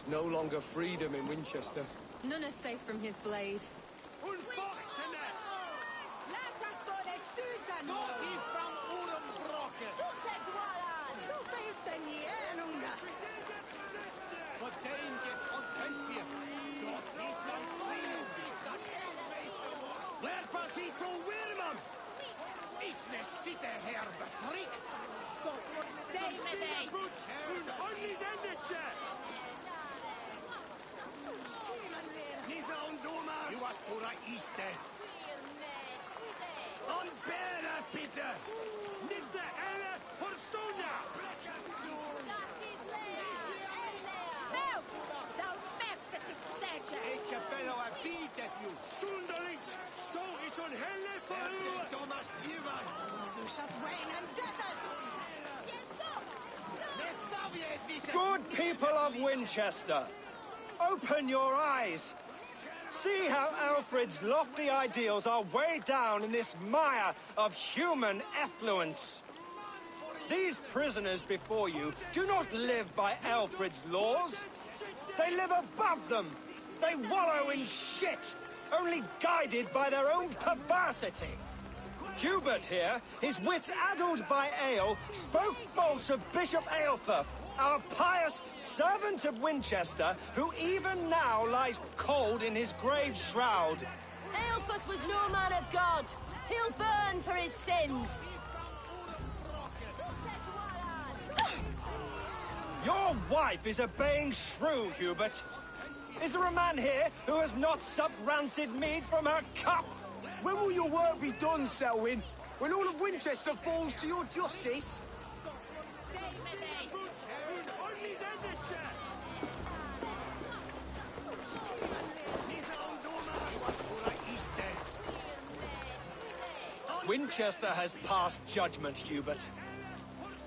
There's no longer freedom in Winchester. None is safe from his blade. Good people of Winchester, open your eyes. See how Alfred's lofty ideals are weighed down in this mire of human effluence. These prisoners before you do not live by Alfred's laws. They live above them. They wallow in shit, only guided by their own perversity. Hubert here, his wits addled by ale, spoke false of Bishop Aelfirth, our pious servant of Winchester, who even now lies cold in his grave shroud. Aelfirth was no man of God. He'll burn for his sins. Your wife is obeying shrew, Hubert. Is there a man here who has not supped rancid mead from her cup? When will your work be done, Selwyn? When all of Winchester falls to your justice? Winchester has passed judgment, Hubert.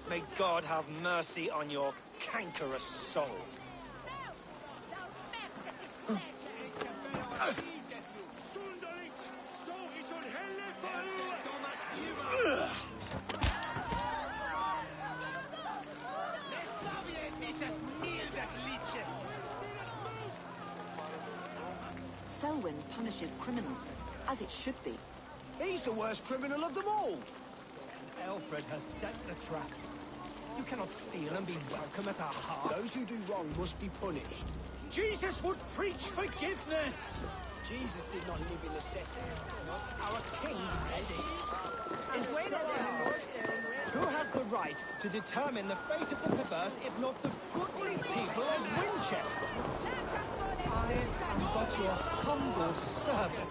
May God have mercy on your cankerous soul. Selwyn punishes criminals, as it should be. He's the worst criminal of them all. Alfred has set the trap. You cannot steal and be welcome at our heart. Those who do wrong must be punished. Jesus would preach forgiveness. Jesus did not live in necessity. Our king's edicts. Who has the right to determine the fate of the perverse if not the goodly people of Winchester? I am but your humble servant.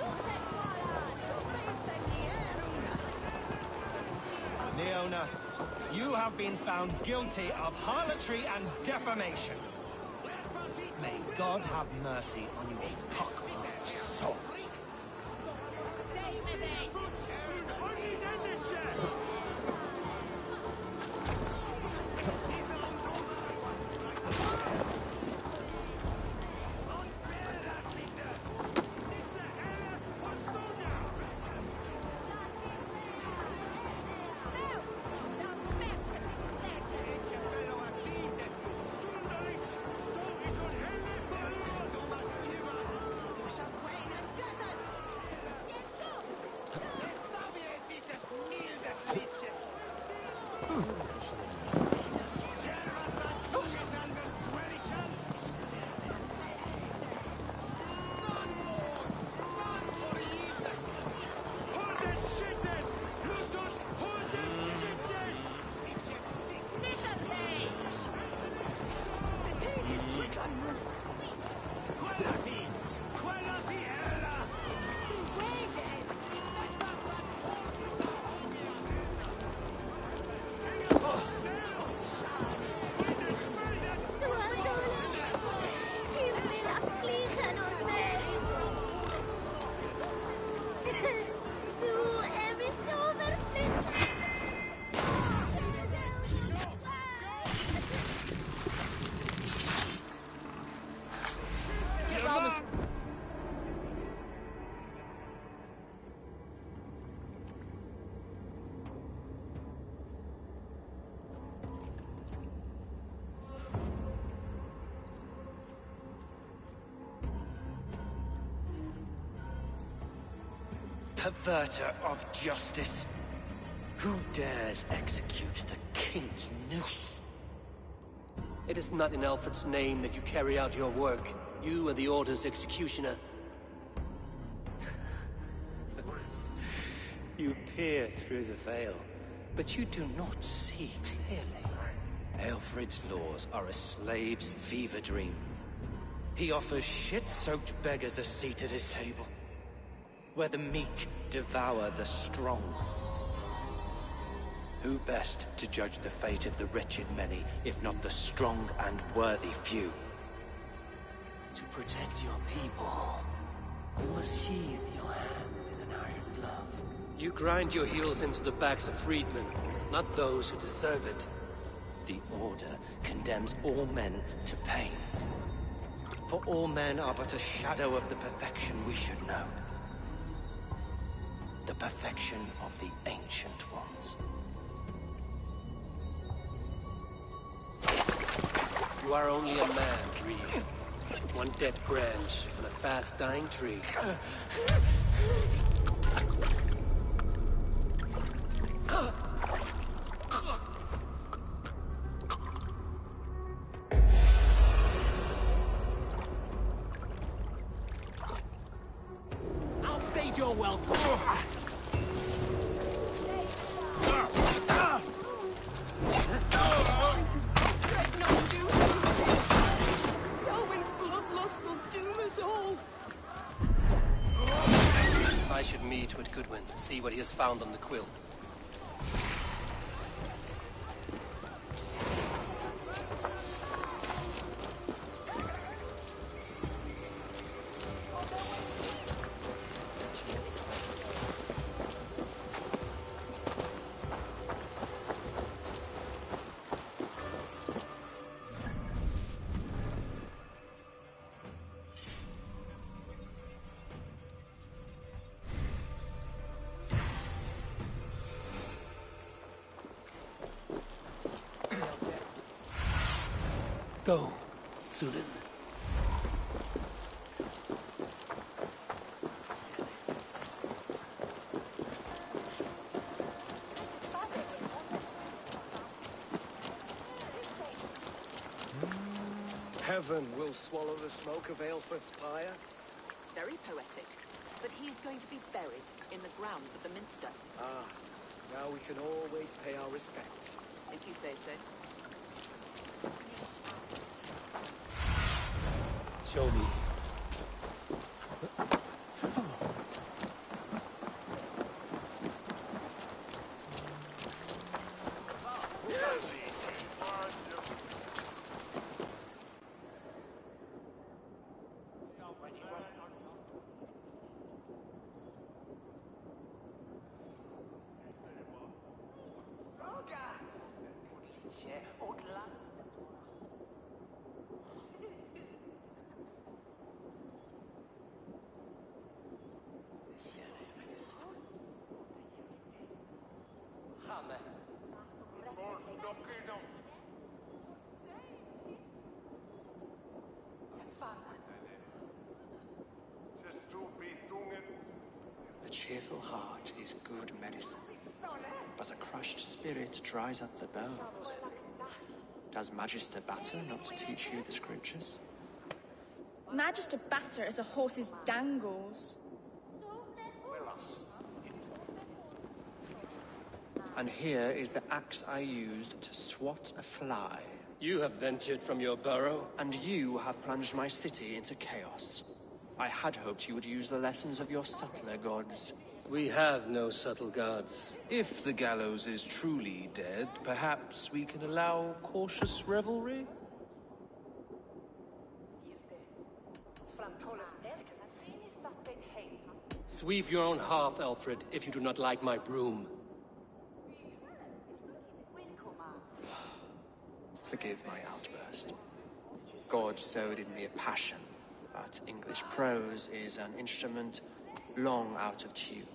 Leona, you have been found guilty of harlotry and defamation. May God have mercy on your pockmarked soul. perverter of justice. Who dares execute the king's noose? It is not in Alfred's name that you carry out your work. You are the Order's executioner. You peer through the veil, but you do not see clearly. Alfred's laws are a slave's fever dream. He offers shit-soaked beggars a seat at his table, where the meek devour the strong. Who best to judge the fate of the wretched many, if not the strong and worthy few? To protect your people, you must sheathe your hand in an iron glove. You grind your heels into the backs of freedmen, not those who deserve it. The Order condemns all men to pain. For all men are but a shadow of the perfection we should know. The perfection of the Ancient Ones. You are only a man, Reed. One dead branch on a fast-dying tree. I'll stage your welcome. I should meet with Goodwin, see what he has found on the quill. Go, Zulin. Heaven will swallow the smoke of Aelfred's pyre. Very poetic. But he's going to be buried in the grounds of the Minster. Ah, now we can always pay our respects. If you say so. Show me. A cheerful heart is good medicine, but a crushed spirit dries up the bones. Does Magister Batter not teach you the scriptures? Magister Batter is a horse's dangles. And here is the axe I used to swat a fly. You have ventured from your burrow. And you have plunged my city into chaos. I had hoped you would use the lessons of your subtler gods. We have no subtle gods. If the gallows is truly dead, perhaps we can allow cautious revelry? Sweep your own hearth, Alfred, if you do not like my broom. Forgive my outburst. God sowed in me a passion, but English prose is an instrument long out of tune.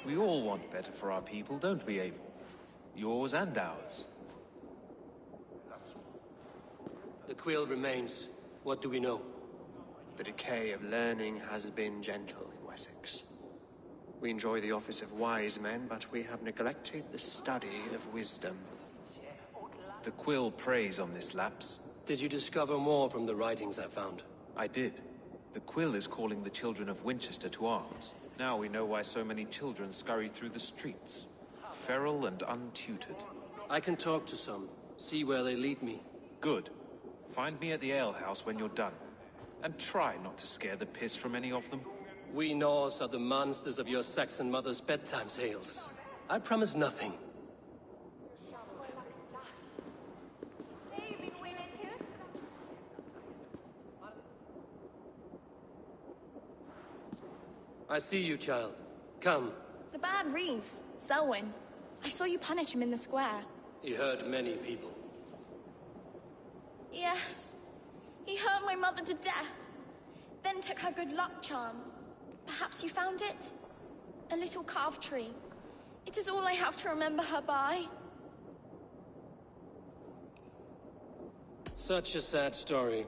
We all want better for our people, don't we, Abel? Yours and ours. The quill remains. What do we know? The decay of learning has been gentle in Wessex. We enjoy the office of wise men, but we have neglected the study of wisdom. The quill preys on this lapse. Did you discover more from the writings I found? I did. The quill is calling the children of Winchester to arms. Now we know why so many children scurry through the streets. Feral and untutored. I can talk to some, see where they lead me. Good. Find me at the alehouse when you're done. And try not to scare the piss from any of them. We Norse are the monsters of your Saxon mother's bedtime tales. I promise nothing. I see you, child. Come. The bad Reeve, Selwyn. I saw you punish him in the square. He hurt many people. Yes. He hurt my mother to death. Then took her good luck charm. Perhaps you found it? A little carved tree. It is all I have to remember her by. Such a sad story.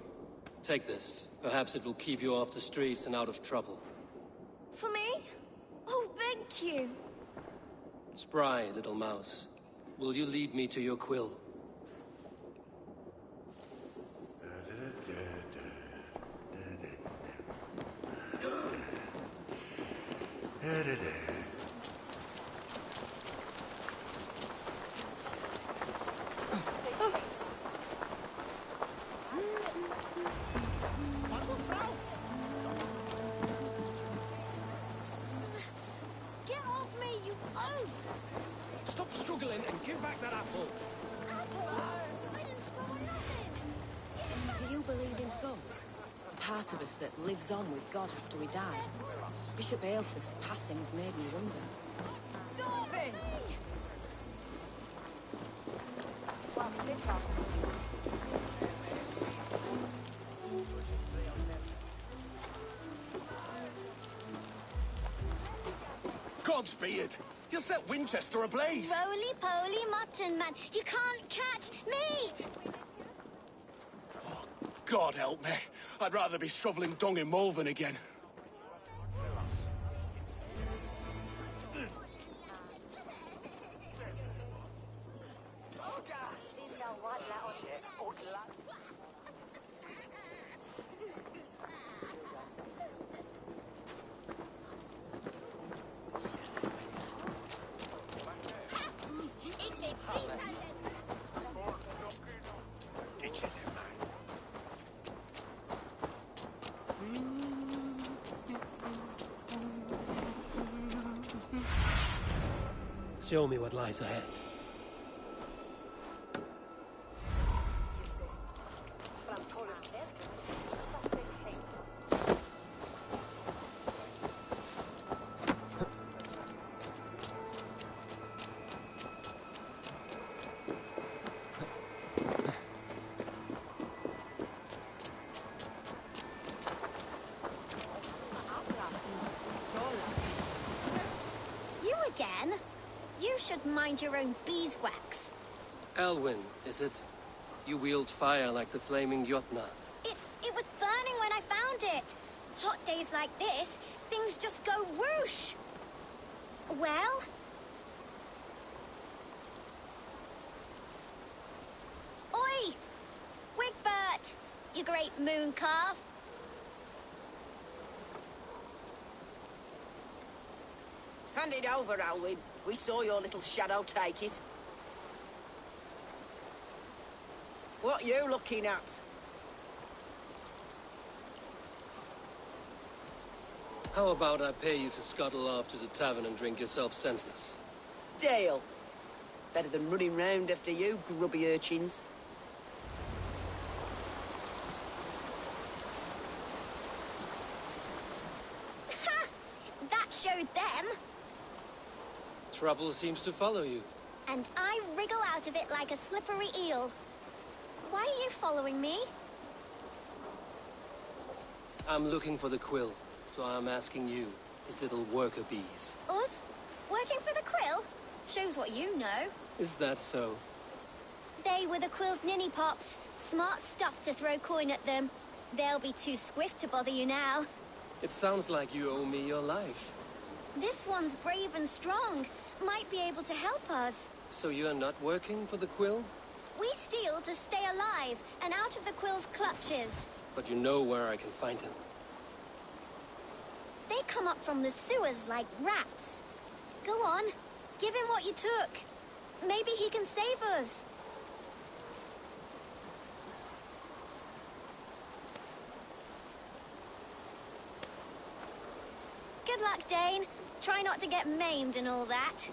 Take this. Perhaps it will keep you off the streets and out of trouble. For me? Oh, thank you. Spry, little mouse. Will you lead me to your quill? Get off me, you oaf! Stop struggling and give back that apple. I didn't steal nothing! Do you believe in souls? A part of us that lives on with God after we die? Bishop Aelfred's passing has made me wonder. Stop it! Godspeed! You'll set Winchester ablaze! Roly-poly mutton man, you can't catch me! Oh, God help me. I'd rather be shoveling dung in Malvern again. Show me what lies ahead. You again? You should mind your own beeswax. Elwyn, is it? You wield fire like the flaming Jotna. It was burning when I found it. Hot days like this, things just go whoosh. Well? Oi! Wigbert! You great moon calf. Hand it over, Alwyn. We saw your little shadow take it. What you looking at? How about I pay you to scuttle off to the tavern and drink yourself senseless? Deal. Better than running round after you, grubby urchins. Ha! That showed them. Trouble seems to follow you. And I wriggle out of it like a slippery eel. Why are you following me? I'm looking for the quill, so I'm asking you, his little worker bees. Us? Working for the quill? Shows what you know. Is that so? They were the quill's ninny pops. Smart stuff to throw coin at them. They'll be too swift to bother you now. It sounds like you owe me your life. This one's brave and strong. Might be able to help us. So you're not working for the Quill? We steal to stay alive and out of the Quill's clutches. But you know where I can find him. They come up from the sewers like rats. Go on, give him what you took. Maybe he can save us. Good luck, Dane. Try not to get maimed and all that.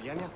Viene.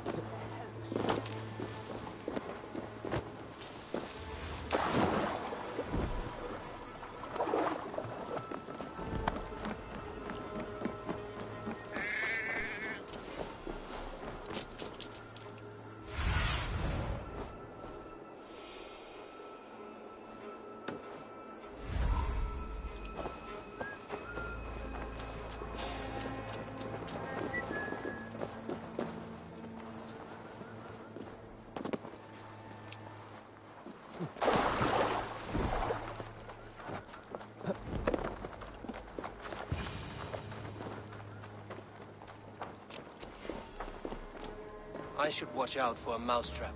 I should watch out for a mousetrap.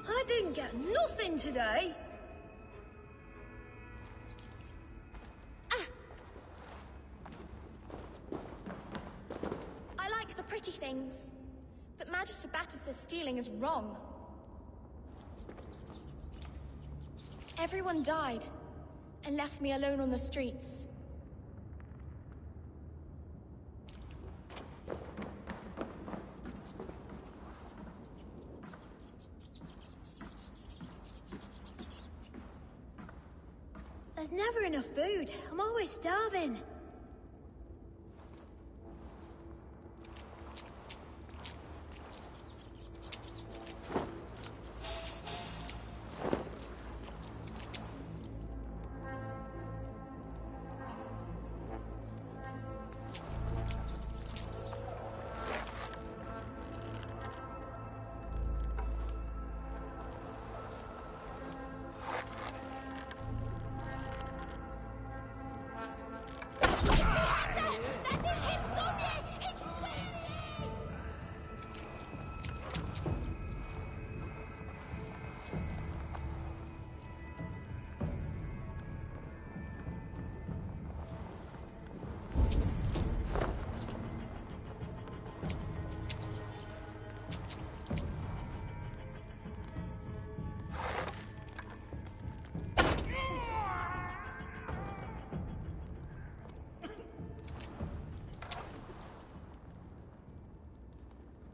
I didn't get nothing today. I like the pretty things, but Magister Batter says stealing is wrong. Everyone died and left me alone on the streets. There's never enough food. I'm always starving.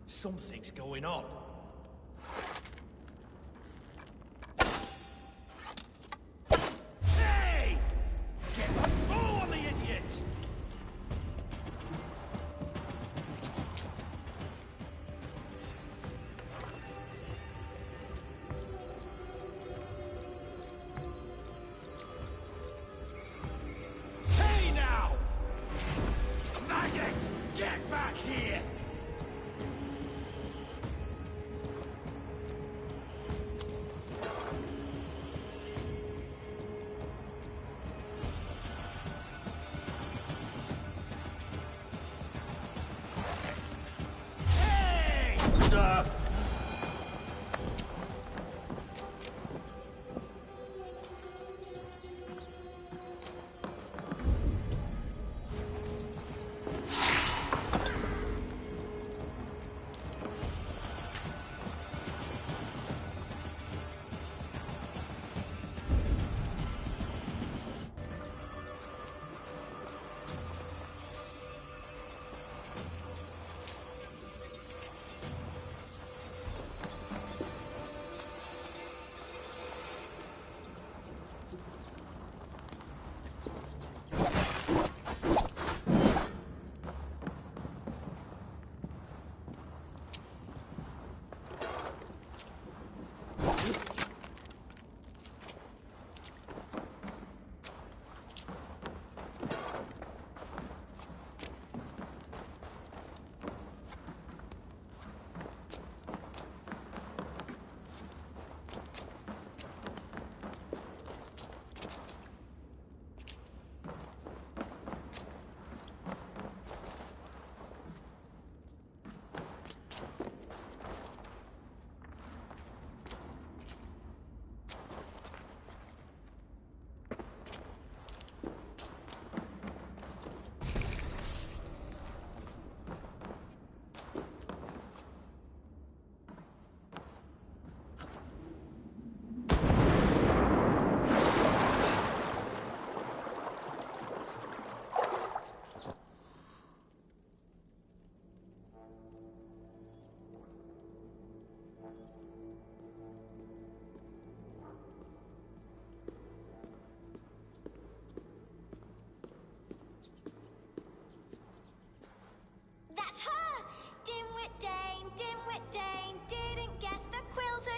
Something's going on. Hey! Get a bow on the idiot! Hey now! Maggot! Get back here!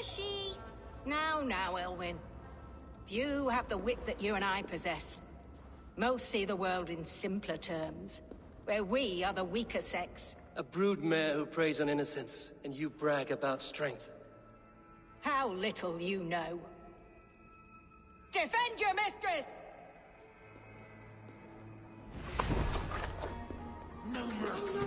she? Now, Elwyn. Few have the wit that you and I possess. Most see the world in simpler terms, where we are the weaker sex. A broodmare who preys on innocence, and you brag about strength. How little you know. Defend your mistress! No mercy.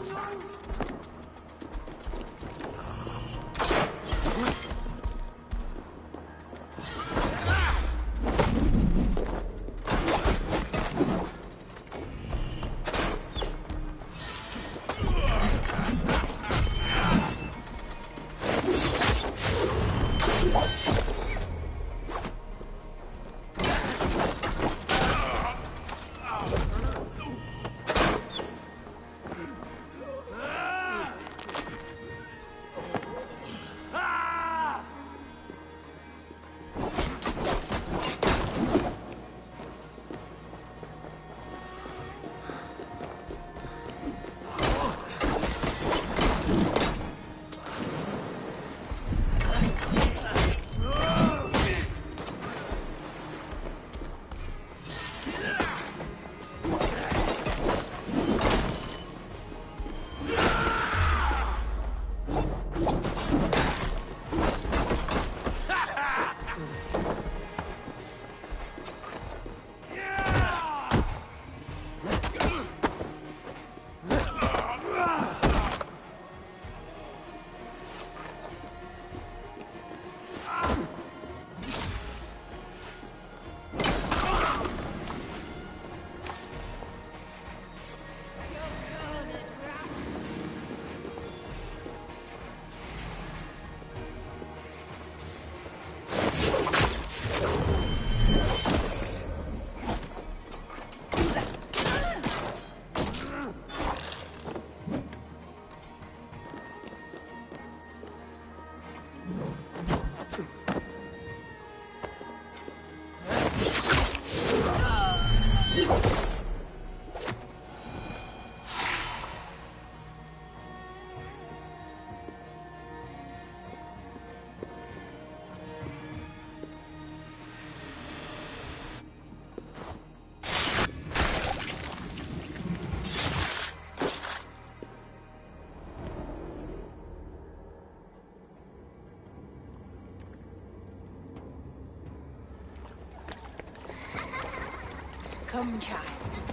Come, child.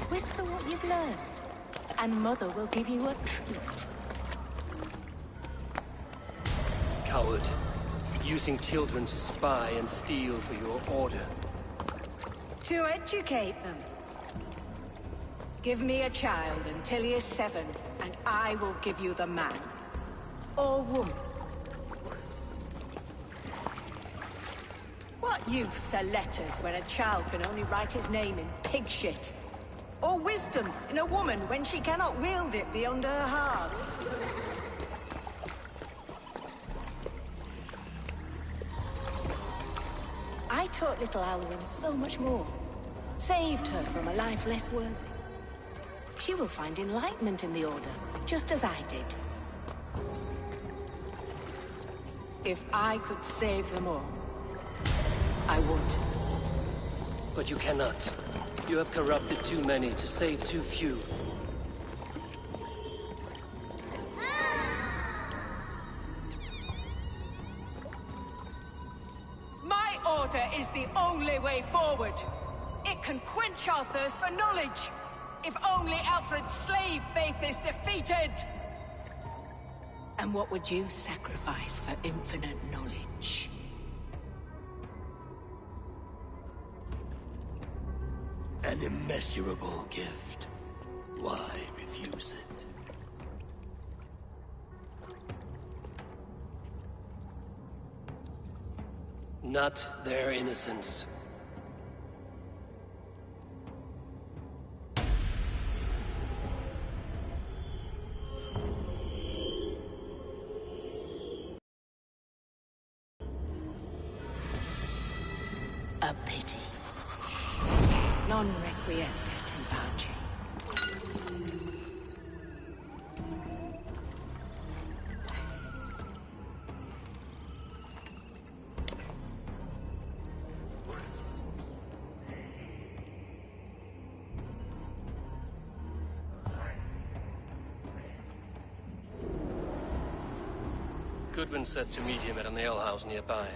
Whisper what you've learned, and Mother will give you a treat. Coward. Using children to spy and steal for your order. To educate them. Give me a child until he is 7, and I will give you the man. Or woman. What use are letters when a child can only write his name in pig shit? Or wisdom in a woman when she cannot wield it beyond her heart? I taught little Alwyn so much more. Saved her from a life less worthy. She will find enlightenment in the Order, just as I did. If I could save them all, I would. But you cannot. You have corrupted too many to save too few. My order is the only way forward. It can quench our thirst for knowledge. If only Alfred's slave faith is defeated. And what would you sacrifice for infinite knowledge? An immeasurable gift. Why refuse it? Not their innocence. A pity. Non requiescat in pace. Goodwin said to meet him at an alehouse nearby.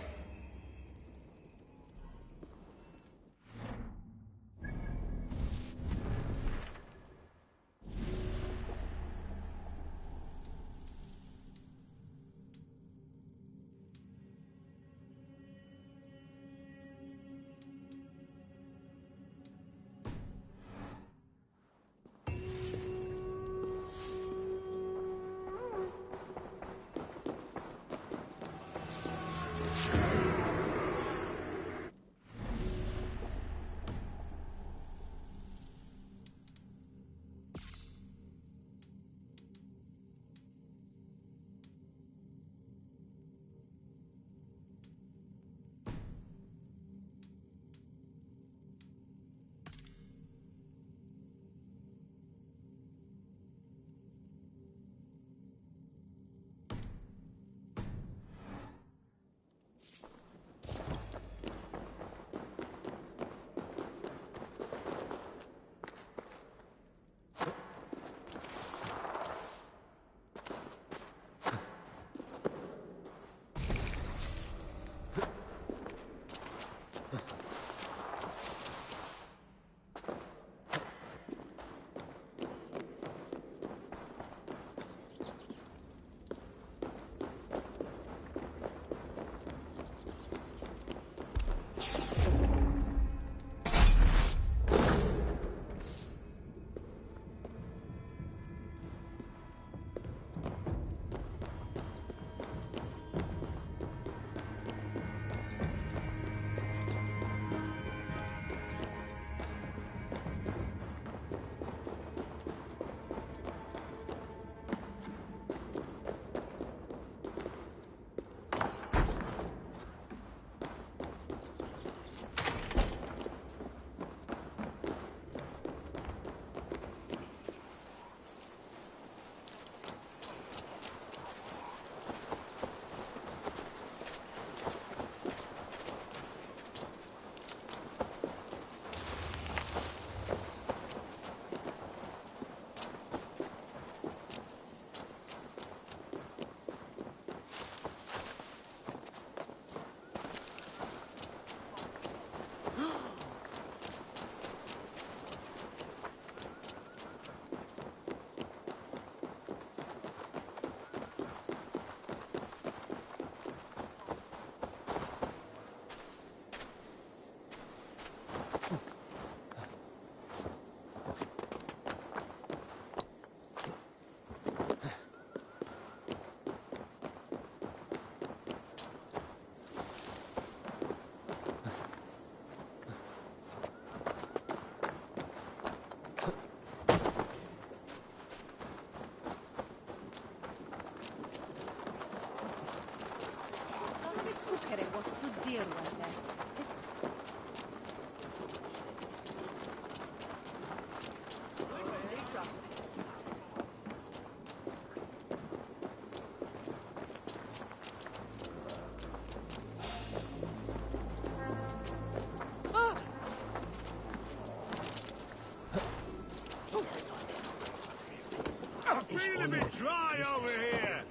Feeling a bit dry over here.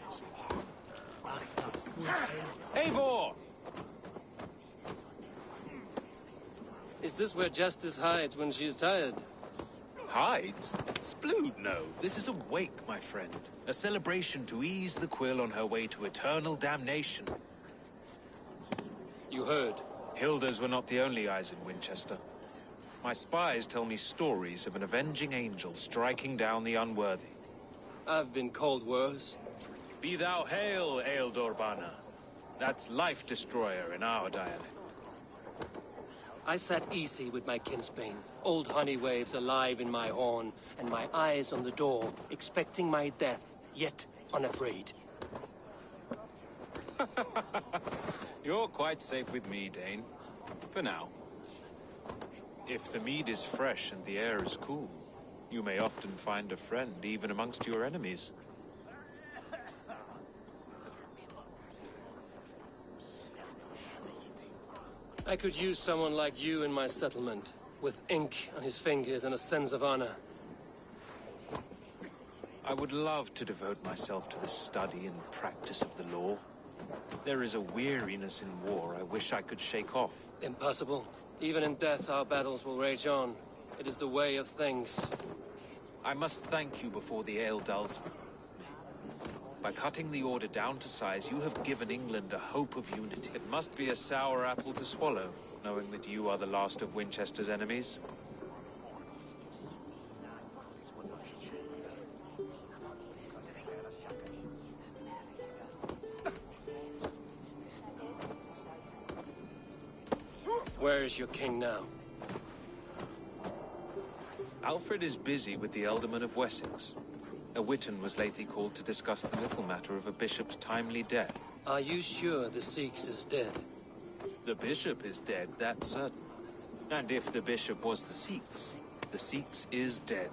Eivor! Is this where Justice hides when she's tired? Hides? Splood, no. This is a wake, my friend. A celebration to ease the Quill on her way to eternal damnation. You heard. Hilda's were not the only eyes in Winchester. My spies tell me stories of an avenging angel striking down the unworthy. I've been called worse. Be thou hail, Ealdorbanna. That's Life Destroyer in our dialect. I sat easy with my kinsbane, old honey waves alive in my horn, and my eyes on the door, expecting my death, yet unafraid. You're quite safe with me, Dane. For now. If the mead is fresh and the air is cool, you may often find a friend even amongst your enemies. I could use someone like you in my settlement, with ink on his fingers and a sense of honor. I would love to devote myself to the study and practice of the law, There is a weariness in war I wish I could shake off. Impossible. Even in death, our battles will rage on. It is the way of things. I must thank you before the ale dulls me. By cutting the Order down to size, you have given England a hope of unity. It must be a sour apple to swallow, knowing that you are the last of Winchester's enemies. Where is your king now? Alfred is busy with the Ealdorman of Wessex. A Witan was lately called to discuss the little matter of a bishop's timely death. Are you sure the Sikhs is dead? The bishop is dead, that's certain. And if the bishop was the Sikhs is dead.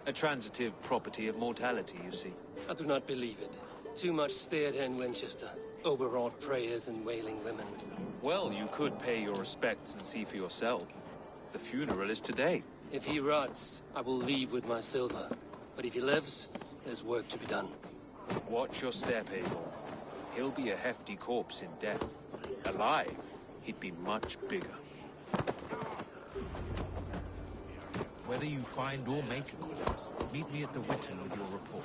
A transitive property of mortality, you see. I do not believe it. Too much theatre in Winchester. Overwrought prayers and wailing women. Well, you could pay your respects and see for yourself. The funeral is today. If he rots, I will leave with my silver. But if he lives, there's work to be done. Watch your step, Abel. He'll be a hefty corpse in death. Alive, he'd be much bigger. Whether you find or make a corpse, meet me at the Witan with your report.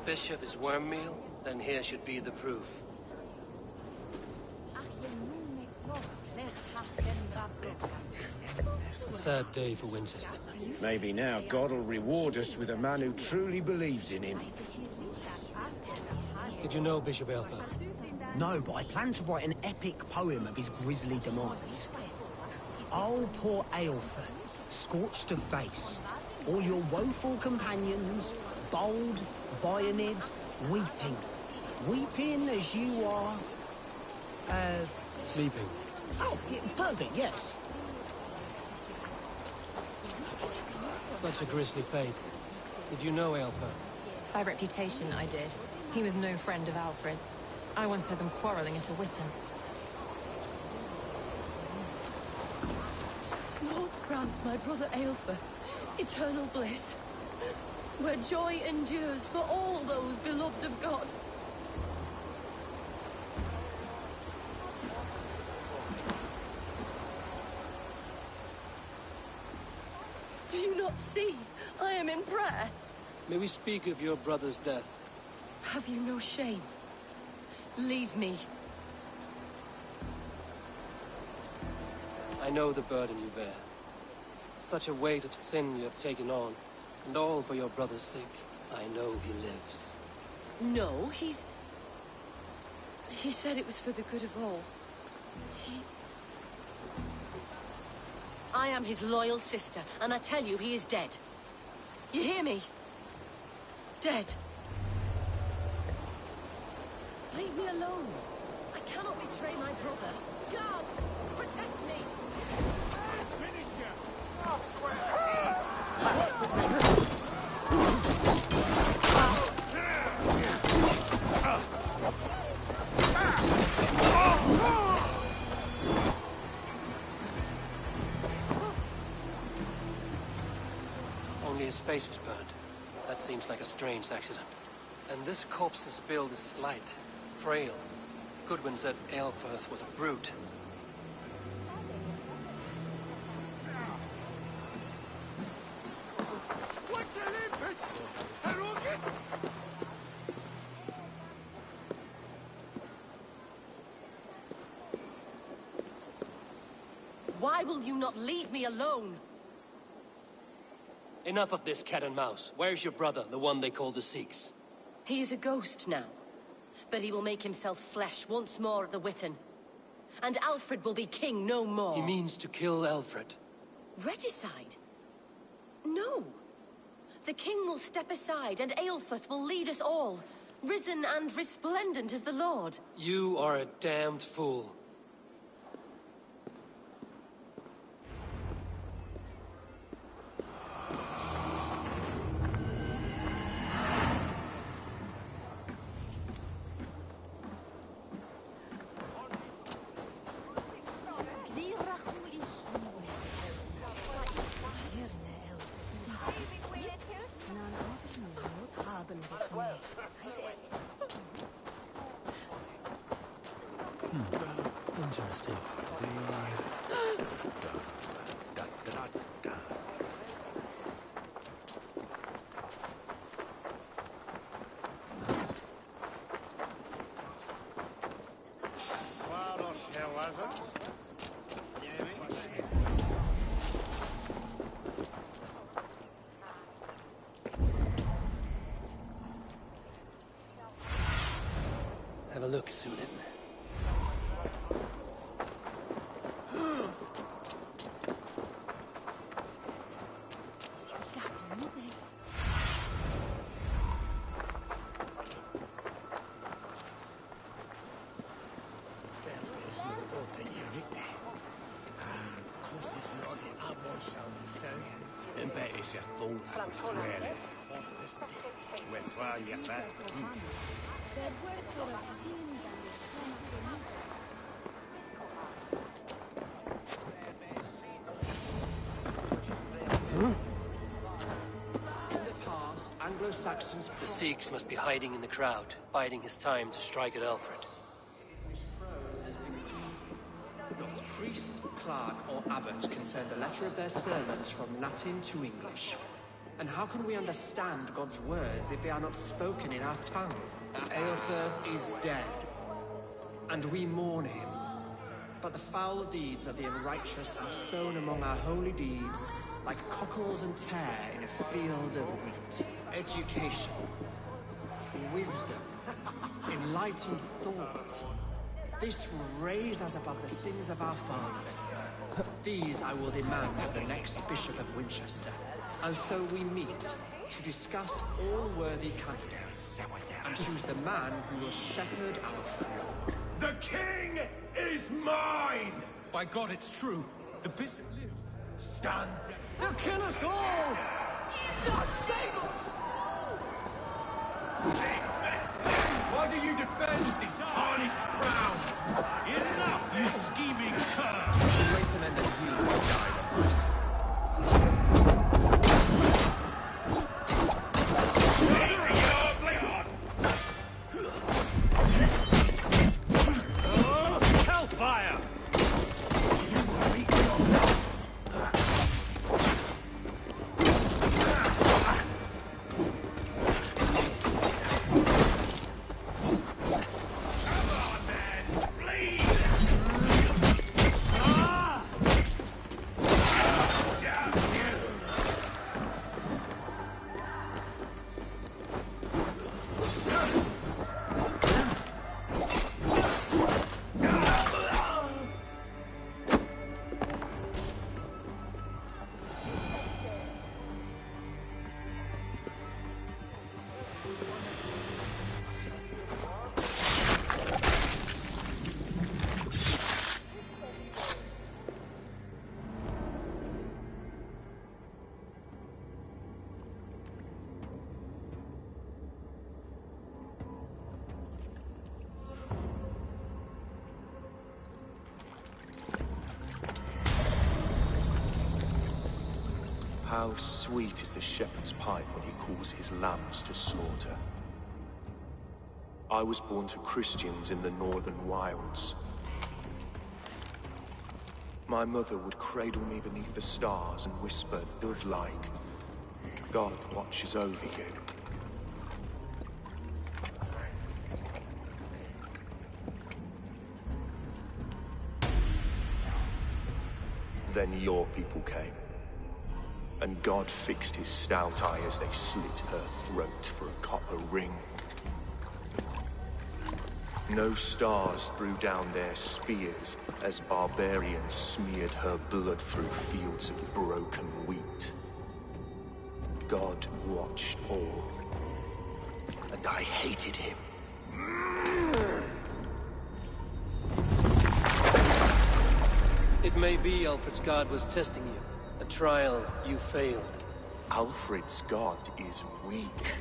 Bishop is worm meal, then here should be the proof. A sad day for Winchester. Maybe now God will reward us with a man who truly believes in him. Did you know Bishop Aelfir? No, but I plan to write an epic poem of his grisly demise. Oh, poor Aelfir, scorched of face. All your woeful companions, bold, bayoneted, weeping. Weeping as you are... Sleeping. Oh, yeah, perfect, yes. Such a grisly fate. Did you know Aelfir? By reputation, I did. He was no friend of Alfred's. I once heard them quarreling at a Witan. Lord grant my brother Aelfir eternal bliss, where joy endures for all those beloved of God. I am in prayer. May we speak of your brother's death? Have you no shame? Leave me. I know the burden you bear. Such a weight of sin you have taken on, and all for your brother's sake. I know he lives. No, he said it was for the good of all. I am his loyal sister, and I tell you, he is dead. You hear me? Dead. Leave me alone. I cannot betray my brother. Guards, protect me. Finish him. Only his face was burned. That seems like a strange accident. And this corpse's build is slight, frail. Goodwin said Aelfirth was a brute. Why will you not leave me alone? Enough of this cat and mouse. Where's your brother, the one they call the Sikhs? He is a ghost now. But he will make himself flesh once more at the Witten. And Alfred will be king no more. He means to kill Alfred. Regicide? No. The king will step aside and Aelfirth will lead us all. Risen and resplendent as the Lord. You are a damned fool. Interesting. Have a look, Sunan. Anglo-Saxons. The Sikhs must be hiding in the crowd, biding his time to strike at Alfred. English prose has been not priest, clerk, or abbot can turn the letter of their sermons from Latin to English. And how can we understand God's words if they are not spoken in our tongue? Aelfirth is dead, and we mourn him. But the foul deeds of the unrighteous are sown among our holy deeds, like cockles and tare in a field of wheat. Education, wisdom, enlightened thought. This will raise us above the sins of our fathers. These I will demand of the next Bishop of Winchester. And so we meet to discuss all worthy candidates and choose the man who will shepherd our flock. The king is mine! By God, it's true. The bishop lives. Stand down. They'll kill us all! God save us! Why do you defend this tarnished crown? Enough, you scheming cur! Greater men than you will die on this. Hellfire! How sweet is the shepherd's pipe when he calls his lambs to slaughter. I was born to Christians in the northern wilds. My mother would cradle me beneath the stars and whisper, dove-like, God watches over you. Then your people came, and God fixed his stout eye as they slit her throat for a copper ring. No stars threw down their spears as barbarians smeared her blood through fields of broken wheat. God watched all, and I hated him. It may be Alfred's god was testing you. A trial you failed. Alfred's god is weak.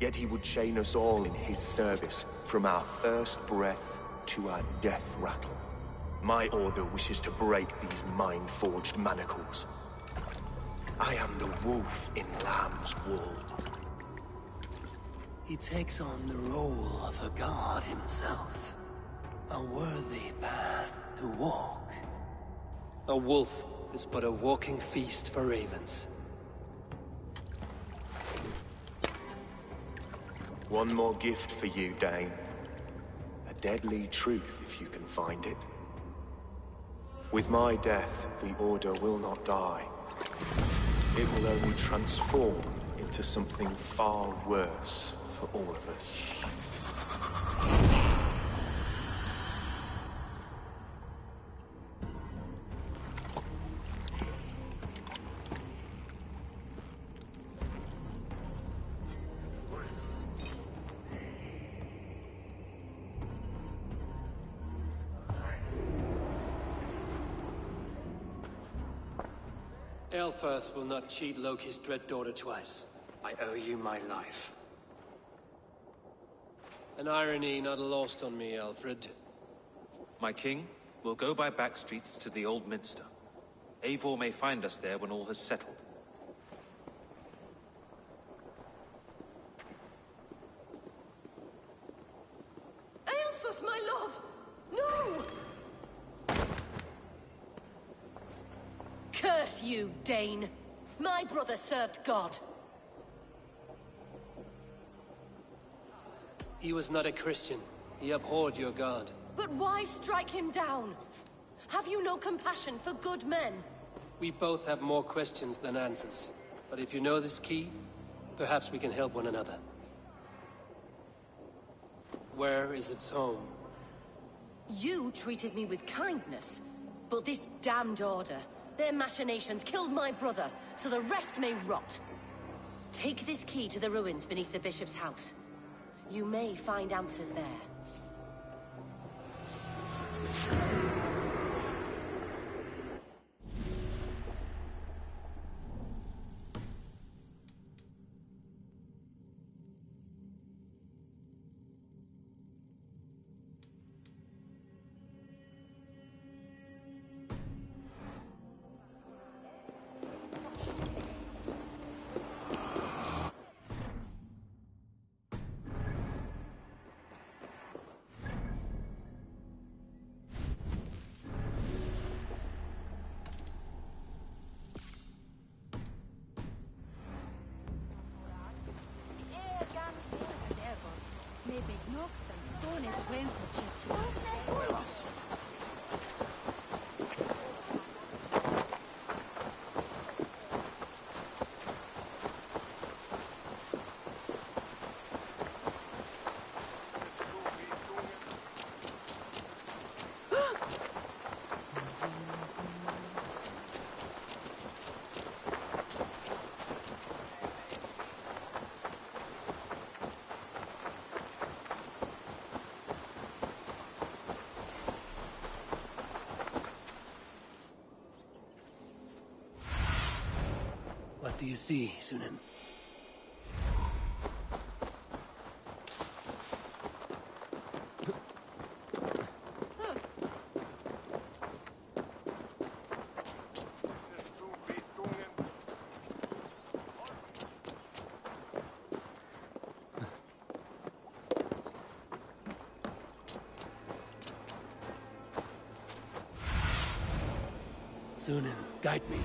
Yet he would chain us all in his service, from our first breath to our death rattle. My order wishes to break these mind-forged manacles. I am the wolf in lamb's wool. He takes on the role of a god himself. A worthy path to walk. A wolf is but a walking feast for ravens. One more gift for you, Dane. A deadly truth, if you can find it. With my death, the Order will not die. It will only transform into something far worse for all of us. Elfirth will not cheat Loki's dread daughter twice. I owe you my life. An irony not lost on me, Alfred. My king, we'll go by back streets to the Old Minster. Eivor may find us there when all has settled. Aelfirth, my love! No! Curse you, Dane! My brother served God. He was not a Christian. He abhorred your god. But why strike him down? Have you no compassion for good men? We both have more questions than answers. But if you know this key, perhaps we can help one another. Where is its home? You treated me with kindness, but this damned Order, their machinations killed my brother, so the rest may rot. Take this key to the ruins beneath the Bishop's house. You may find answers there. What do you see, Sunan? Thunen, guide me.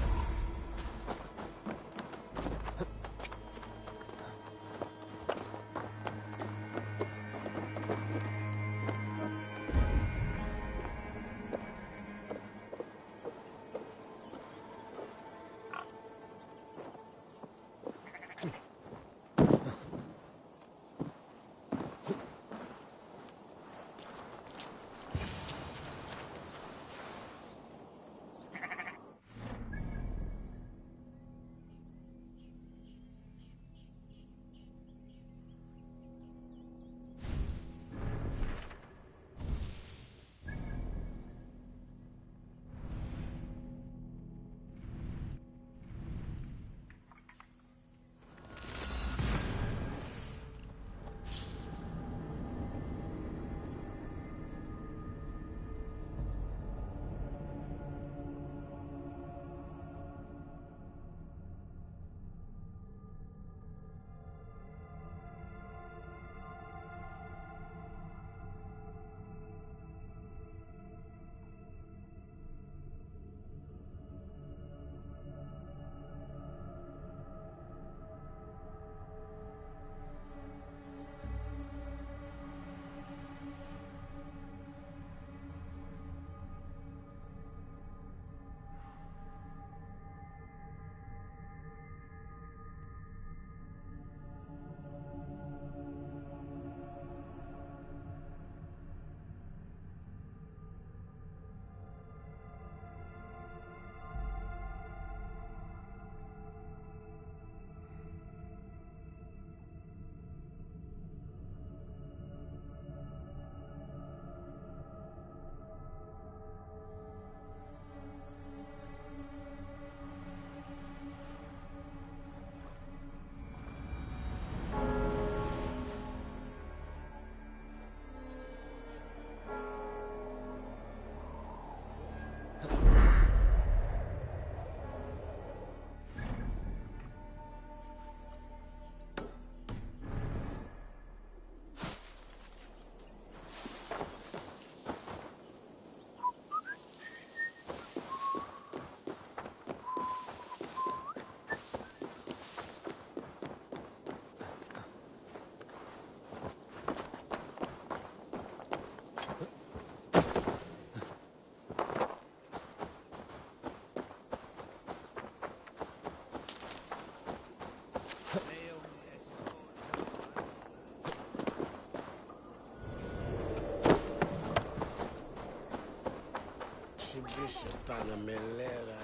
Panamellera.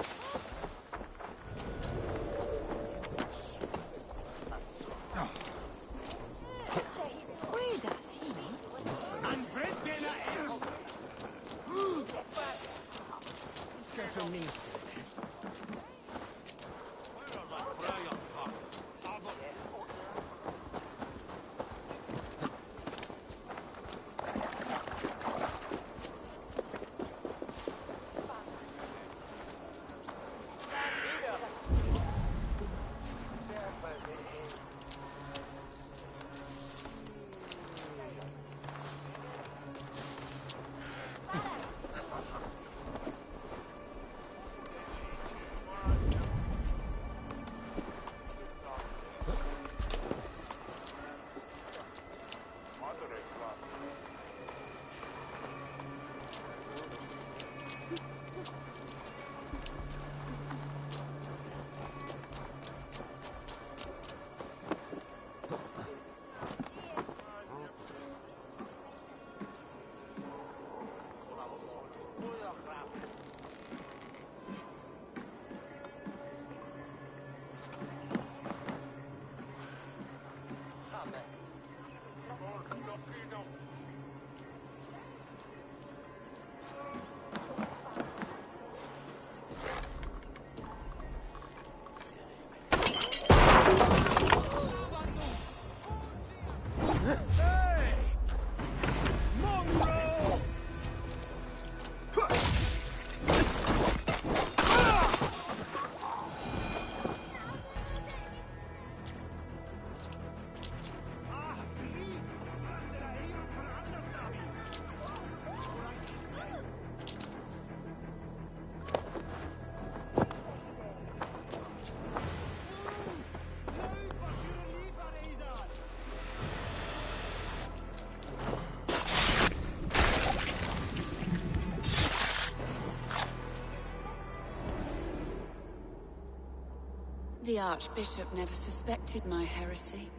The Archbishop never suspected my heresy.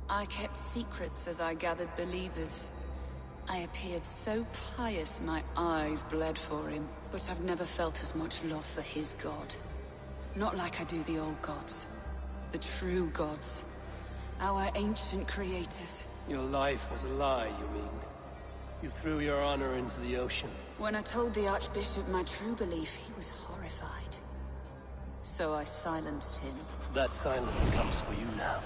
I kept secrets as I gathered believers. I appeared so pious my eyes bled for him. But I've never felt as much love for his god. Not like I do the old gods. The true gods. Our ancient creators. Your life was a lie, you mean? You threw your honor into the ocean. When I told the Archbishop my true belief, he was horrified. So I silenced him. That silence comes for you now.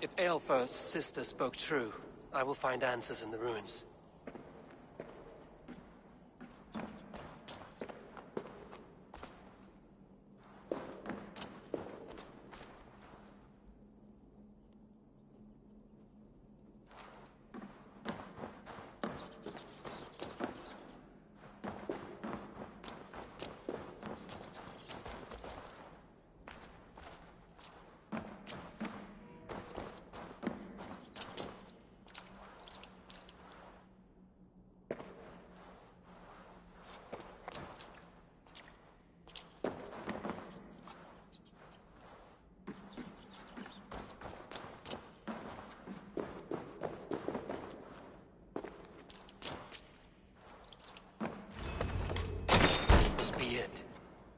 If Aelfir's sister spoke true, I will find answers in the ruins.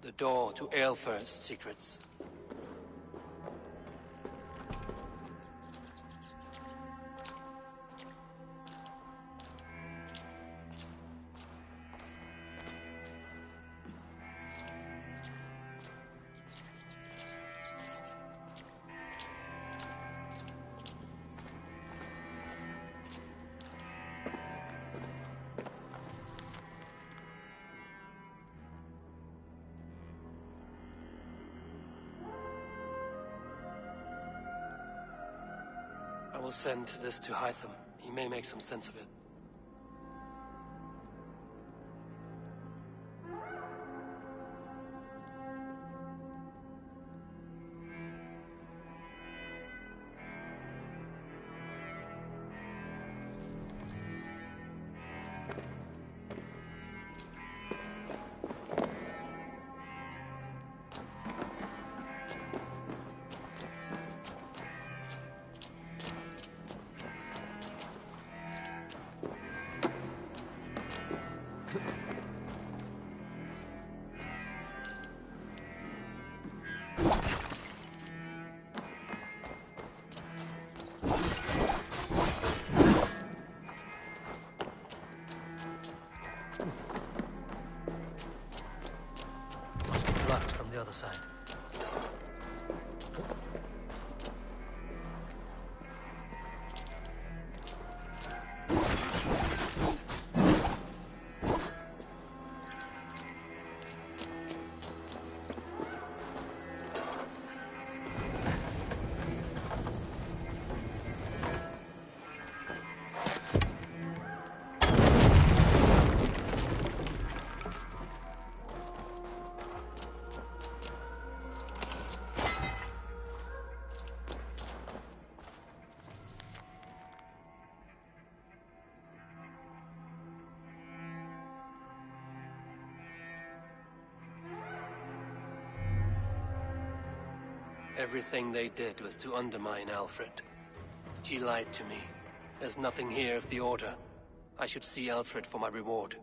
The door to Aelfir's secrets. I will send this to Hytham. He may make some sense of it. The other side. Everything they did was to undermine Alfred. She lied to me. There's nothing here of the Order. I should see Alfred for my reward.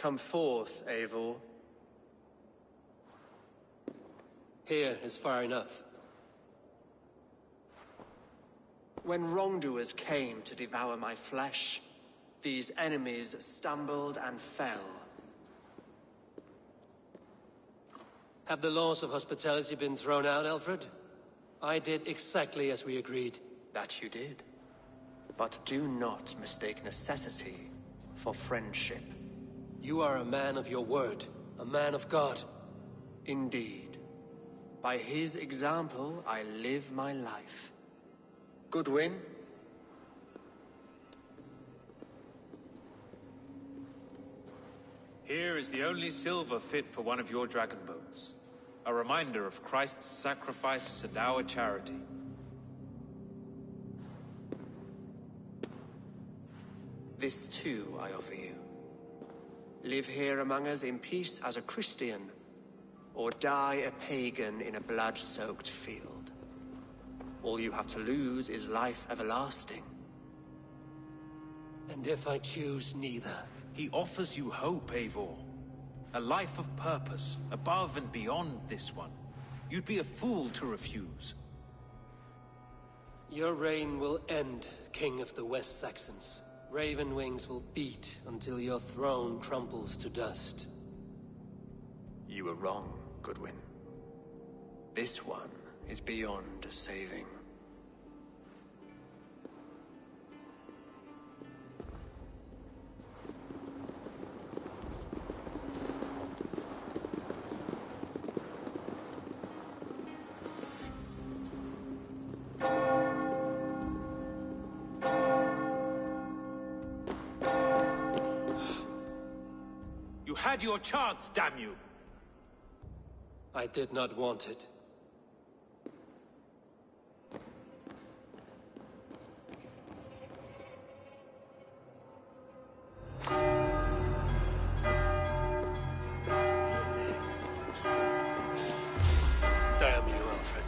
Come forth, Eivor. Here is far enough. When wrongdoers came to devour my flesh, these enemies stumbled and fell. Have the laws of hospitality been thrown out, Alfred? I did exactly as we agreed. That you did. But do not mistake necessity for friendship. You are a man of your word, a man of God. Indeed. By his example, I live my life. Goodwin? Here is the only silver fit for one of your dragon boats. A reminder of Christ's sacrifice and our charity. This too I offer you. Live here among us in peace as a Christian, or die a pagan in a blood-soaked field. All you have to lose is life everlasting. And if I choose neither? He offers you hope, Eivor. A life of purpose, above and beyond this one. You'd be a fool to refuse. Your reign will end, King of the West Saxons. Raven wings will beat until your throne crumples to dust. You were wrong, Goodwin. This one is beyond saving. You had your chance, damn you! I did not want it. Damn you, Alfred.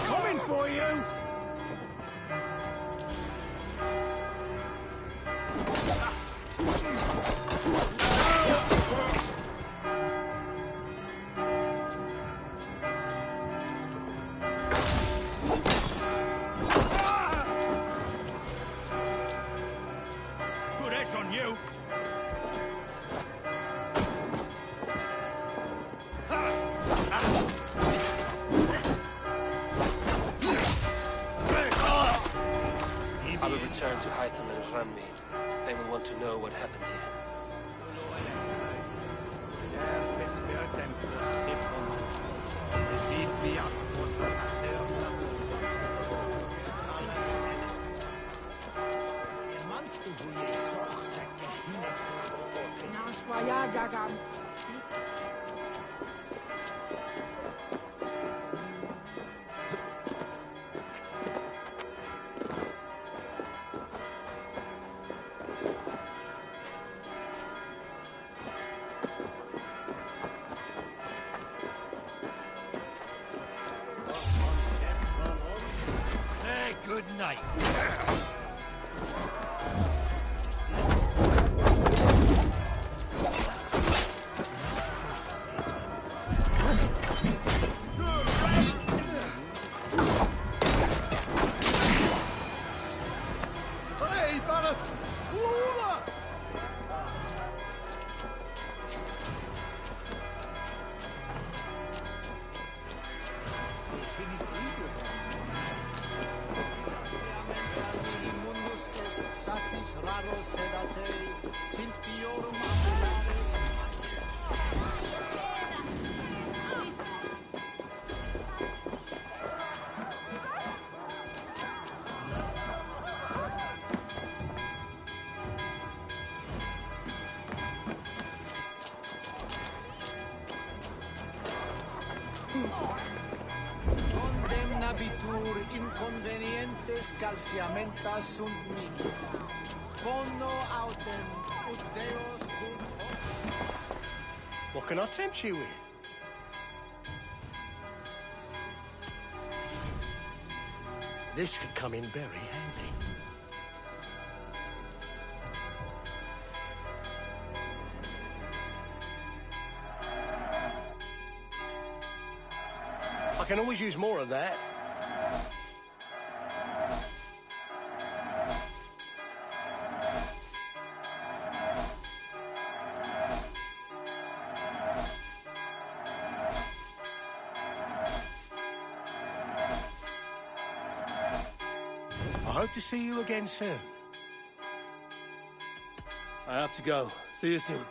Coming for Joke's on you! I will return to Hytham and Ranmead. They will want to know what happened here. Say good night. Condemnabitur inconvenientes calciamentas sunt minima. Bono autem ut Deus What can I tempt you with? This could come in very handy. I can always use more of that. I hope to see you again soon. I have to go. See you soon.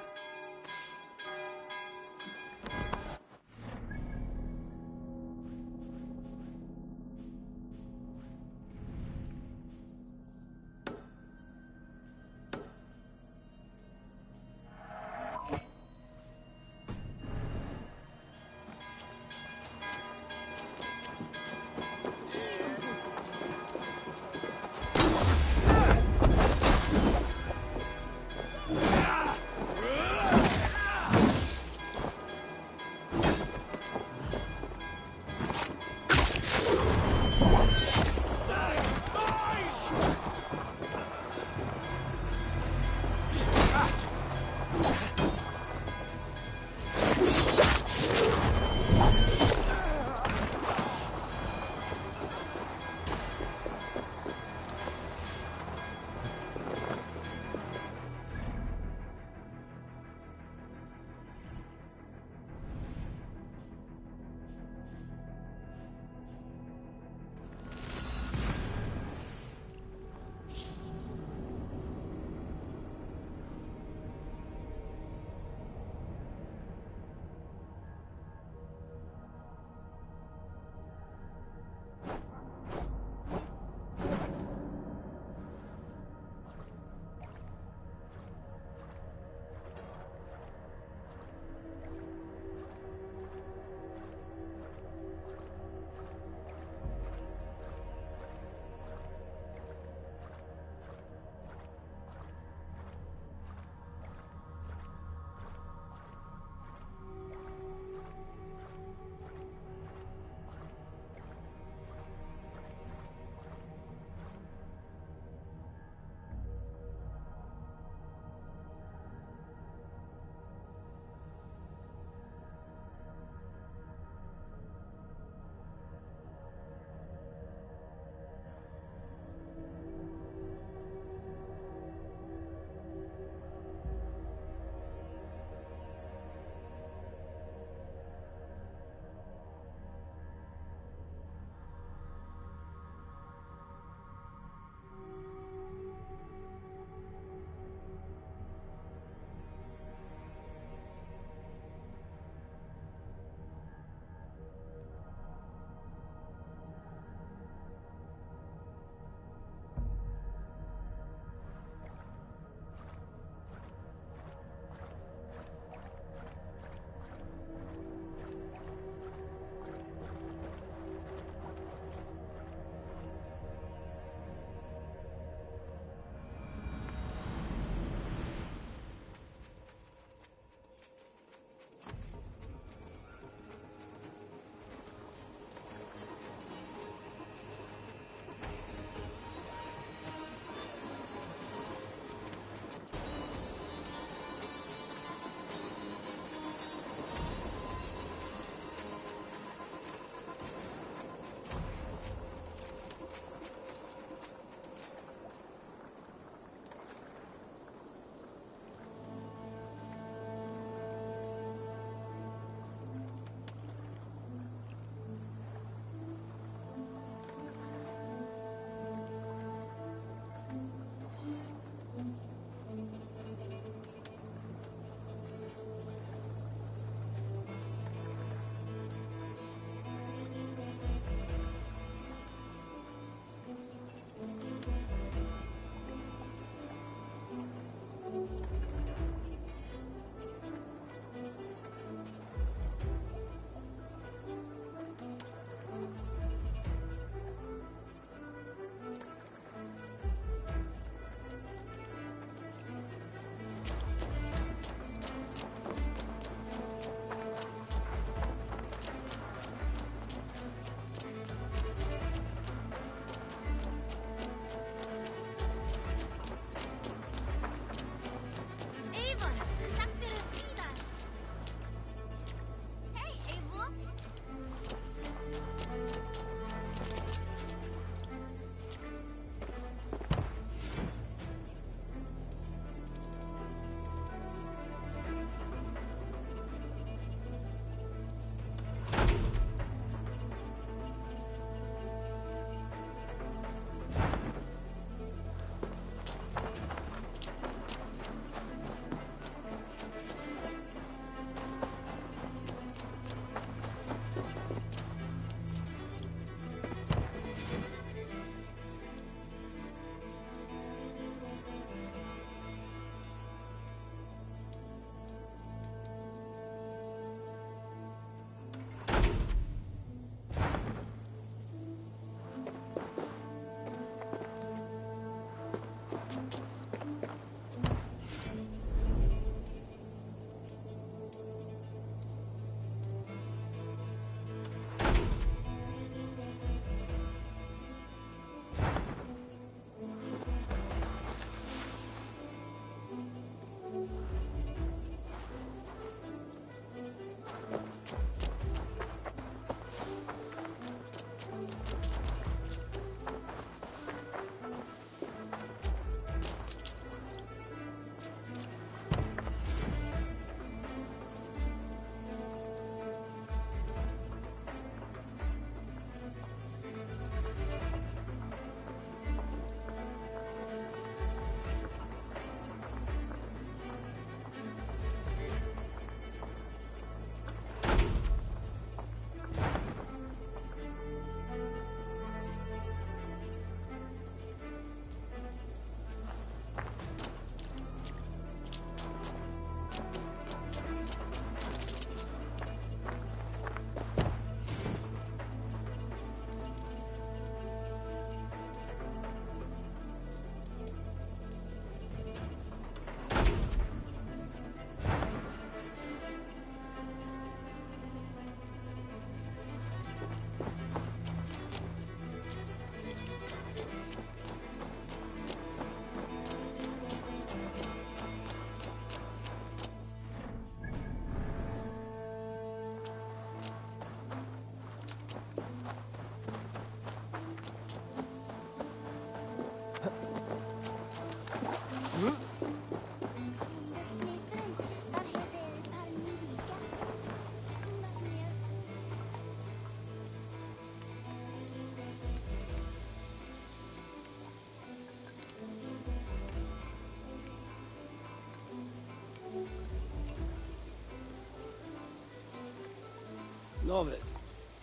Of it.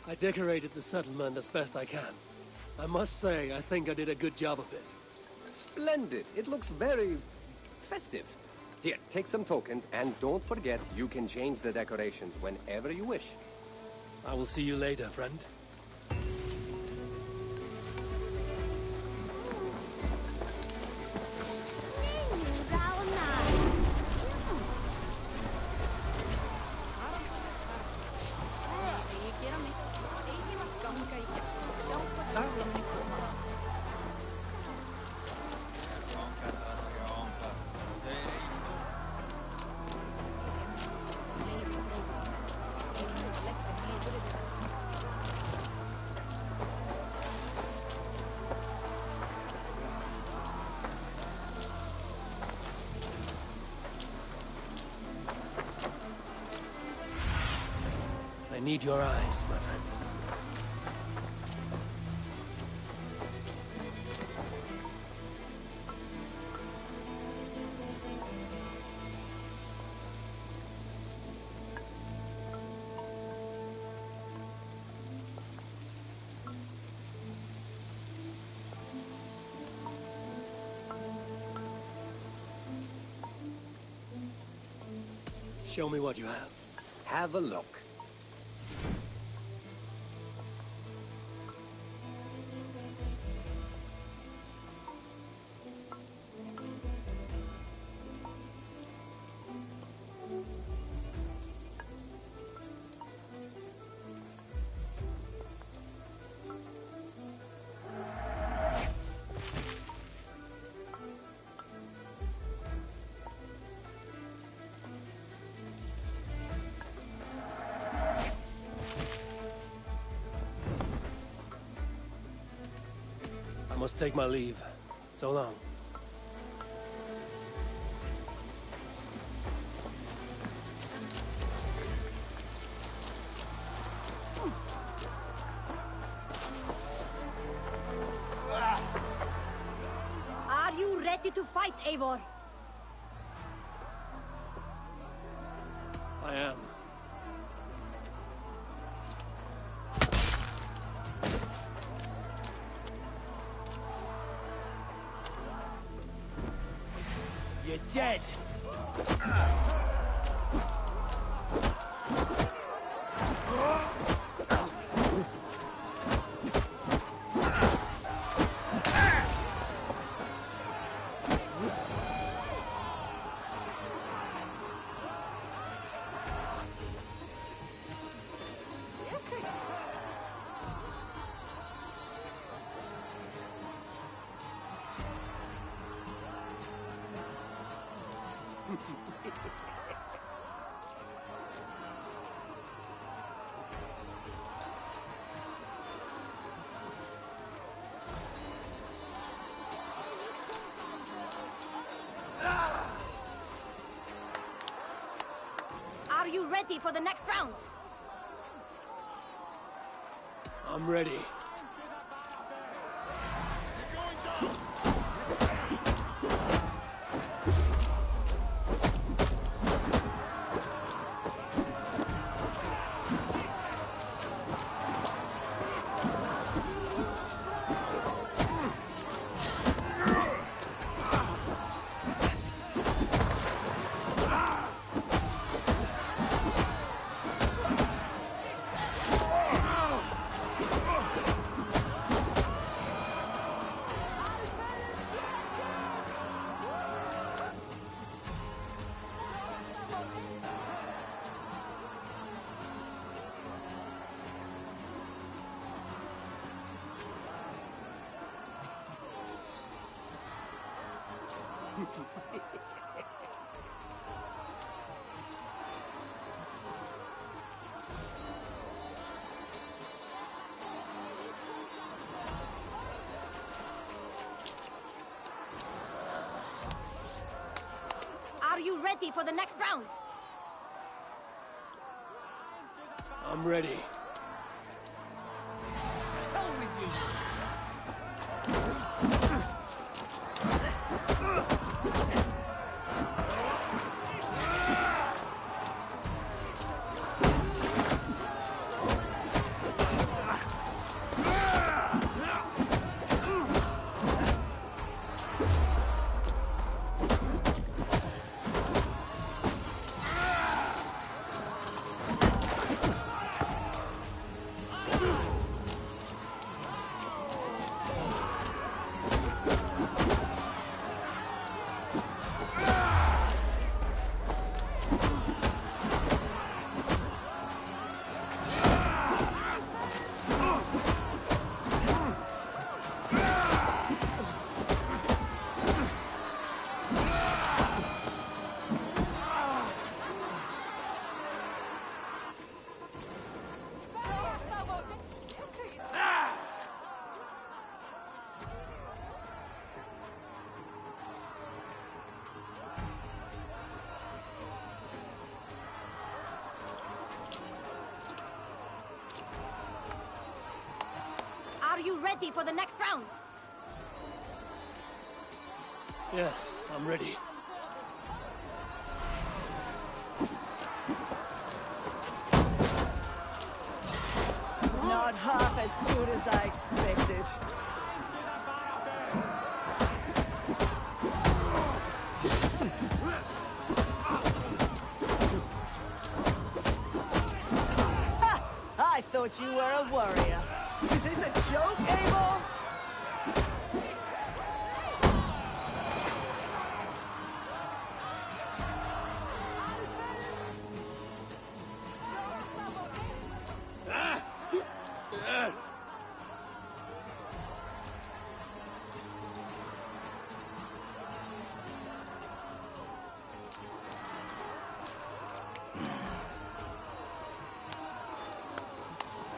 I decorated the settlement as best I can. I must say, I think I did a good job of it. Splendid. It looks very festive. Here, take some tokens, and don't forget you can change the decorations whenever you wish. I will see you later, friend. I need your eyes, my friend. Show me what you have. Have a look. I must take my leave. So long. Are you ready to fight, Eivor? I am. You're dead. Are you ready for the next round? I'm ready. Are you ready for the next round? I'm ready. Hell with you! ready for the next round? Yes, I'm ready. Not half as good as I expected. Ha! I thought you were a warrior. Is this a joke, Abel?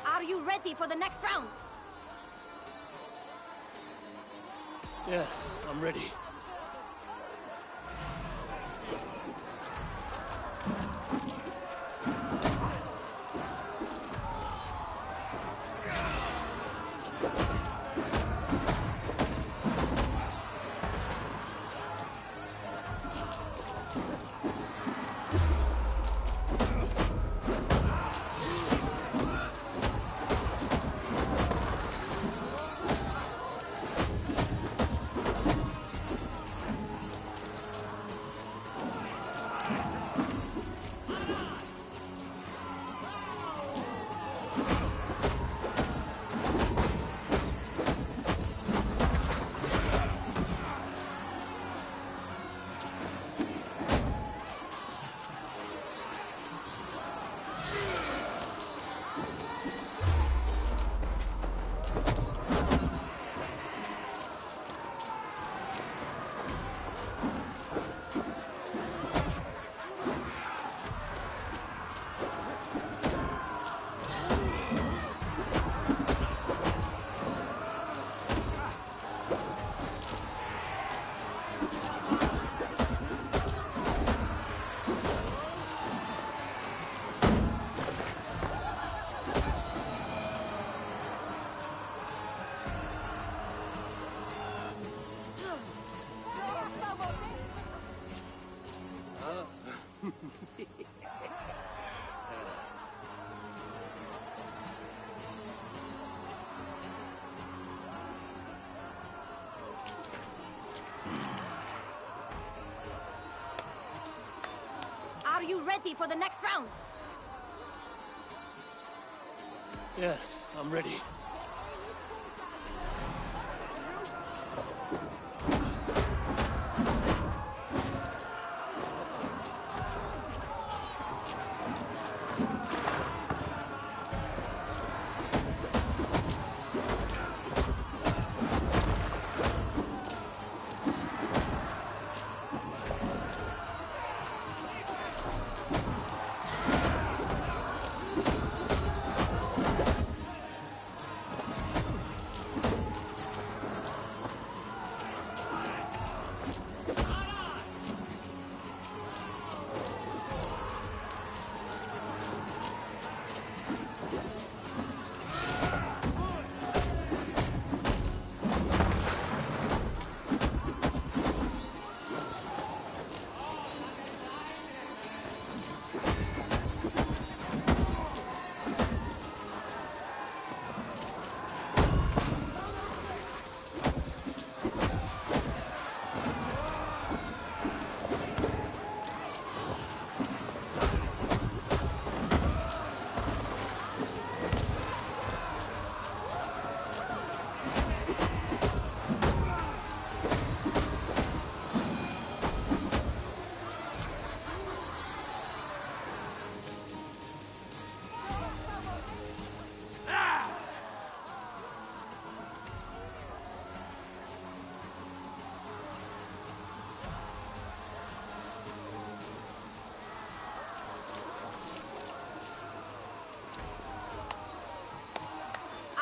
Are you ready for the next round? Yes, I'm ready. Are you ready for the next round? Yes, I'm ready.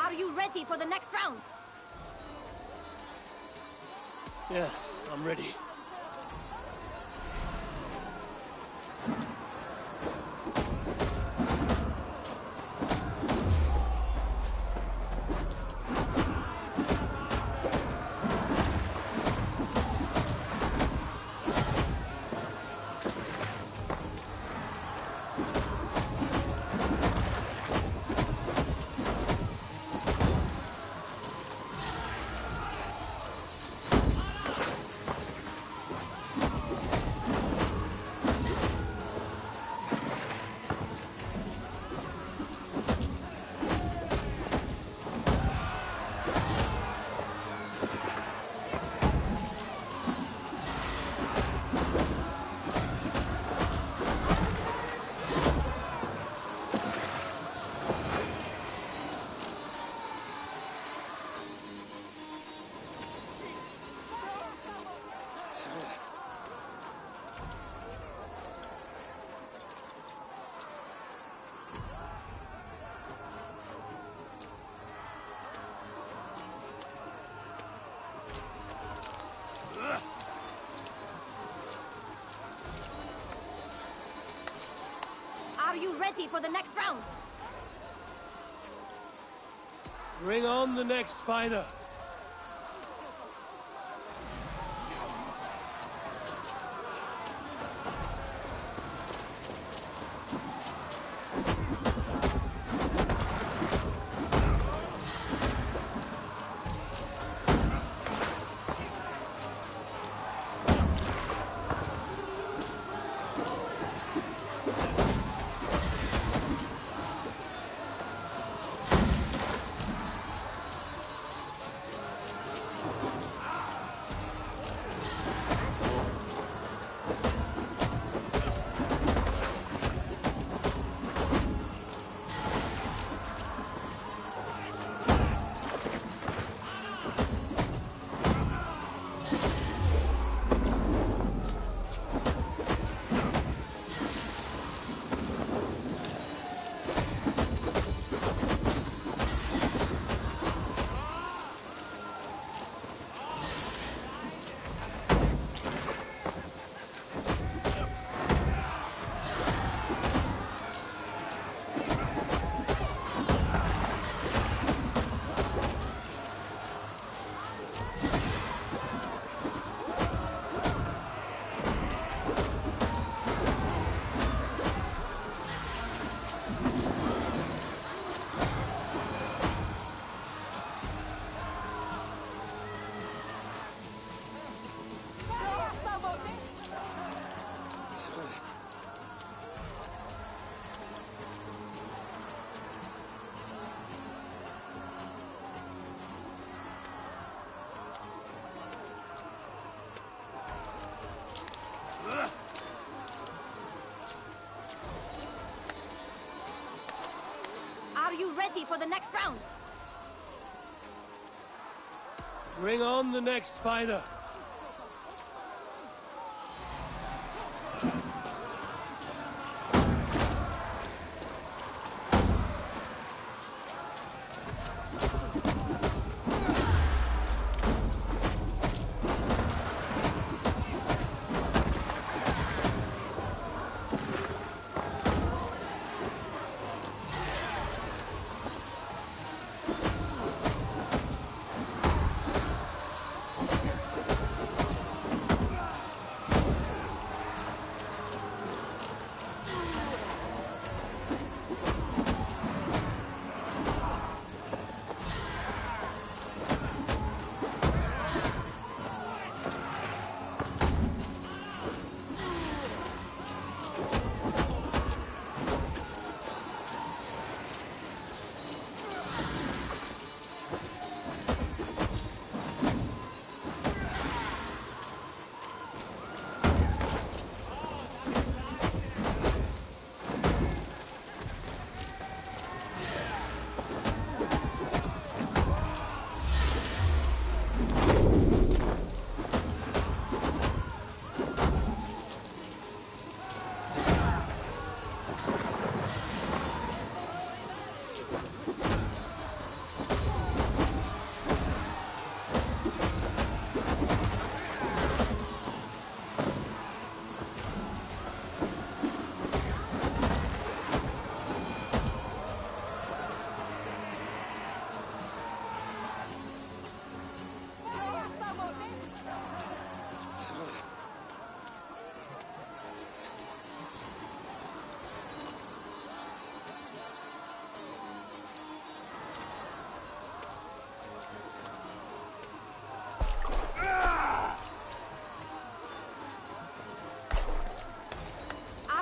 Are you ready for the next round? Yes, I'm ready. Are you ready for the next round? Bring on the next fighter. Are you ready for the next round? Bring on the next fighter.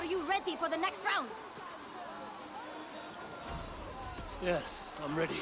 Are you ready for the next round? Yes, I'm ready.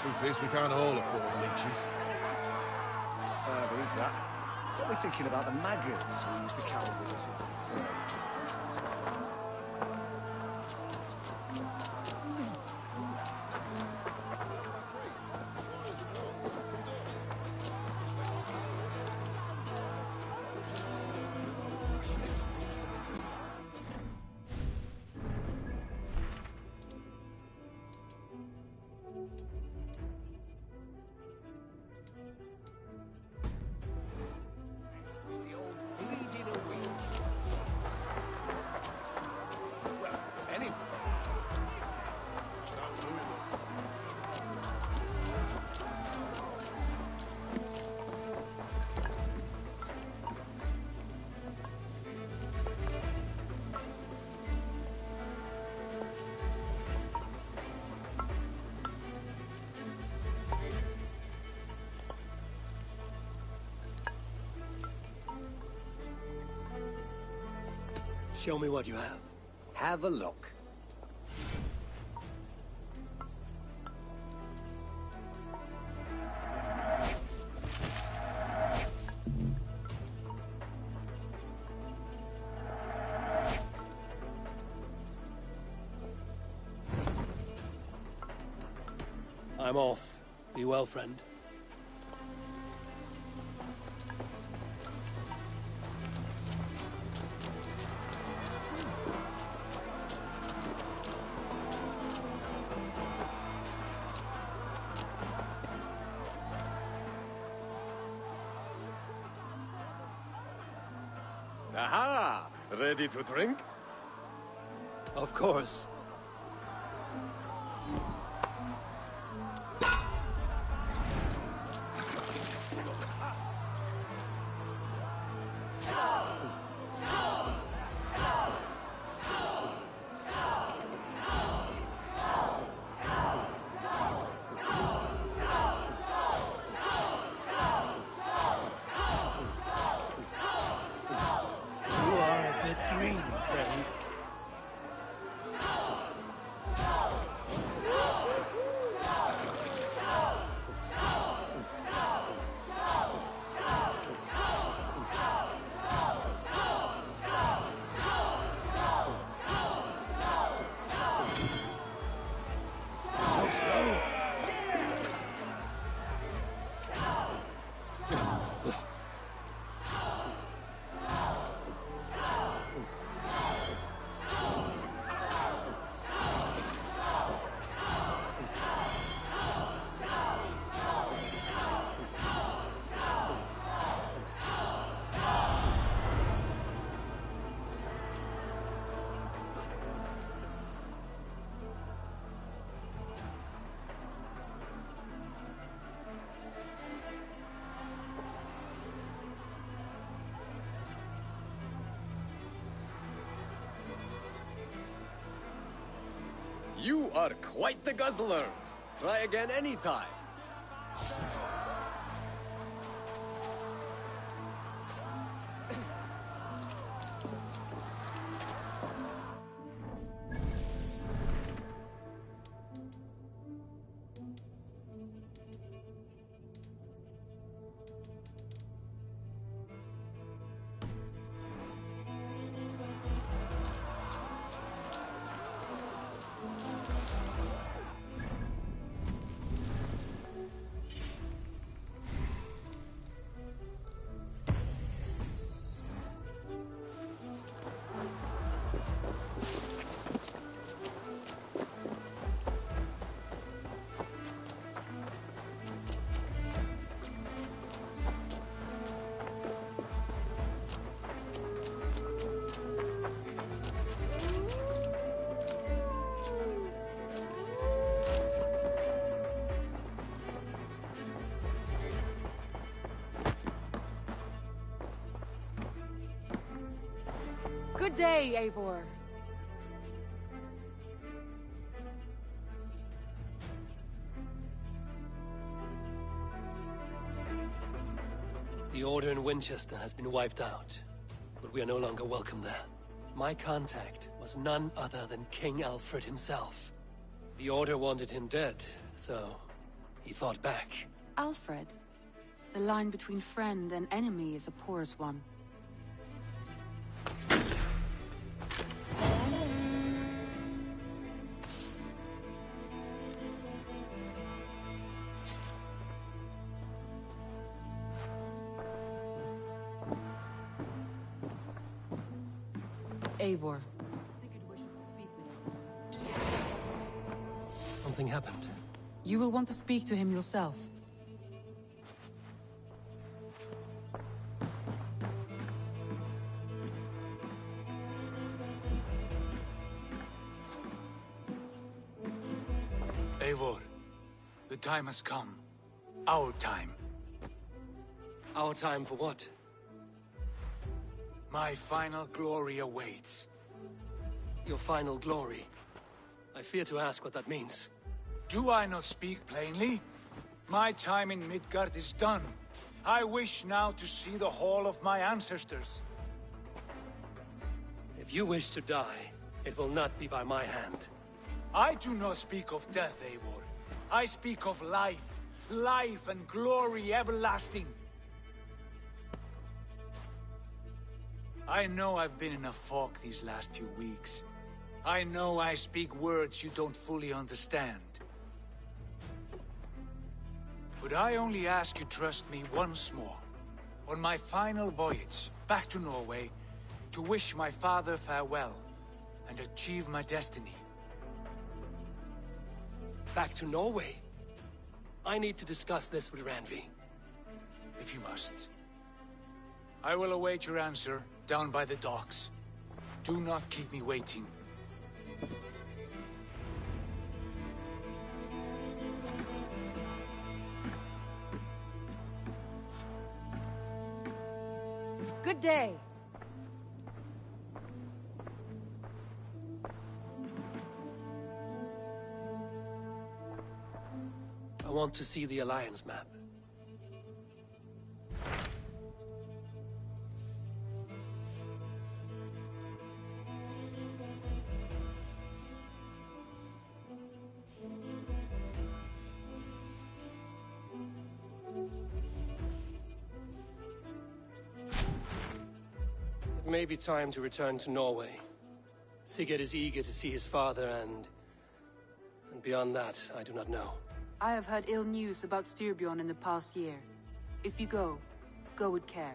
Truth is, we can't all afford leeches. There is that. Got me thinking about the maggots we used to carry with us into the flames. Show me what you have. Have a look. I'm off. Be well, friend. Aha! Ready to drink? Of course. You are quite the guzzler. Try again anytime. Good day, Eivor. The Order in Winchester has been wiped out, but we are no longer welcome there. My contact was none other than King Alfred himself. The Order wanted him dead, so He fought back. Alfred, the line between friend and enemy is a porous one. Eivor. Something happened. You will want to speak to him yourself. Eivor, the time has come. Our time. Our time for what? My final glory awaits. Your final glory? I fear to ask what that means. Do I not speak plainly? My time in Midgard is done. I wish now to see the hall of my ancestors. If you wish to die, it will not be by my hand. I do not speak of death, Eivor. I speak of life. Life and glory everlasting. I know I've been in a fog these last few weeks. I know I speak words you don't fully understand. But I only ask you trust me once more. On my final voyage back to Norway, to wish my father farewell and achieve my destiny. Back to Norway? I need to discuss this with Randvi. If you must. I will await your answer down by the docks. Do not keep me waiting. Good day. I want to see the Alliance map. It may be time to return to Norway. Sigurd is eager to see his father and beyond that, I do not know. I have heard ill news about Styrbjorn in the past year. If you go, go with care.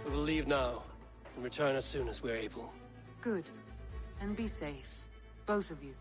We will leave now and return as soon as we're able. Good. And be safe. Both of you.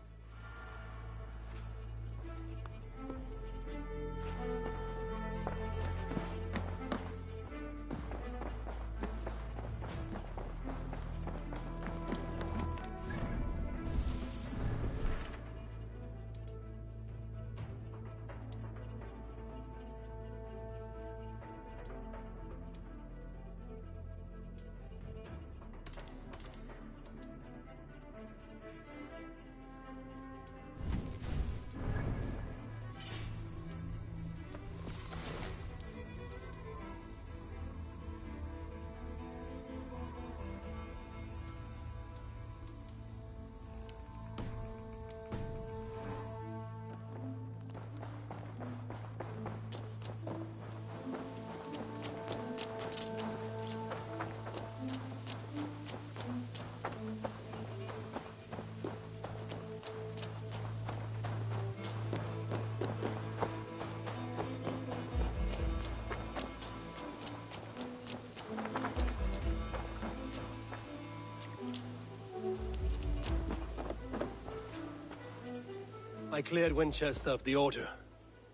I cleared Winchester of the Order.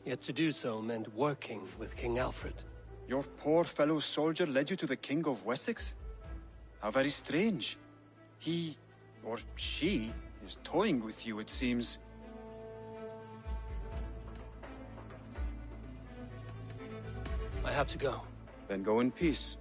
Yet to do so meant working with King Alfred. Your poor fellow soldier led you to the King of Wessex? How very strange. He, or she, is toying with you, it seems. I have to go. Then go in peace.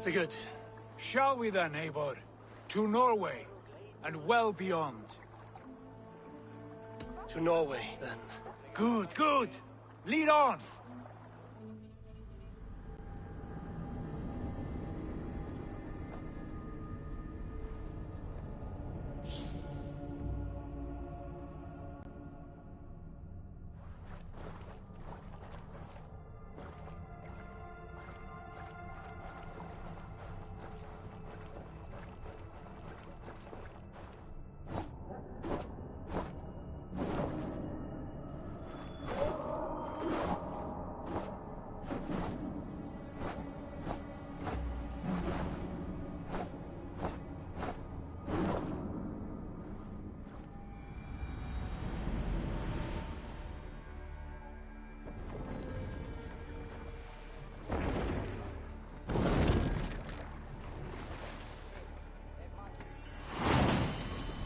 Sigurd. Shall we then, Eivor? To Norway, and well beyond. To Norway, then. Good, good! Lead on!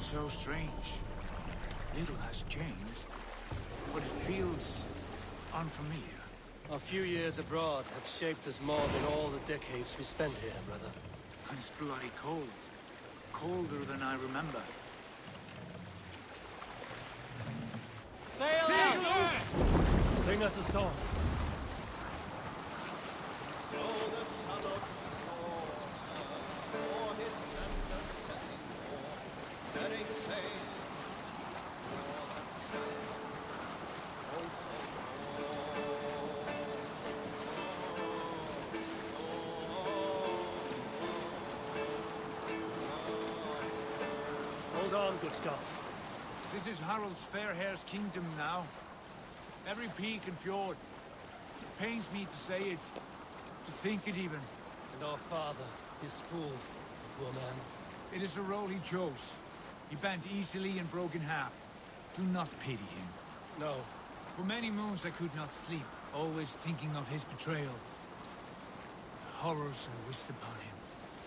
So strange. Little has changed, but it feels unfamiliar. Our few years abroad have shaped us more than all the decades we spent here, brother. And it's bloody cold. Colder than I remember. Sail out! Sing us a song. Hold on, good Scott. This is Harald's Fairhair's kingdom now. Every peak and fjord. It pains me to say it, to think it even. And our father, his fool, poor man. It is a role he chose. He bent easily and broke in half. Do not pity him. No. For many moons I could not sleep, always thinking of his betrayal. The horrors I wished upon him.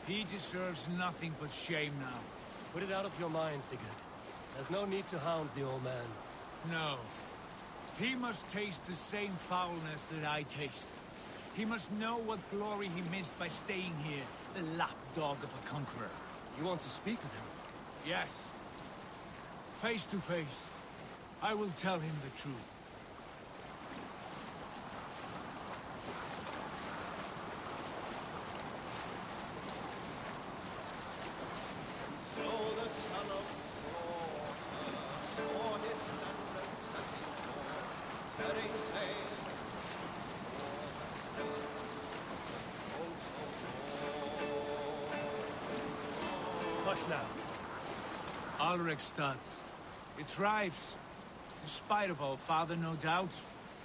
He deserves nothing but shame now. Put it out of your mind, Sigurd. There's no need to hound the old man. No. He must taste the same foulness that I taste. He must know what glory he missed by staying here, the lapdog of a conqueror. You want to speak with him? Yes. Face to face. I will tell him the truth. Hush now. Alrekstad. It thrives. In spite of our father, no doubt.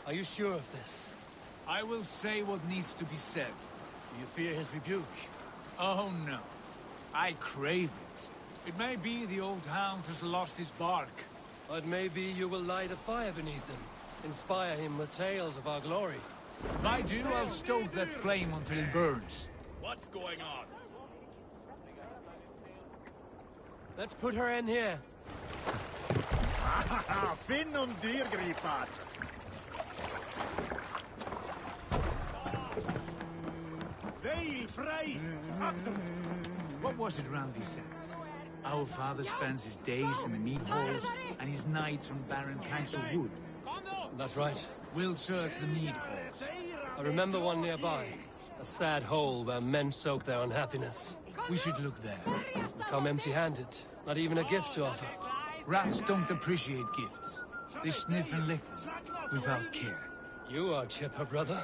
Are you sure of this? I will say what needs to be said. Do you fear his rebuke? Oh, no. I crave it. It may be the old hound has lost his bark. But maybe you will light a fire beneath him. Inspire him with tales of our glory. If I do, I'll stoke that flame until it burns. What's going on? Let's put her in here. Finn und dyrgripar. Veil freist. What was it Randvi said? Our father spends his days in the mead halls and his nights on barren planks of wood. That's right. We'll search the mead halls. I remember one nearby. A sad hole where men soak their unhappiness. We should look there. We come empty-handed. Not even a gift to offer. Rats don't appreciate gifts. They sniff and lick them, without care. You are chipper, brother.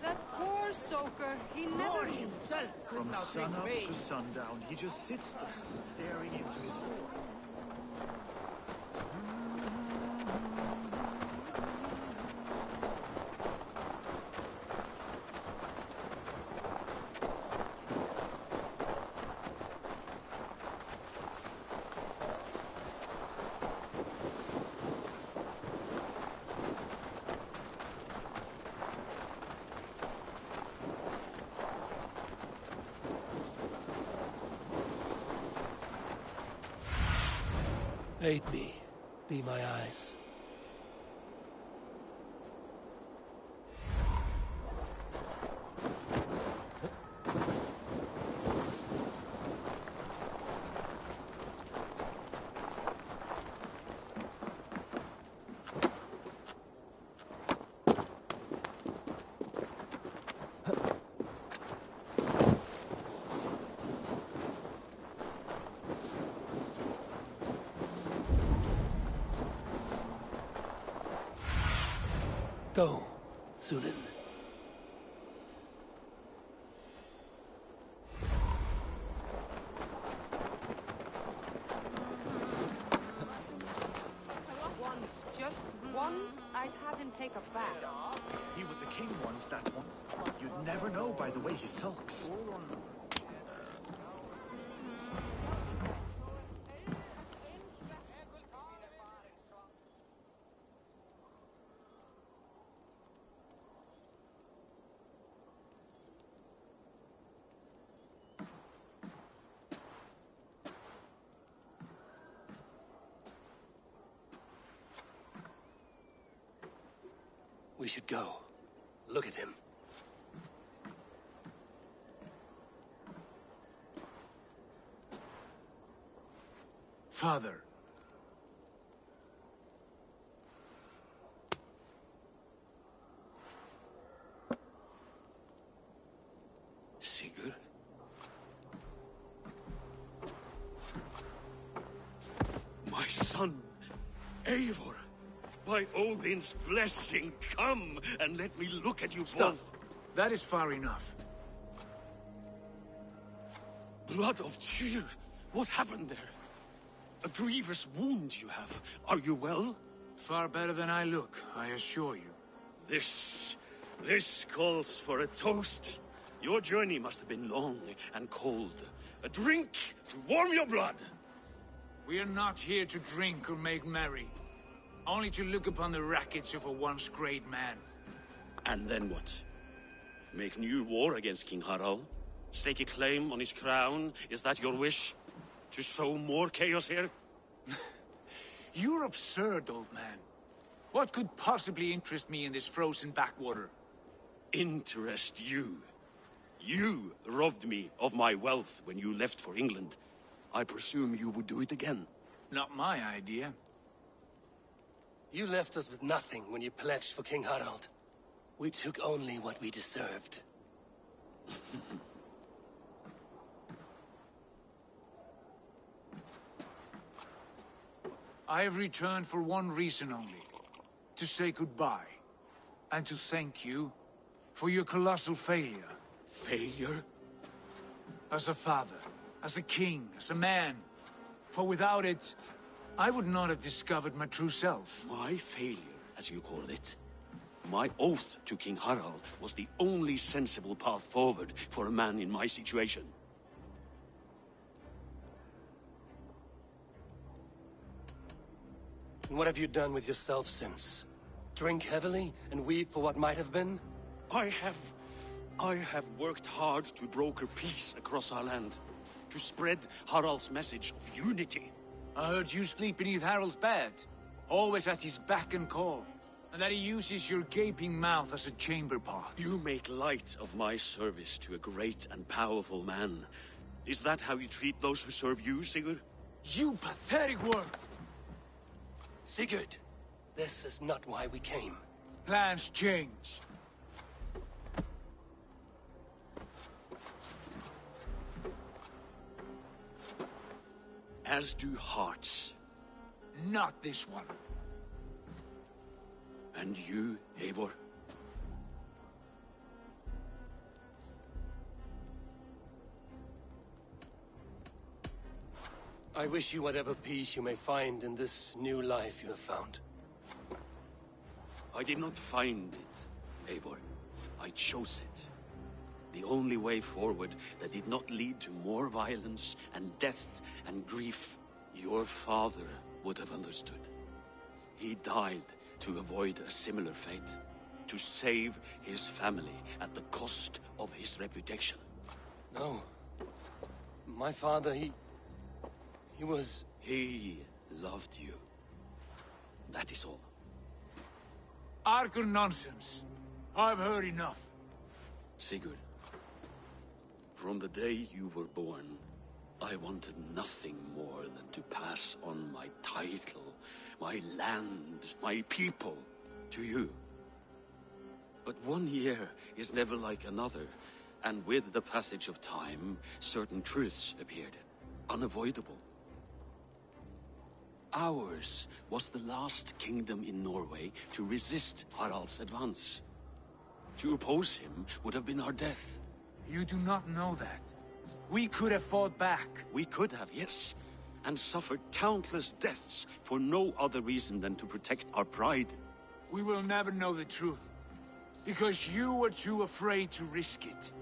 That poor soaker, he never himself could From not sun drink up vein. to sundown, he just sits there, staring into his horn. Aid me. Be my eyes. Go, Zulin. Just once, I'd have him take a bath. He was a king once, that one. You'd never know by the way he sulks. We should go. Look at him. Father. Sigurd? My son, Eivor. By Odin's blessing, come and let me look at you both. That is far enough. Blood of Tyr, what happened there? A grievous wound you have. Are you well? Far better than I look, I assure you. This calls for a toast. Your journey must have been long and cold. A drink to warm your blood. We are not here to drink or make merry. Only to look upon the rackets of a once great man. And then what? Make new war against King Harald? Stake a claim on his crown? Is that your wish? To sow more chaos here? You're absurd, old man. What could possibly interest me in this frozen backwater? Interest you? You robbed me of my wealth when you left for England. I presume you would do it again. Not my idea. You left us with nothing when you pledged for King Harald. We took only what we deserved. I have returned for one reason only. To say goodbye. And to thank you for your colossal failure. Failure? As a father, as a king, as a man. For without it, I would not have discovered my true self. My failure, as you call it? My oath to King Harald was the only sensible path forward for a man in my situation. And what have you done with yourself since? Drink heavily and weep for what might have been? I have worked hard to broker peace across our land. To spread Harald's message of unity. I heard you sleep beneath Harald's bed, always at his beck and call, and that he uses your gaping mouth as a chamber pot. You make light of my service to a great and powerful man. Is that how you treat those who serve you, Sigurd? You pathetic work! Sigurd, this is not why we came. Plans change. As do hearts. Not this one. And you, Eivor? I wish you whatever peace you may find in this new life you have found. I did not find it, Eivor. I chose it. The only way forward that did not lead to more violence and death and grief. Your father would have understood. He died to avoid a similar fate. To save his family at the cost of his reputation. No. My father, he was... He loved you. That is all. Argon nonsense. I've heard enough. Sigurd, from the day you were born, I wanted nothing more than to pass on my title, my land, my people, to you. But 1 year is never like another, and with the passage of time, certain truths appeared, unavoidable. Ours was the last kingdom in Norway to resist Harald's advance. To oppose him would have been our death. You do not know that. We could have fought back. We could have, yes, and suffered countless deaths for no other reason than to protect our pride. We will never know the truth, because you were too afraid to risk it.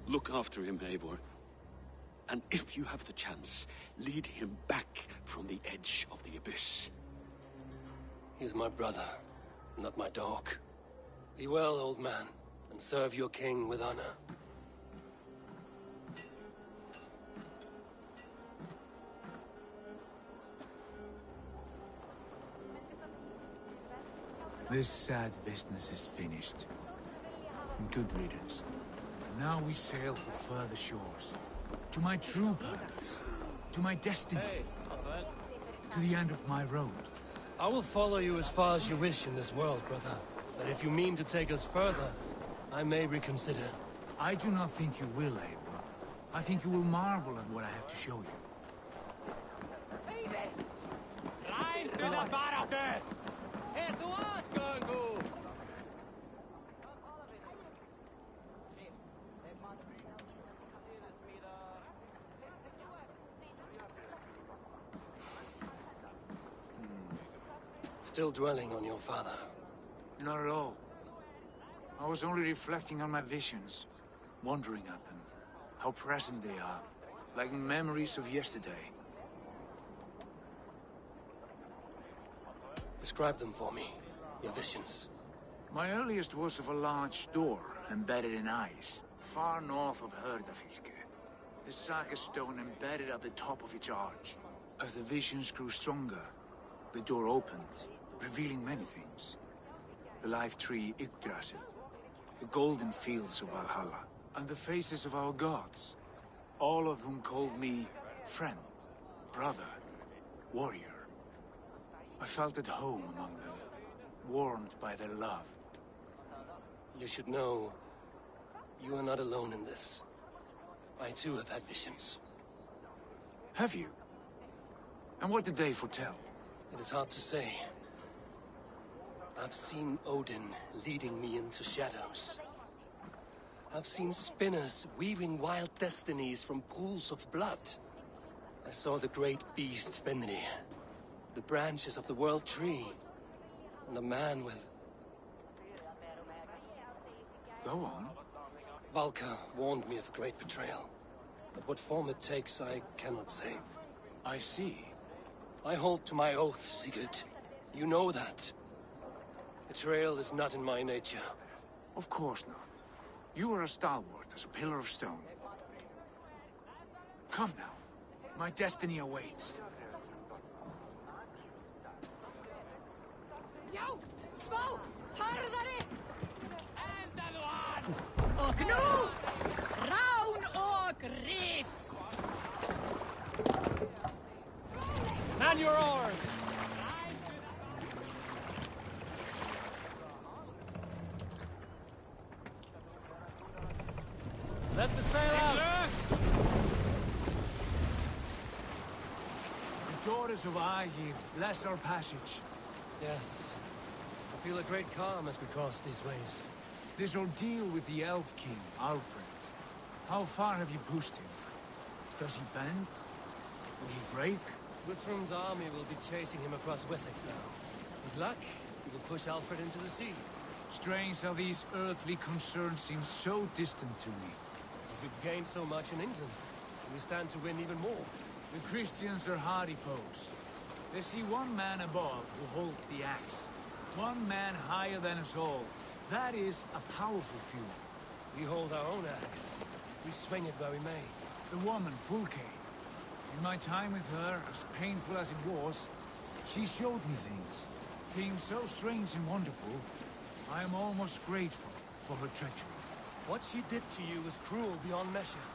Look after him, Eivor. And if you have the chance, lead him back from the edge of the abyss. He's my brother, not my dog. Be well, old man, and serve your king with honor. This sad business is finished. Good riddance. Now we sail for further shores. To my true purpose. To my destiny. To the end of my road. I will follow you as far as you wish in this world, brother. But if you mean to take us further, I may reconsider. I do not think you will, Eivor. I think you will marvel at what I have to show you. Still dwelling on your father? Not at all. I was only reflecting on my visions, wondering at them. How present they are, like memories of yesterday. Describe them for me, your visions. My earliest was of a large door embedded in ice, far north of Herdafylke. The saga stone embedded at the top of its arch. As the visions grew stronger, the door opened, revealing many things. The life tree Yggdrasil, the golden fields of Valhalla, and the faces of our gods, all of whom called me friend, brother, warrior. I felt at home among them, warmed by their love. You should know, you are not alone in this. I too have had visions. Have you? And what did they foretell? It is hard to say. I've seen Odin leading me into shadows. I've seen spinners weaving wild destinies from pools of blood. I saw the great beast Fenrir, the branches of the world tree, and a man with... Go on. Valka warned me of a great betrayal. But what form it takes, I cannot say. I see. I hold to my oath, Sigurd. You know that. Betrayal is not in my nature. Of course not. You are as stalwart as a pillar of stone. Come now. My destiny awaits. Yo! Små! Harðari! Endaðu hann! Og nú! Rán og rif! Man your oars! Let the sail out! The daughters of Aegir, bless our passage. Yes. I feel a great calm as we cross these waves. This ordeal with the Elf King, Alfred. How far have you pushed him? Does he bend? Will he break? Guthrum's army will be chasing him across Wessex now. With luck, he will push Alfred into the sea. Strange how these earthly concerns seem so distant to me. We've gained so much in England, and we stand to win even more. The Christians are hardy foes. They see one man above who holds the axe. One man higher than us all. That is a powerful fuel. We hold our own axe. We swing it where we may. The woman, Fulke. In my time with her, as painful as it was, she showed me things. Things so strange and wonderful, I am almost grateful for her treachery. What she did to you was cruel beyond measure.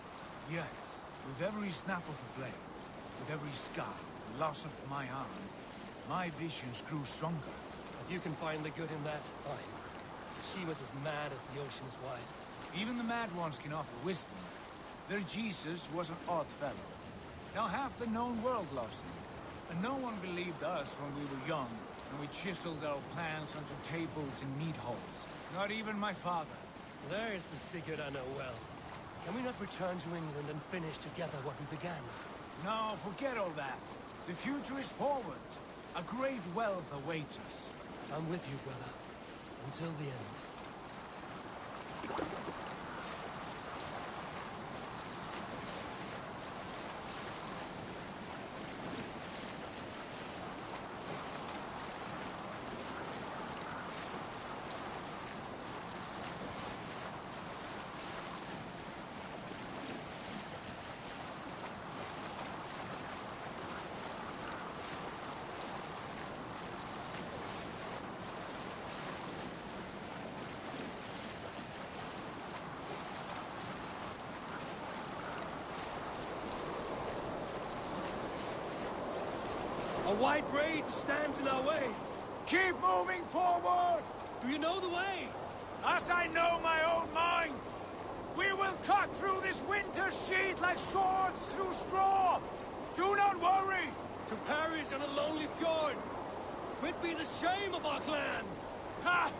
Yet, with every snap of the flame, with every scar, the loss of my arm, my visions grew stronger. If you can find the good in that, fine. She was as mad as the ocean is wide. Even the mad ones can offer wisdom. Their Jesus was an odd fellow. Now half the known world loves him. And no one believed us when we were young, and we chiseled our plans onto tables in meat holes. Not even my father. There's the Sigurd I know well. Can we not return to England and finish together what we began? No, forget all that. The future is forward. A great wealth awaits us. I'm with you, brother. Until the end. A white rage stands in our way. Keep moving forward! Do you know the way? As I know my own mind! We will cut through this winter sheet like swords through straw! Do not worry! To perish on a lonely fjord! Quid be the shame of our clan! Ha!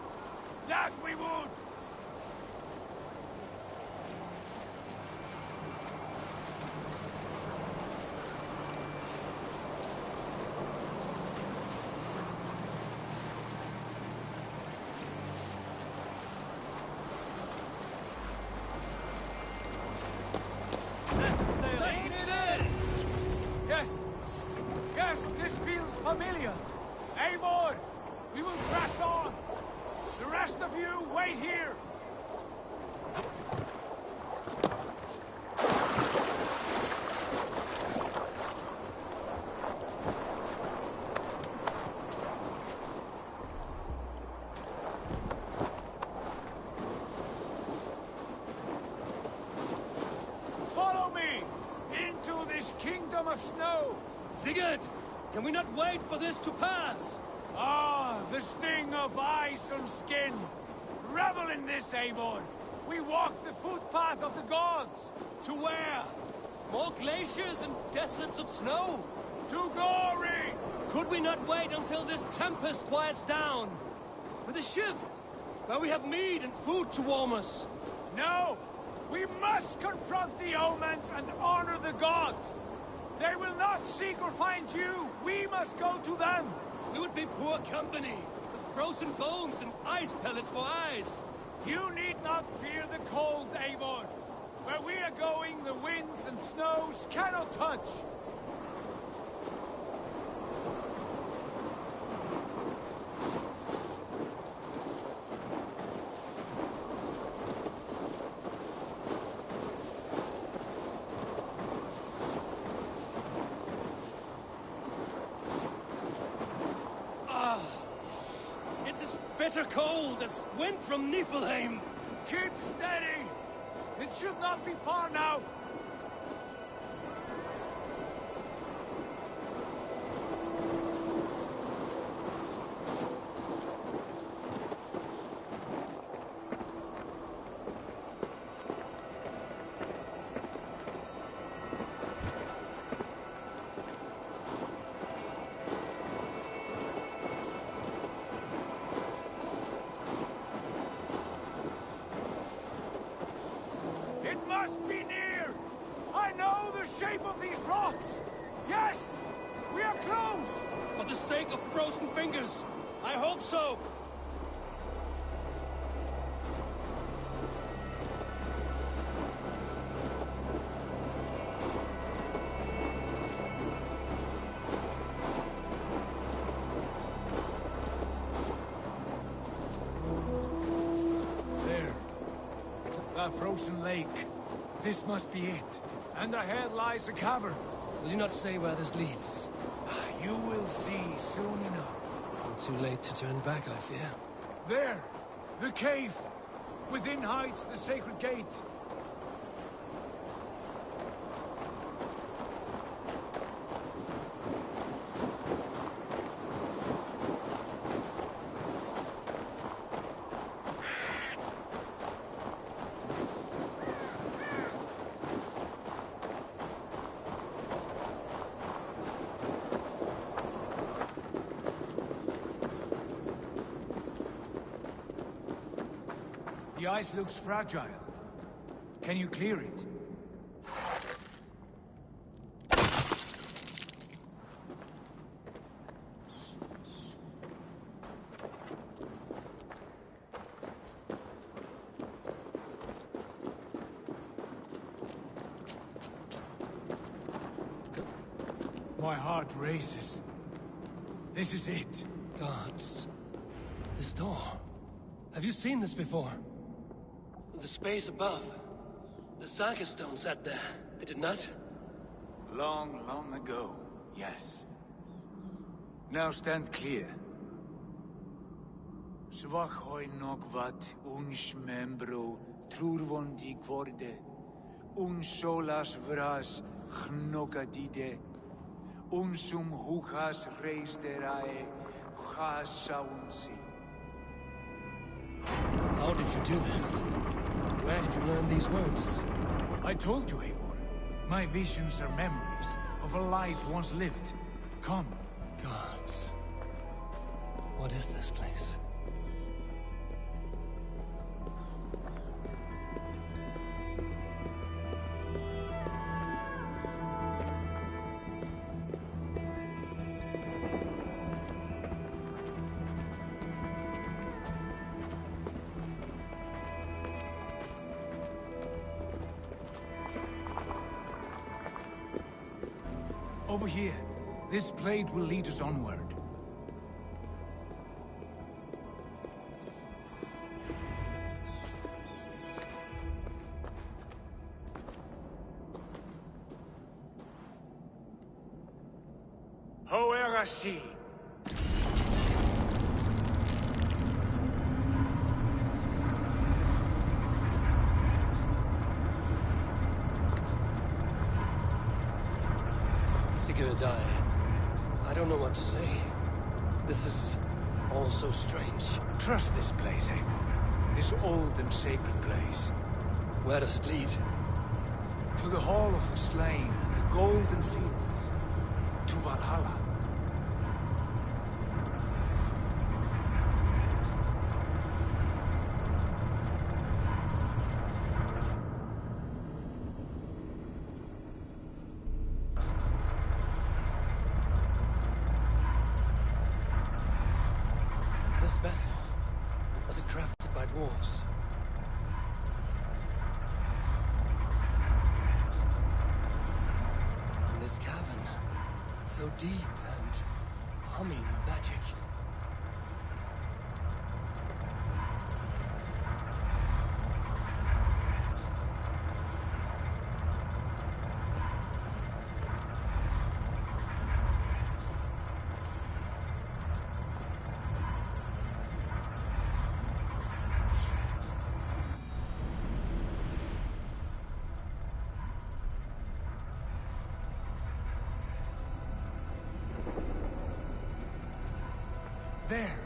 That we would! Familiar! Eivor! We will press on! The rest of you, wait here! Follow me! Into this kingdom of snow! Sigurd! Can we not wait for this to pass? Ah, the sting of ice on skin! Revel in this, Eivor! We walk the footpath of the gods! To where? More glaciers and deserts of snow? To glory! Could we not wait until this tempest quiets down? With a ship, where we have meat and food to warm us? No! We must confront the omens and honor the gods! They will not seek or find you! We must go to them! We would be poor company, with frozen bones and ice pellets for eyes. You need not fear the cold, Eivor. Where we are going, the winds and snows cannot touch. Bitter cold as wind from Niflheim. Keep steady! It should not be far now! Must be near! I know the shape of these rocks! Yes! We are close! For the sake of frozen fingers, I hope so! There. That frozen lake. This must be it. And ahead lies a cavern. Will you not say where this leads? You will see soon enough. Too late to turn back, I fear. There! The cave! Within hides the sacred gate. The ice looks fragile. Can you clear it? My heart races. This is it. Guards. This door. Have you seen this before? The space above. The Saga Stone sat there, did it not? Long, long ago, yes. Now stand clear. Svachoi nokvat uns membro trurvondi kvorde. Uns solas vras gnokadide. Unsum huchas reisderae chasaunsi. How did you do this? Where did you learn these words? I told you, Eivor. My visions are memories of a life once lived. Come. Gods. What is this place? Over here. This blade will lead us onward. Hoerasi. Sekiro die. I don't know what to say. This is all so strange. Trust this place, Eivor. This old and sacred place. Where does it lead? To the Hall of the Slain and the Golden Fields. To Valhalla. This vessel, was it crafted by dwarves? And this cavern, so deep and humming with magic. There!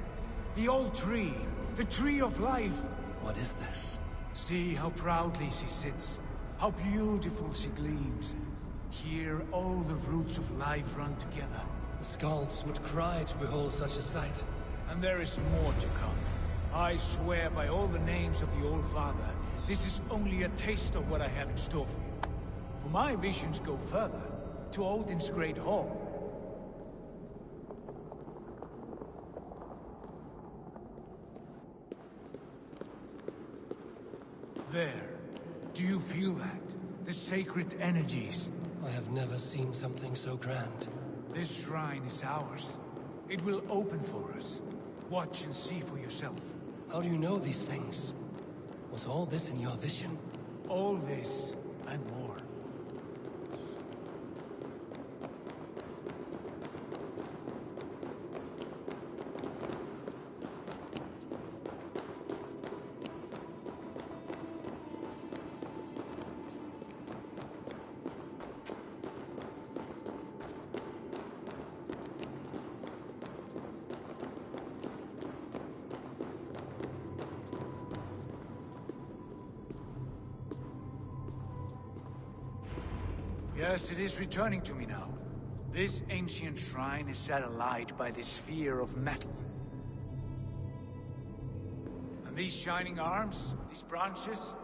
The old tree! The tree of life! What is this? See how proudly she sits. How beautiful she gleams. Here all the roots of life run together. The Skalds would cry to behold such a sight. And there is more to come. I swear by all the names of the Old Father, this is only a taste of what I have in store for you. For my visions go further, to Odin's Great Hall. There. Do you feel that? The sacred energies. I have never seen something so grand. This shrine is ours. It will open for us. Watch and see for yourself. How do you know these things? Was all this in your vision? All this, and more. Yes, it is returning to me now. This ancient shrine is set alight by the sphere of metal. And these shining arms, these branches,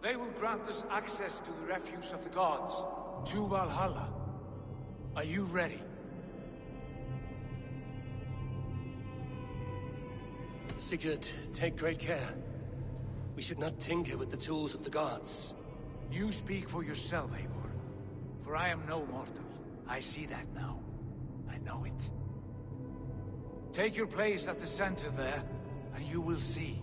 they will grant us access to the refuse of the gods, to Valhalla. Are you ready? Sigurd, take great care. We should not tinker with the tools of the gods. You speak for yourself, Eivor. For I am no mortal. I see that now. I know it. Take your place at the center there, and you will see.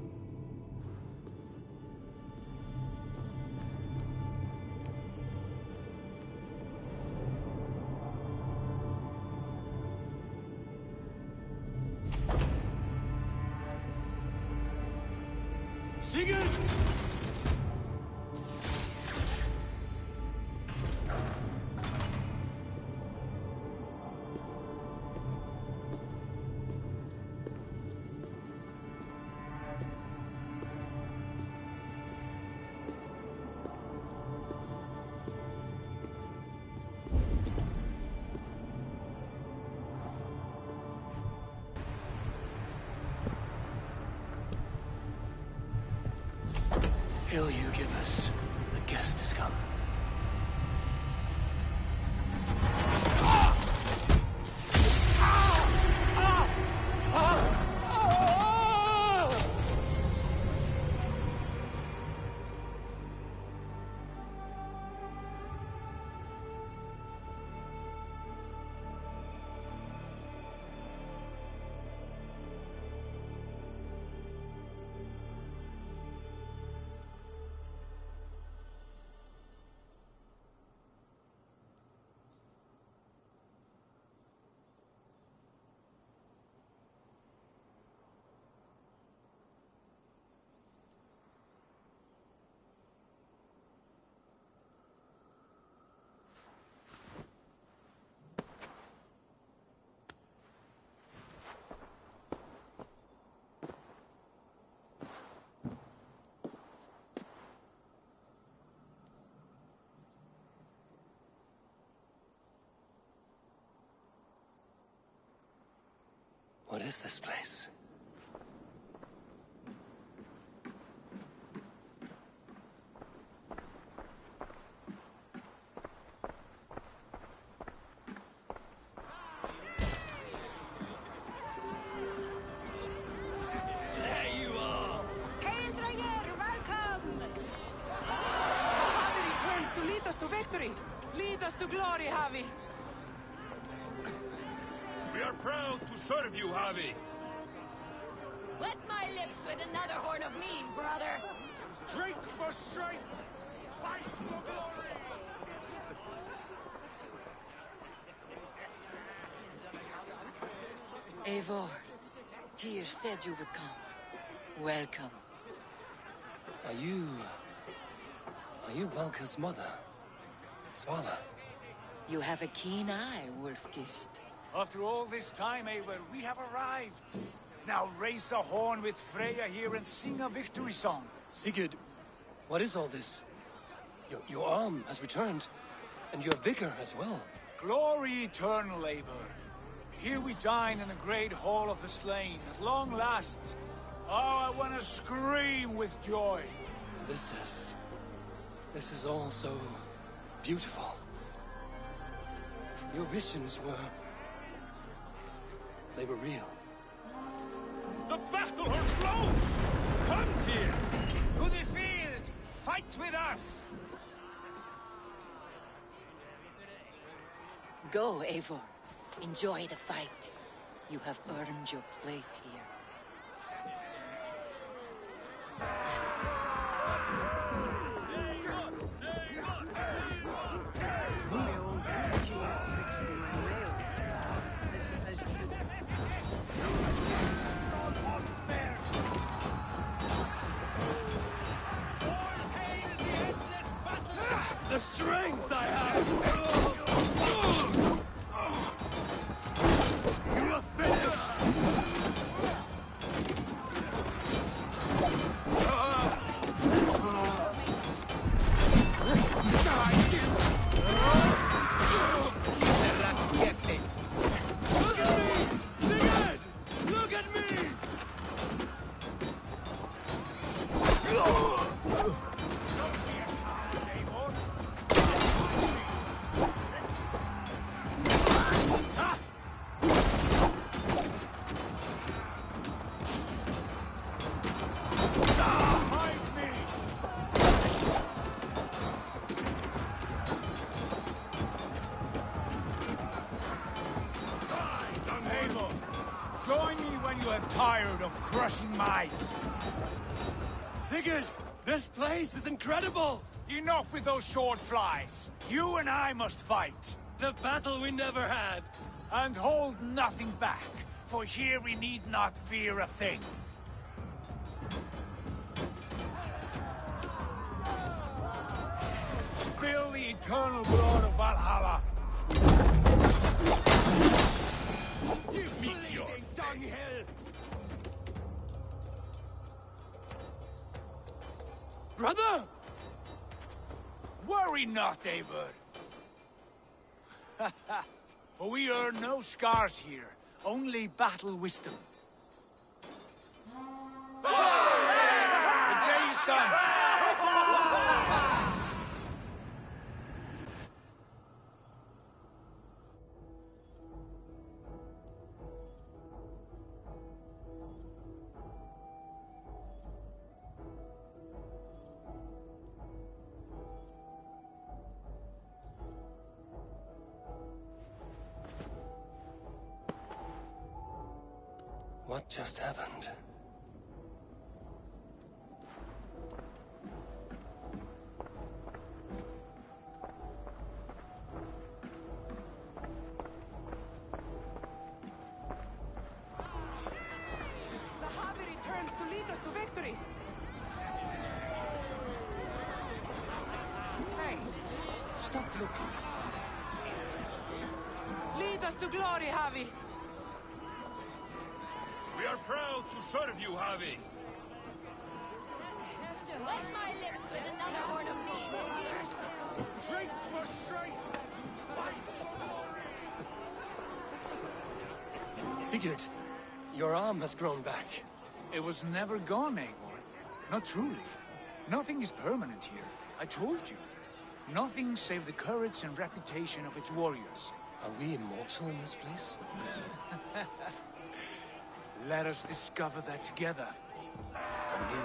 Sigurd! Hail you give us. The guest has come. What is this place? There you are! Hail Dreyer, welcome! Javi returns to lead us to victory! Lead us to glory, Javi! We are proud to serve you, Javi. Wet my lips with another horn of mead, brother. Drink for strength, fight for glory. Eivor, Tyr said you would come. Welcome. Are you Valka's mother? Svala? You have a keen eye, Wolfgist. After all this time, Eivor, we have arrived. Now raise a horn with Freya here and sing a victory song. Sigurd, what is all this? Your arm has returned, and your vigor as well. Glory eternal, Eivor. Here we dine in the great hall of the slain, at long last. Oh, I want to scream with joy. This is all so beautiful. Your visions they were real. The battle horn blows! Come, Tyr! To the field! Fight with us! Go, Eivor. Enjoy the fight. You have earned your place here. tired of crushing mice. Sigurd, this place is incredible! Enough with those short flies. You and I must fight. The battle we never had. And hold nothing back, for here we need not fear a thing. Spill the eternal blood of Valhalla. Give me your dunghill. brother! Worry not, Eivor. For we earn no scars here, only battle wisdom. The day is done. What just happened? The Harvey returns to lead us to victory. Hey, stop looking. Lead us to glory, Harvey. We are proud to serve you, Harvey. Wet my lips with another horn of mead. Straight for straight. Sigurd, your arm has grown back. It was never gone, Eivor. Not truly. Nothing is permanent here. I told you. Nothing save the courage and reputation of its warriors. Are we immortal in this place? Let us discover that together. A new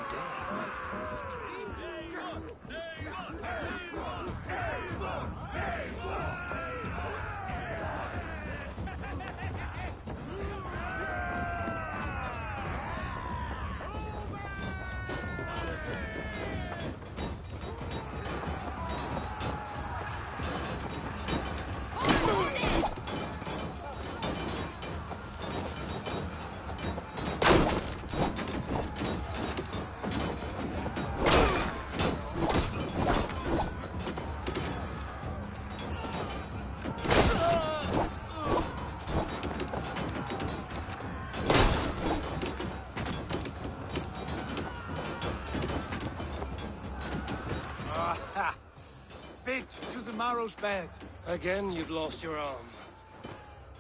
Bit to the marrow's bed. Again, you've lost your arm.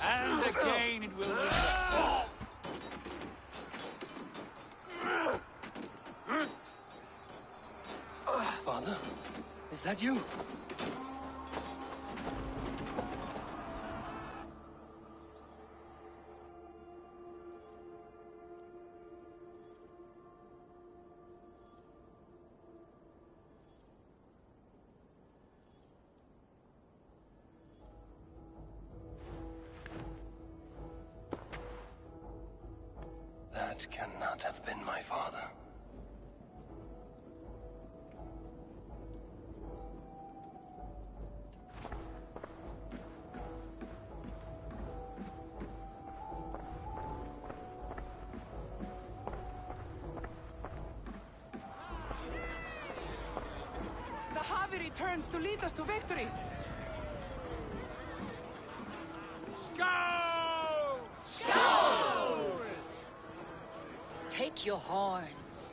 And again it will live. Father? Is that you? That cannot have been my father. The Harvey returns to lead us to victory. Skull! Skull! Take your horn.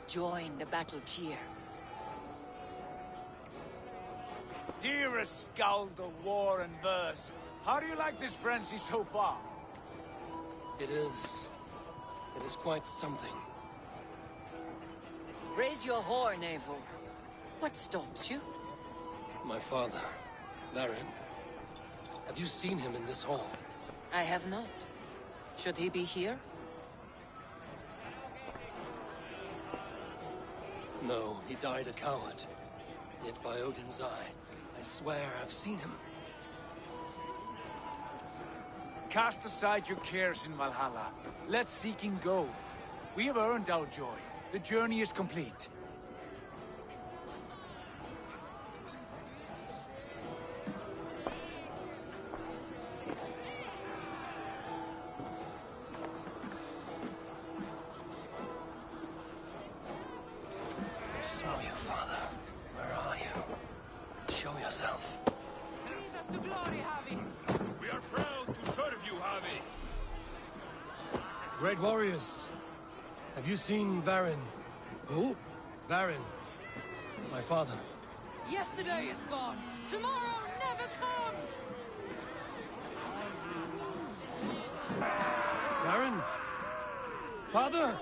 Join the battle cheer. Dearest Skald of war and verse, how do you like this frenzy so far? It is quite something. Raise your horn, Eivor. What stops you? My father, Varin. Have you seen him in this hall? I have not. Should he be here? No, he died a coward. Yet by Odin's eye, I swear I've seen him. Cast aside your cares in Valhalla. Let seeking go. We have earned our joy. The journey is complete. I saw you, Father. Where are you? Show yourself. Lead us to glory, Javi. We are proud to serve you, Javi. Great warriors. Have you seen Varin? Who? Varin. My father. Yesterday is gone. Tomorrow never comes. Varin? Father?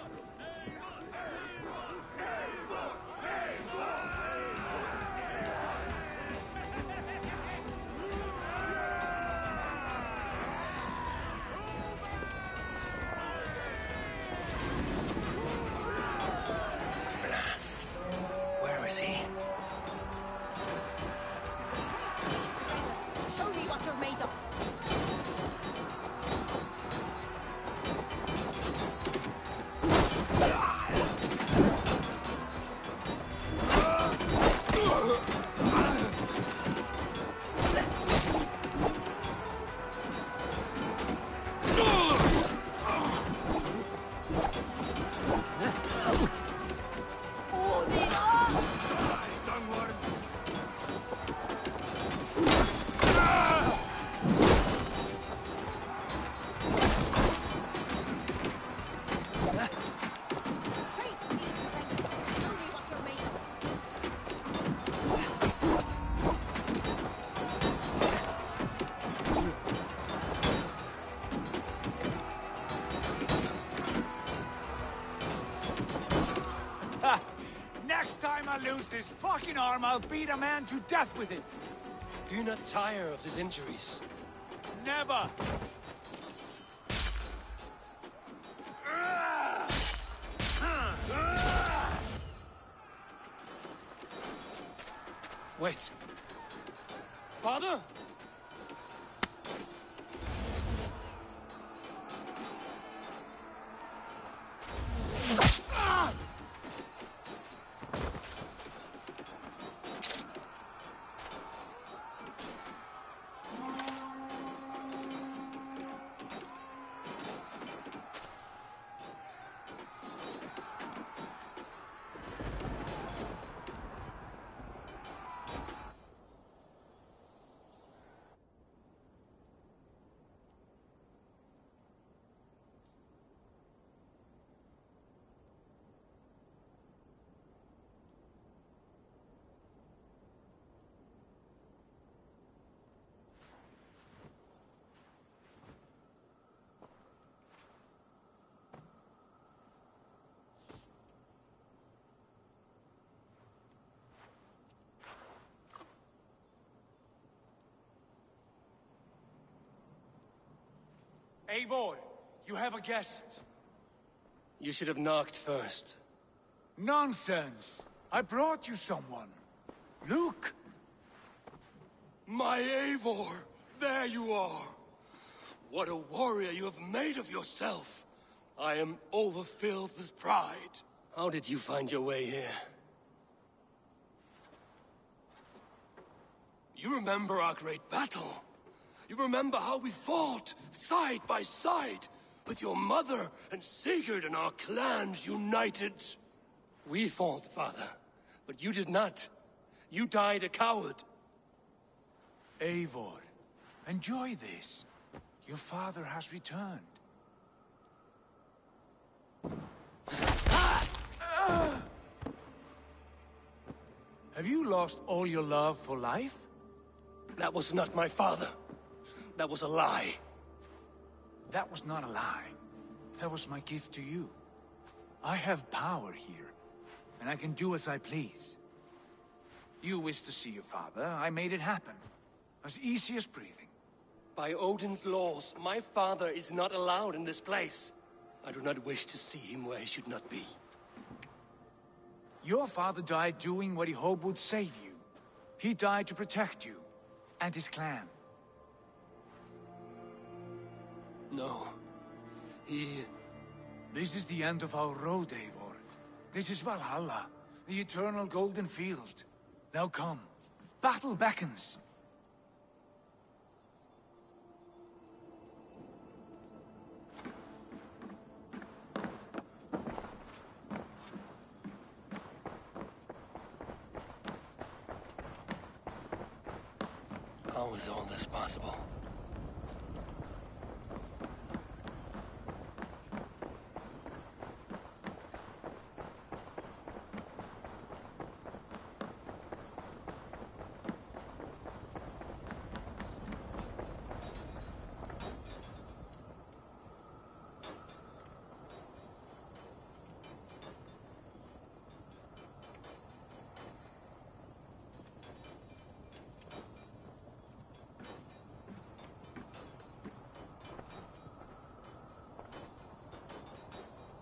Blast. Where is he? Show me what you're made of. Next time I lose this fucking arm, I'll beat a man to death with it. Do you not tire of his injuries? Never! Wait. Father? Eivor, you have a guest. You should have knocked first. Nonsense! I brought you someone. Look! My Eivor! There you are! What a warrior you have made of yourself! I am overfilled with pride. How did you find your way here? You remember our great battle? You remember how we fought, side by side, with your mother and Sigurd and our clans united? We fought, Father, but you did not. You died a coward. Eivor, enjoy this. Your father has returned. Have you lost all your love for life? That was not my father. That was a lie. That was not a lie. That was my gift to you. I have power here, and I can do as I please. You wished to see your father, I made it happen. As easy as breathing. By Odin's laws, my father is not allowed in this place. I do not wish to see him where he should not be. Your father died doing what he hoped would save you. He died to protect you, and his clan. No. He This is the end of our road, Eivor. This is Valhalla, the eternal golden field. Now come. Battle beckons. How is all this possible?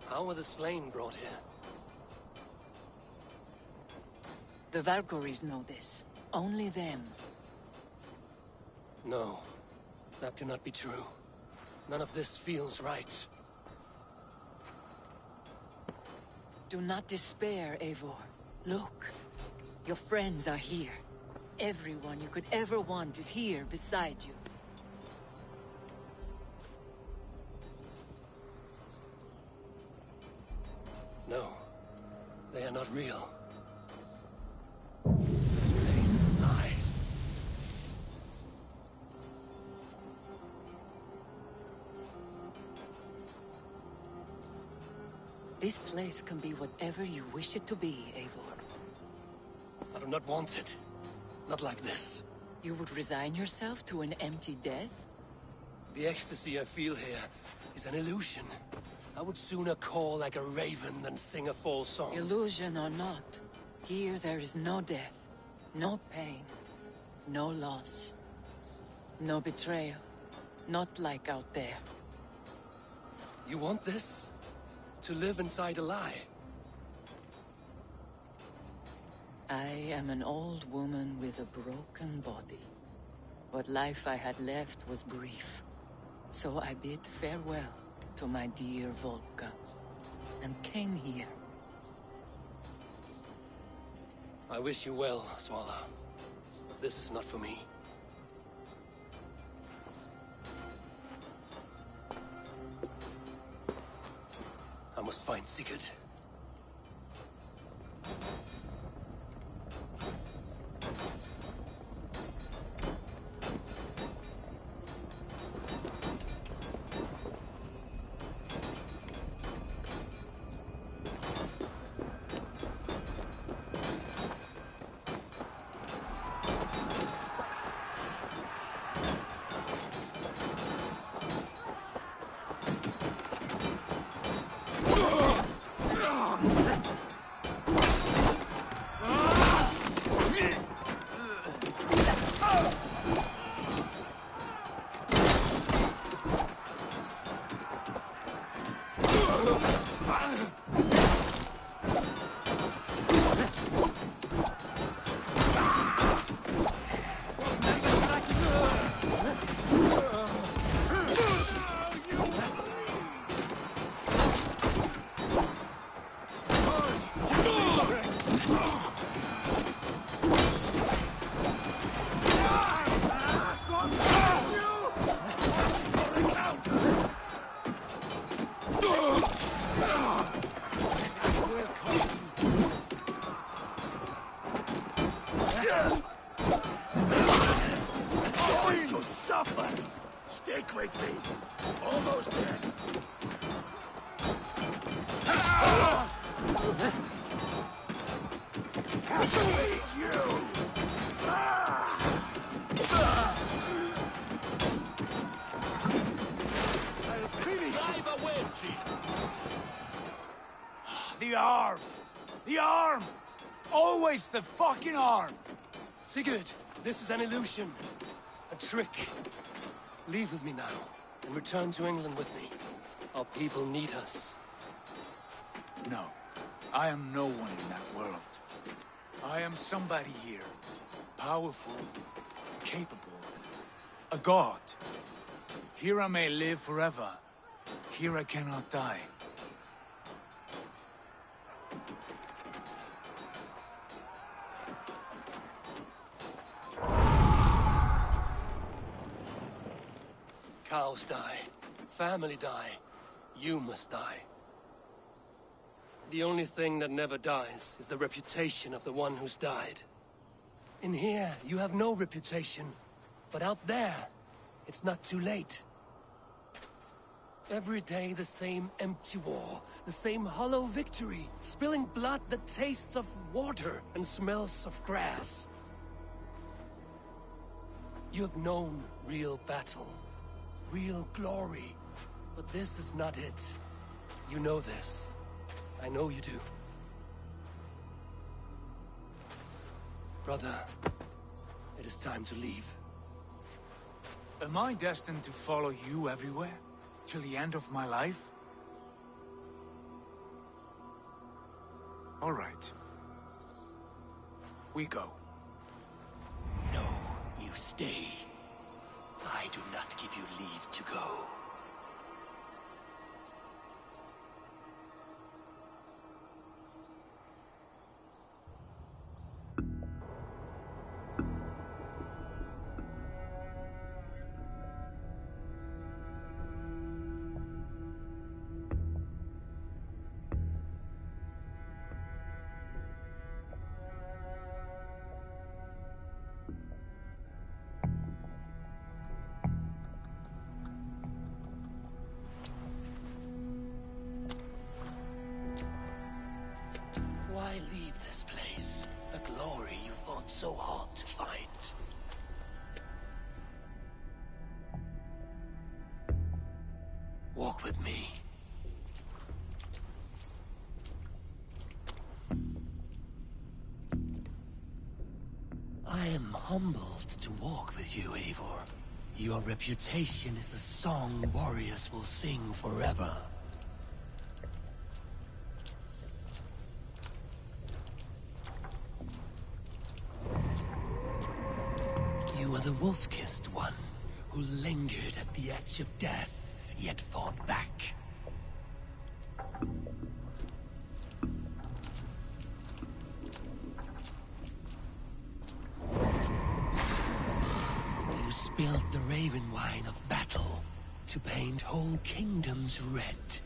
How were the slain brought here? The Valkyries know this. Only them. No, that cannot be true. None of this feels right. Do not despair, Eivor. Look. Your friends are here. Everyone you could ever want is here beside you. No, they are not real. This place is a lie. This place can be whatever you wish it to be, Eivor. I do not want it. Not like this. You would resign yourself to an empty death? The ecstasy I feel here is an illusion. I would sooner call like a raven than sing a false song. Illusion or not, here there is no death, no pain, no loss, no betrayal. Not like out there. You want this? To live inside a lie? I am an old woman with a broken body. What life I had left was brief. So I bid farewell to my dear Volka, and came here. I wish you well, Svala. But this is not for me. I must find Sigurd. The arm! Always the fucking arm! Sigurd, this is an illusion. A trick. Leave with me now, and return to England with me. Our people need us. No. I am no one in that world. I am somebody here. Powerful. Capable. A god. Here I may live forever. Here I cannot die. Cows die. Family die. You must die. The only thing that never dies is the reputation of the one who's died. In here, you have no reputation. But out there, it's not too late. Every day the same empty war, the same hollow victory, spilling blood that tastes of water and smells of grass. You have known real battle, real glory, but this is not it. You know this. I know you do. Brother, it is time to leave. Am I destined to follow you everywhere? Till the end of my life? All right. We go. No, you stay. I do not give you leave to go. Why leave this place? A glory you fought so hard to find. Walk with me. I am humbled to walk with you, Eivor. Your reputation is a song warriors will sing forever. You are the wolf-kissed one, who lingered at the edge of death, yet fought back. You spilled the raven wine of battle to paint whole kingdoms red.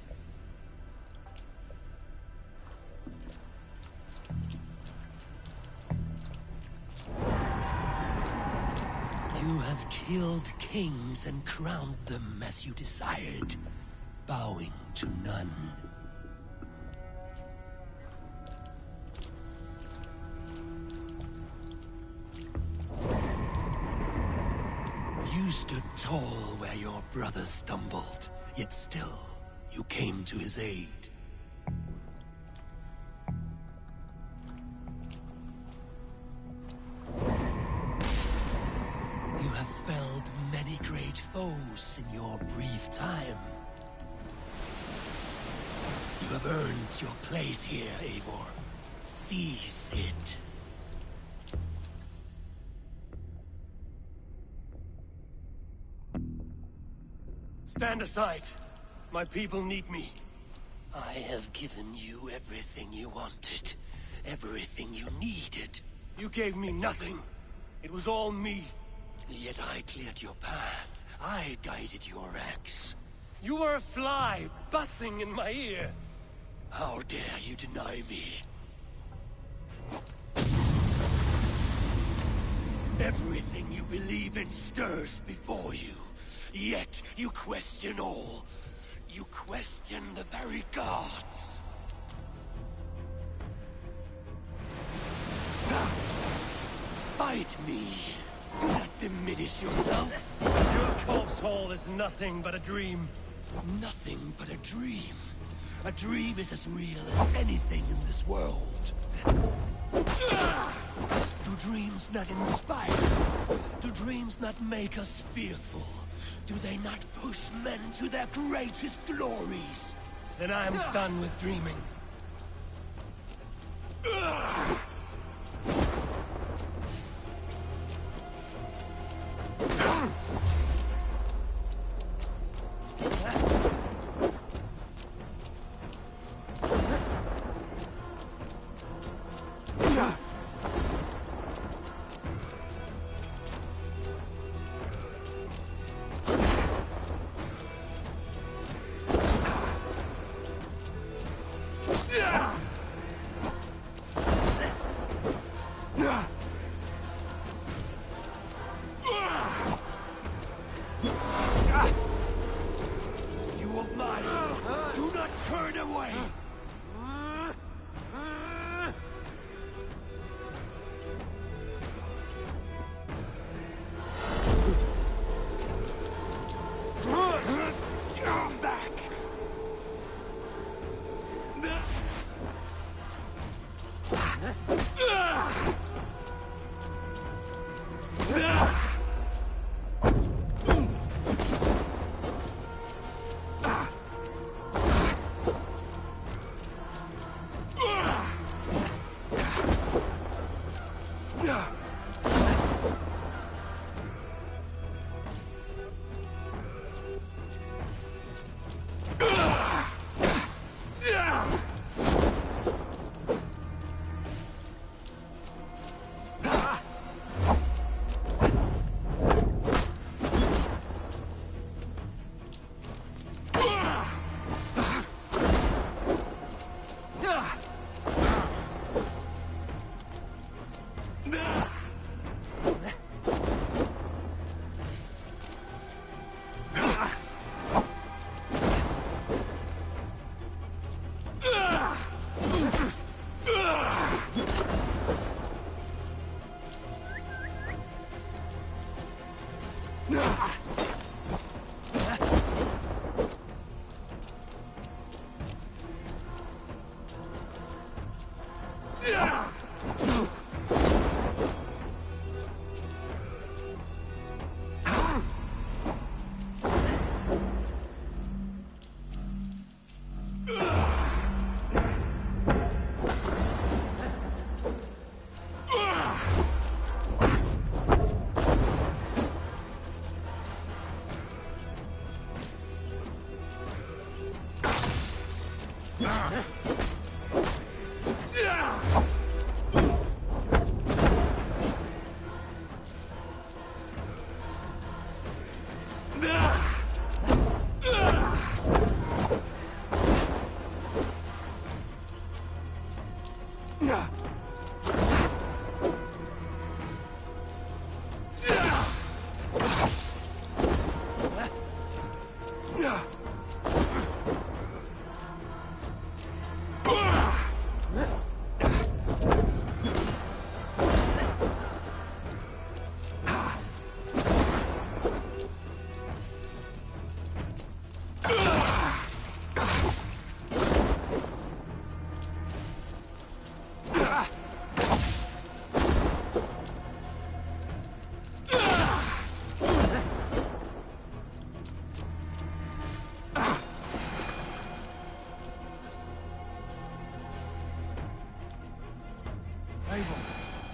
You have killed kings and crowned them as you desired, bowing to none. You stood tall where your brother stumbled, yet still you came to his aid. You have felled many great foes in your brief time. You have earned your place here, Eivor. Seize it. Stand aside. My people need me. I have given you everything you wanted. Everything you needed. You gave me nothing. It was all me. Yet I cleared your path. I guided your axe. You were a fly, buzzing in my ear. How dare you deny me? Everything you believe in stirs before you. Yet you question all. You question the very gods. Fight me. Do not diminish yourself. Your corpse hall is nothing but a dream. Nothing but a dream. A dream is as real as anything in this world. Do dreams not inspire? Do dreams not make us fearful? Do they not push men to their greatest glories? Then I am done with dreaming.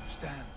Stand.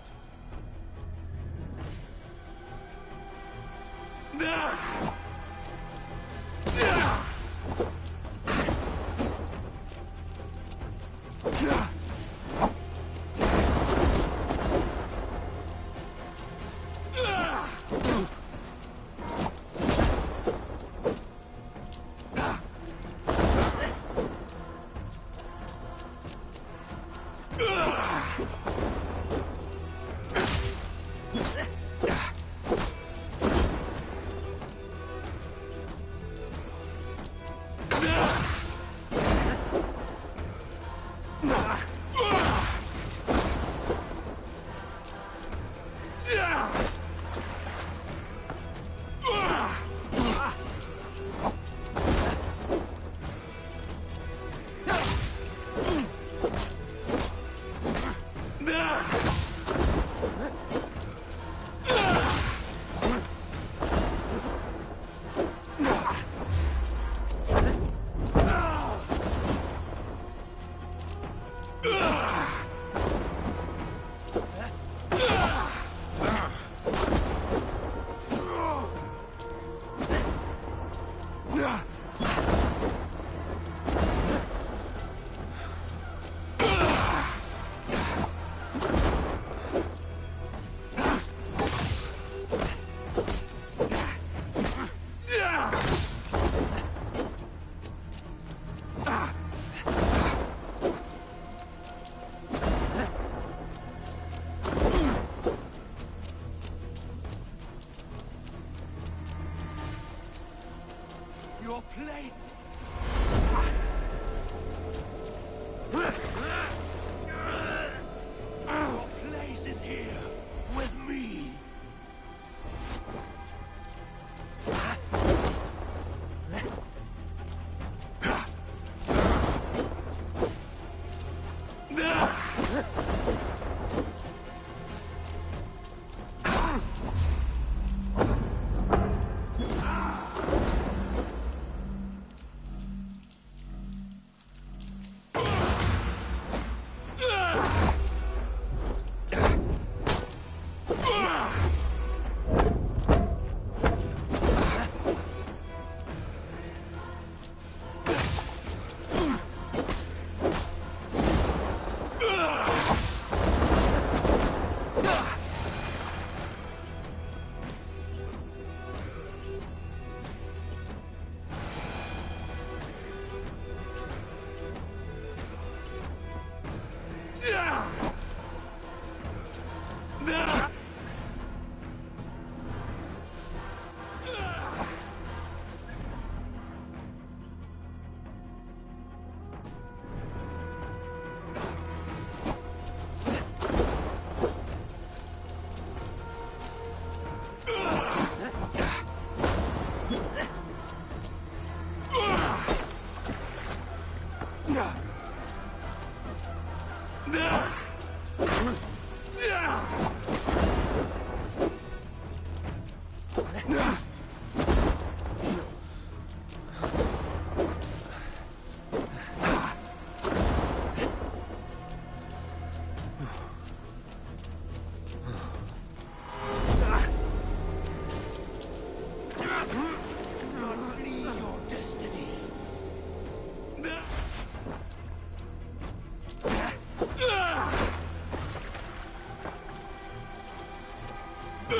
You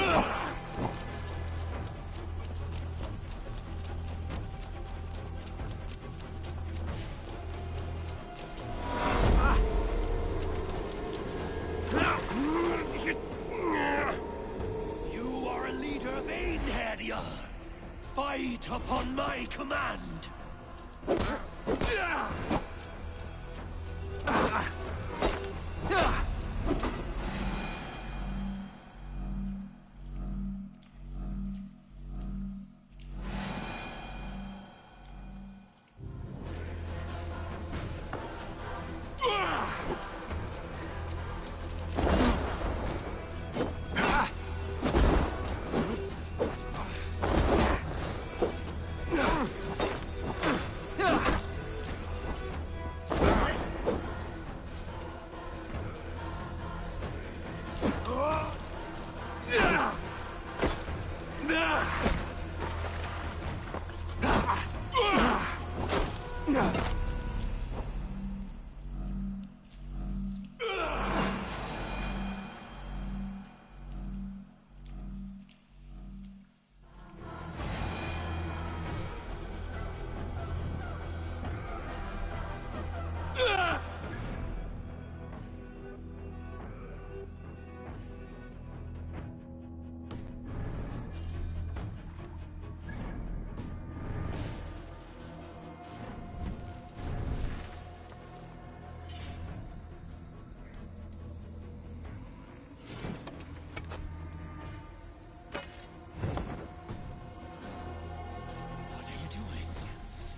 are a leader of Einherjar. Fight upon my command.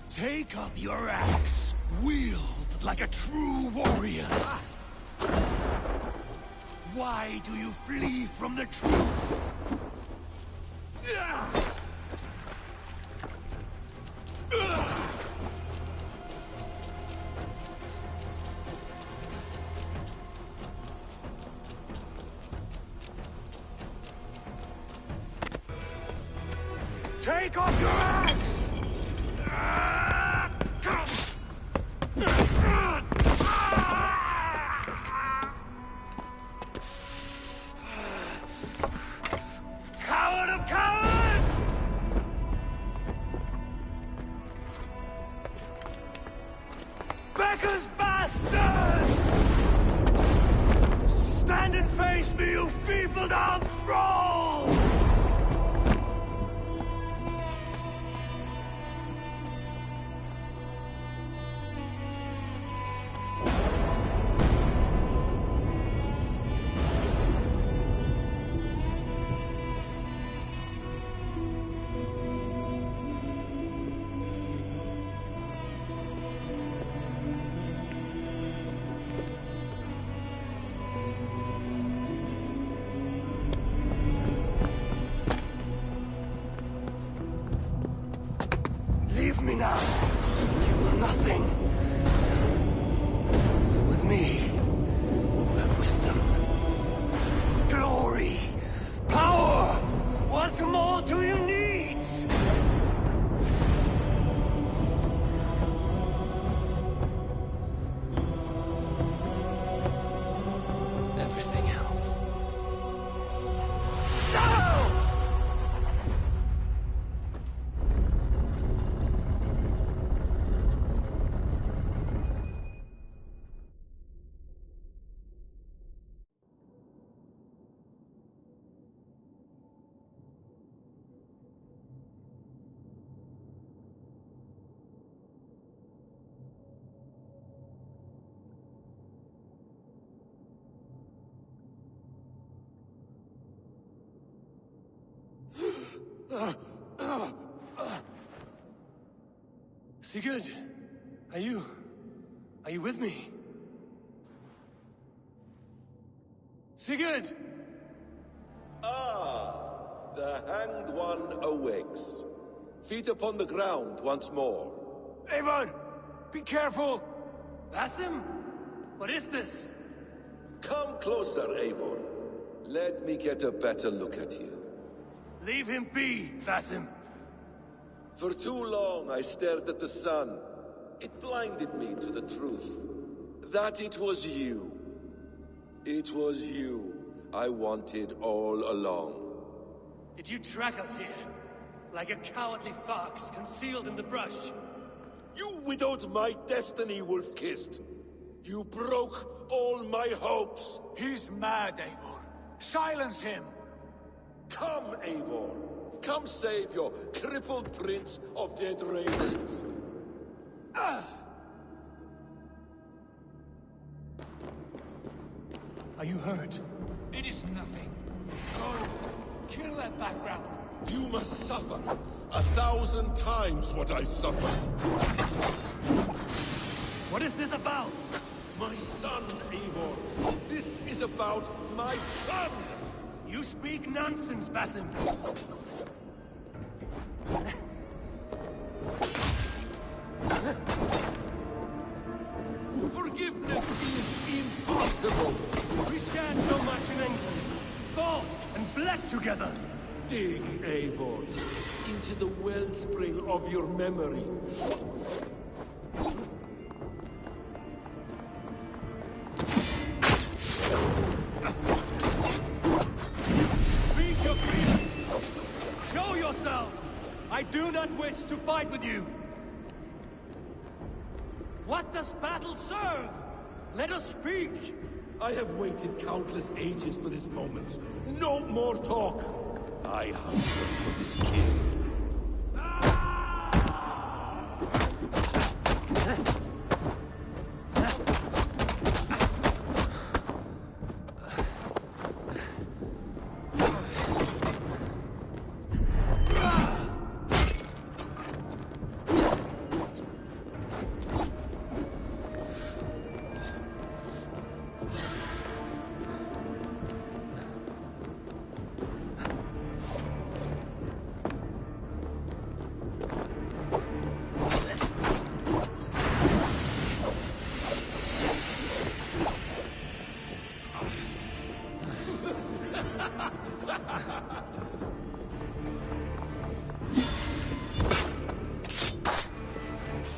Take up your axe, wield like a true warrior. Why do you flee from the truth? Take off your axe! Coward of cowards! Becca's bastard! Stand and face me, you feeble-down thrall! Leave me now. You are nothing. With me, you have wisdom, glory, power. What more do you need? Everything else. No! Sigurd, are you with me? Sigurd! Ah, the Hanged One awakes. Feet upon the ground once more. Eivor, be careful! Basim? What is this? Come closer, Eivor. Let me get a better look at you. Leave him be, Basim. For too long I stared at the sun. It blinded me to the truth. That it was you. It was you I wanted all along. Did you track us here? Like a cowardly fox concealed in the brush? You widowed my destiny, Wolf-Kissed. You broke all my hopes. He's mad, Eivor. Silence him! Come, Eivor. Come save your crippled prince of dead ravens. Are you hurt? It is nothing. Go! Kill that background! You must suffer 1,000 times what I suffered. What is this about? My son, Eivor. This is about my son! You speak nonsense, Basim. Forgiveness is impossible. We shared so much in England. Fought and bled together. Dig, Eivor, into the wellspring of your memory. Speak your grievance. Show yourself. I do not wish to fight with you. What does battle serve? Let us speak. I have waited countless ages for this moment. No more talk. I hunger for this kill.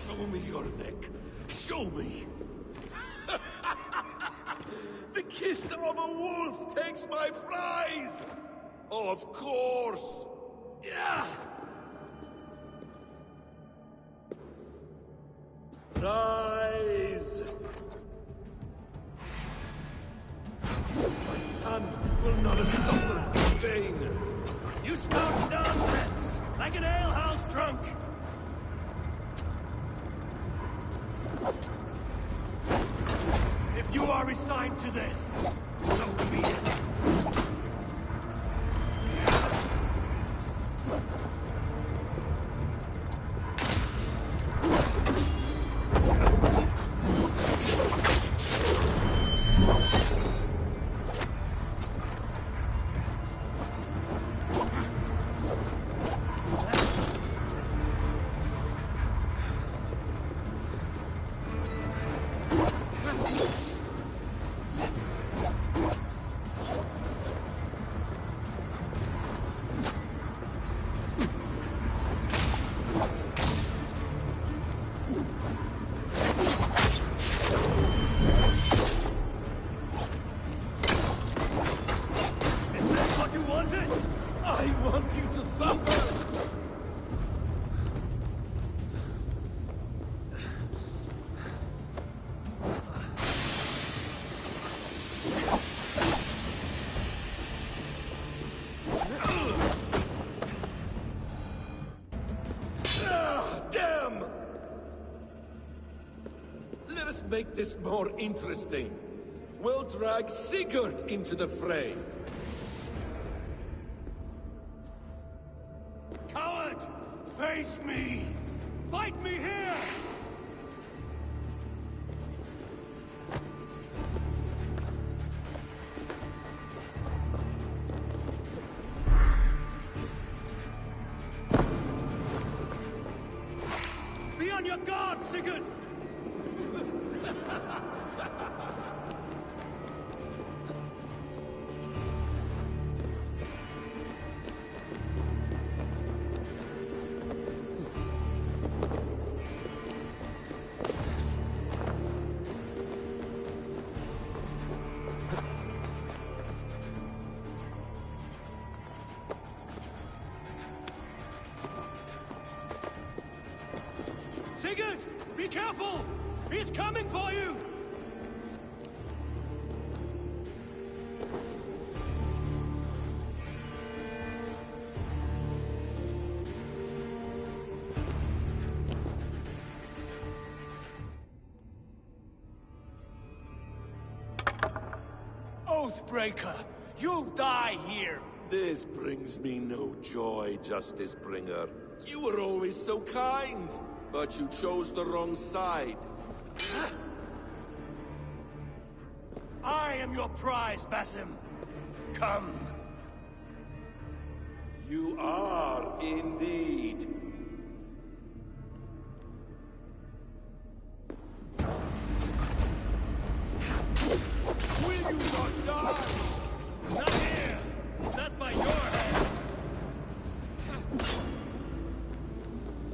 Show me your neck. Show me. The kiss of a wolf takes my prize. Of course. Yeah. Rise. My son will not have suffered in vain. You spout nonsense, like an alehouse drunk. If you are resigned to this, so be it. I want you to suffer! Damn! Let us make this more interesting. We'll drag Sigurd into the fray. Coward! Face me! Fight me here! Be on your guard, Sigurd! Sigurd! Be careful! He's coming for you! Oathbreaker! You'll die here! This brings me no joy, Justice Bringer. You were always so kind, but you chose the wrong side. I am your prize, Basim. Come. You are indeed. Will you not die? Not here! Not by your hand!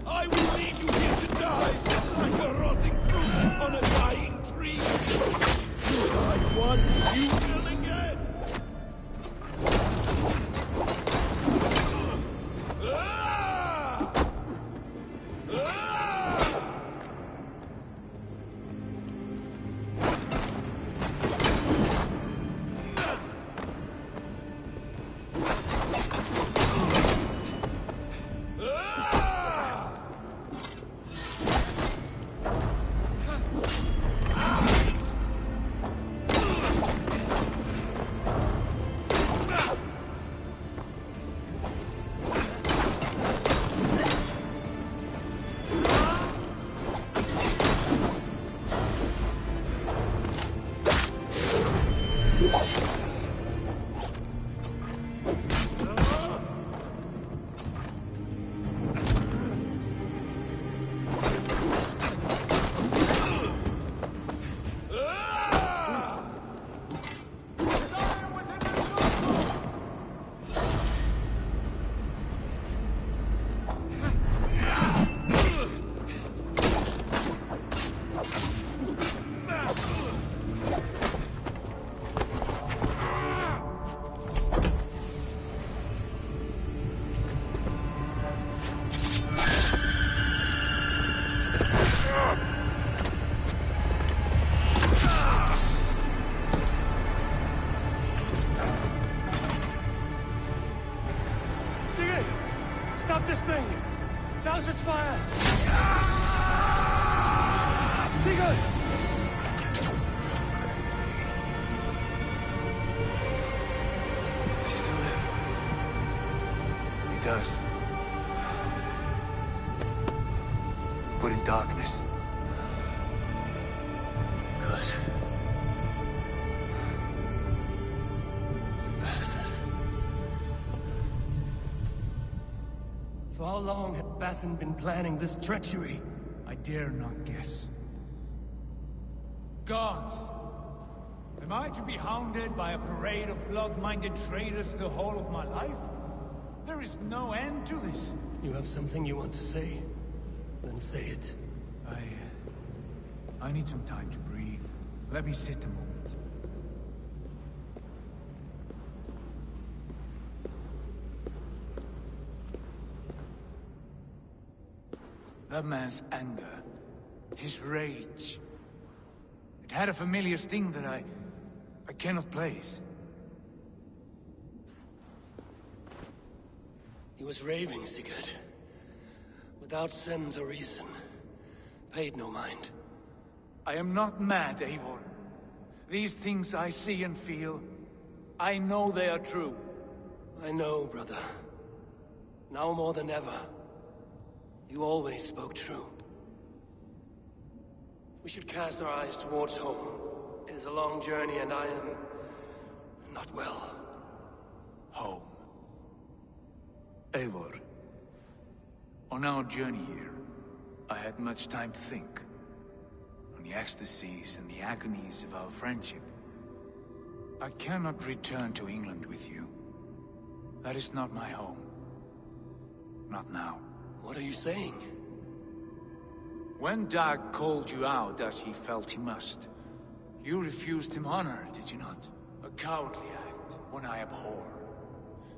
I will leave you here to die, like a rotting fruit on a dying tree. You died once, you will again. Ah! Ah! Stop this thing! Douse its fire! Sigurd! Does he still live? He does. But in darkness. Good. Bastard. For how long had Basim been planning this treachery? I dare not guess. Gods! Am I to be hounded by a parade of blood-minded traitors the whole of my life? There is no end to this. You have something you want to say? Then say it. I need some time to breathe. Let me sit a moment. That man's anger, his rage, it had a familiar sting that I cannot place. He was raving, Sigurd. Without sense or reason. Paid no mind. I am not mad, Eivor. These things I see and feel, I know they are true. I know, brother. Now more than ever. You always spoke true. We should cast our eyes towards home. It is a long journey and I am... not well. Home. Eivor. On our journey here, I had much time to think. On the ecstasies and the agonies of our friendship. I cannot return to England with you. That is not my home. Not now. What are you saying? When Dag called you out as he felt he must, you refused him honor, did you not? A cowardly act, one I abhor.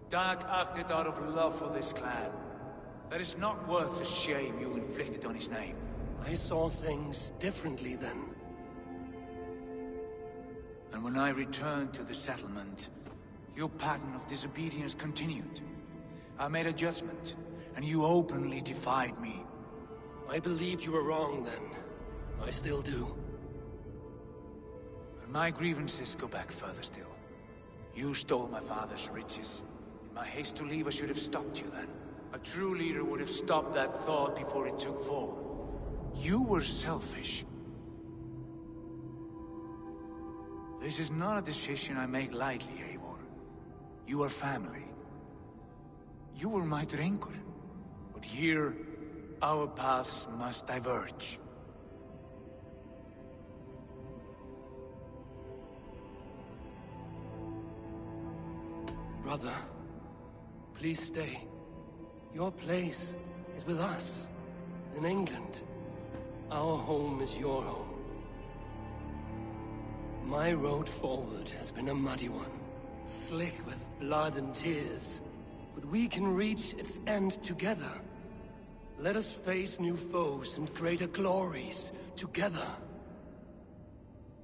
Dag acted out of love for this clan. That is not worth the shame you inflicted on his name. I saw things differently then. And when I returned to the settlement, your pattern of disobedience continued. I made a judgment, and you openly defied me. I believed you were wrong then. I still do. And my grievances go back further still. You stole my father's riches. In my haste to leave, I should have stopped you then. A true leader would have stopped that thought before it took form. You were selfish. This is not a decision I make lightly, Eivor. You are family. You were my drengur. But here, our paths must diverge. Brother, please stay. Your place is with us, in England. Our home is your home. My road forward has been a muddy one, slick with blood and tears. But we can reach its end together. Let us face new foes and greater glories together.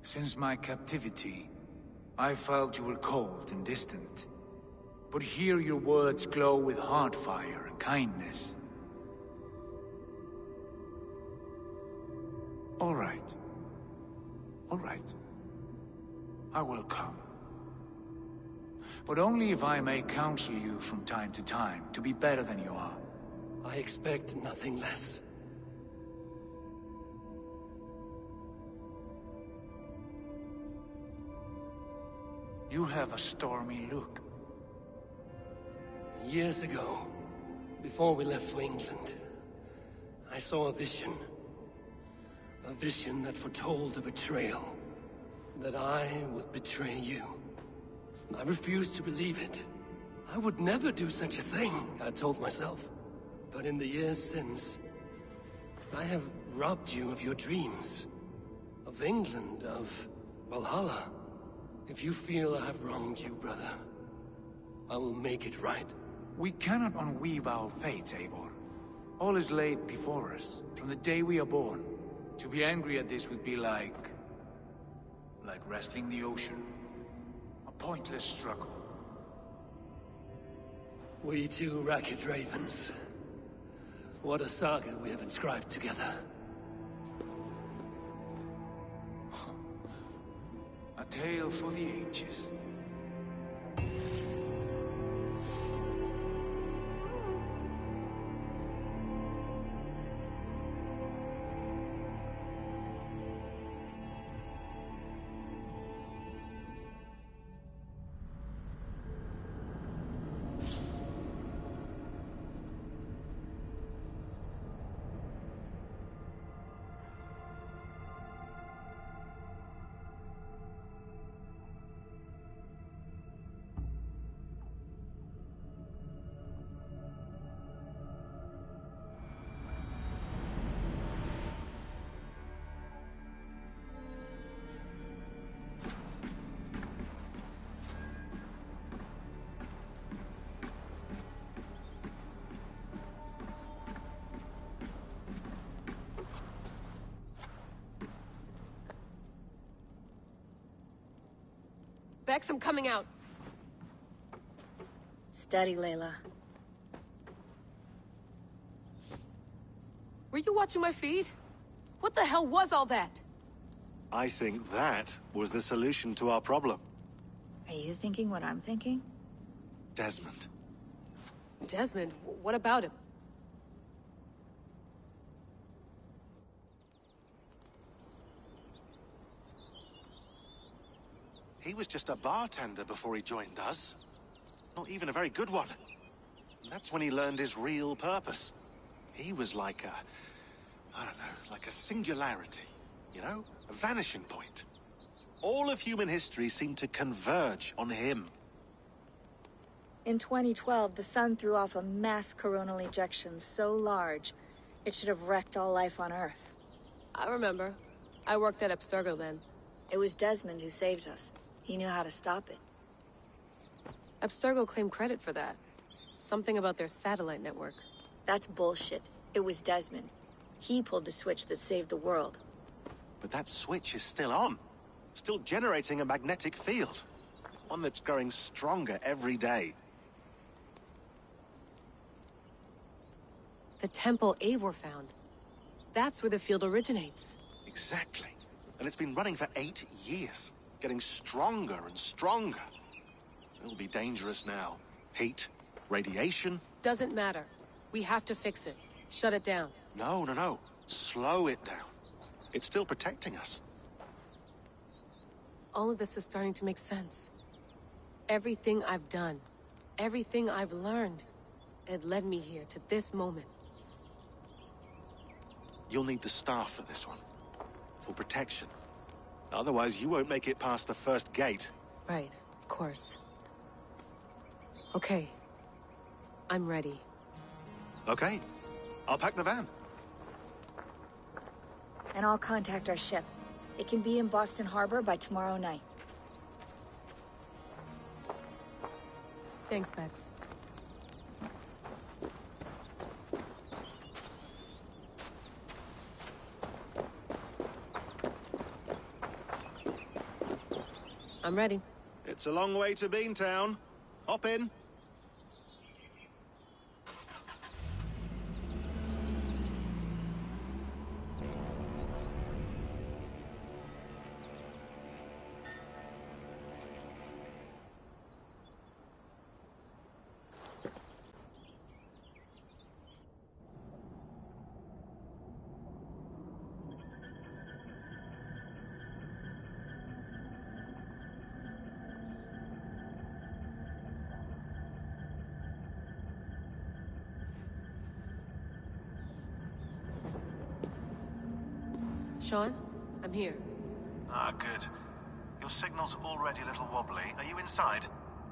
Since my captivity, I felt you were cold and distant. But here your words glow with heart fire and kindness. All right. All right. I will come. But only if I may counsel you from time to time to be better than you are. I expect nothing less. You have a stormy look. Years ago, before we left for England, I saw a vision. A vision that foretold a betrayal. That I would betray you. I refused to believe it. I would never do such a thing, I told myself. But in the years since, I have robbed you of your dreams. Of England, of Valhalla. If you feel I have wronged you, brother, I will make it right. We cannot unweave our fates, Eivor. All is laid before us, from the day we are born. To be angry at this would be like wrestling the ocean. A pointless struggle. We two ragged ravens. What a saga we have inscribed together. A tale for the ages. Bex, I'm coming out. Steady, Layla. Were you watching my feed? What the hell was all that? I think that was the solution to our problem. Are you thinking what I'm thinking? Desmond. Desmond? What about him? He was just a bartender before he joined us. Not even a very good one. And that's when he learned his real purpose. He was like I don't know, like a singularity. You know? A vanishing point. All of human history seemed to converge on him. In 2012, the sun threw off a mass coronal ejection so large, it should have wrecked all life on Earth. I remember. I worked at Abstergo then. It was Desmond who saved us. He knew how to stop it. Abstergo claimed credit for that. Something about their satellite network. That's bullshit. It was Desmond. He pulled the switch that saved the world. But that switch is still on. Still generating a magnetic field. One that's growing stronger every day. The temple Eivor found. That's where the field originates. Exactly. And it's been running for 8 years. Getting stronger and stronger. It'll be dangerous now. Heat, radiation. Doesn't matter. We have to fix it. Shut it down. No. Slow it down. It's still protecting us. All of this is starting to make sense. Everything I've done, everything I've learned, it led me here to this moment. You'll need the staff for this one. For protection. Otherwise, you won't make it past the first gate. Right, of course. Okay. I'm ready. Okay. I'll pack the van. And I'll contact our ship. It can be in Boston Harbor by tomorrow night. Thanks, Bex. I'm ready. It's a long way to Beantown. Hop in. Sean, I'm here. Ah, good. Your signal's already a little wobbly. Are you inside?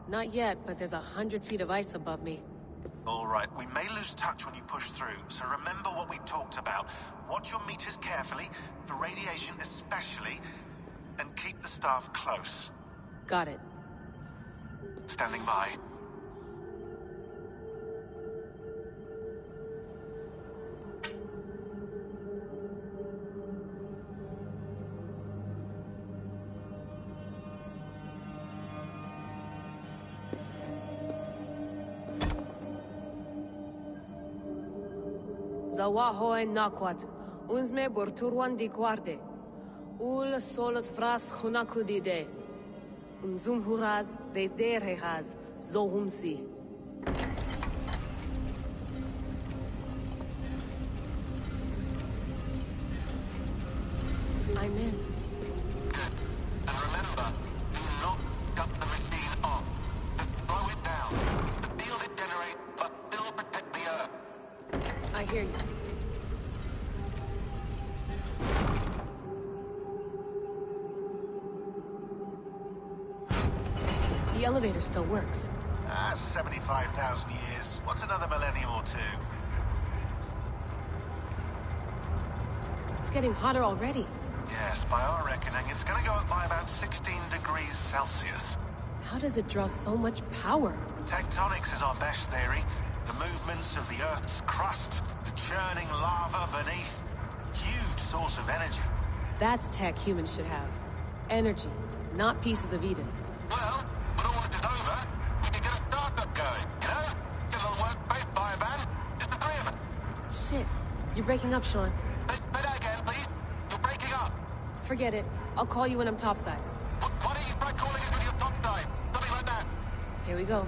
Not yet, but there's 100 feet of ice above me. All right, we may lose touch when you push through, so remember what we talked about. Watch your meters carefully, for radiation especially, and keep the staff close. Got it. Standing by. Zawaho en nakwat, unzme borturwan di guarde. Ul solos fras hunakudide. Unzum huraz, vesderehaz, zohumsi. I'm in. And remember, do not cut the machine off. Just slow it down. The field it generates, but still protect the Earth. I hear you. The elevator still works. 75,000 years. What's another millennium or two? It's getting hotter already. Yes, by our reckoning, it's gonna go up by about 16 degrees Celsius. How does it draw so much power? Tectonics is our best theory. The movements of the Earth's crust, the churning lava beneath. Huge source of energy. That's tech humans should have. Energy, not pieces of Eden. Well, when all this is over, we can get a startup going, you know? Get a little workspace, buy a van, just the three of us. Shit, you're breaking up, Sean. Say that again, please. You're breaking up. Forget it. I'll call you when I'm topside. Why don't you try calling us when you're topside? Something like that. Here we go.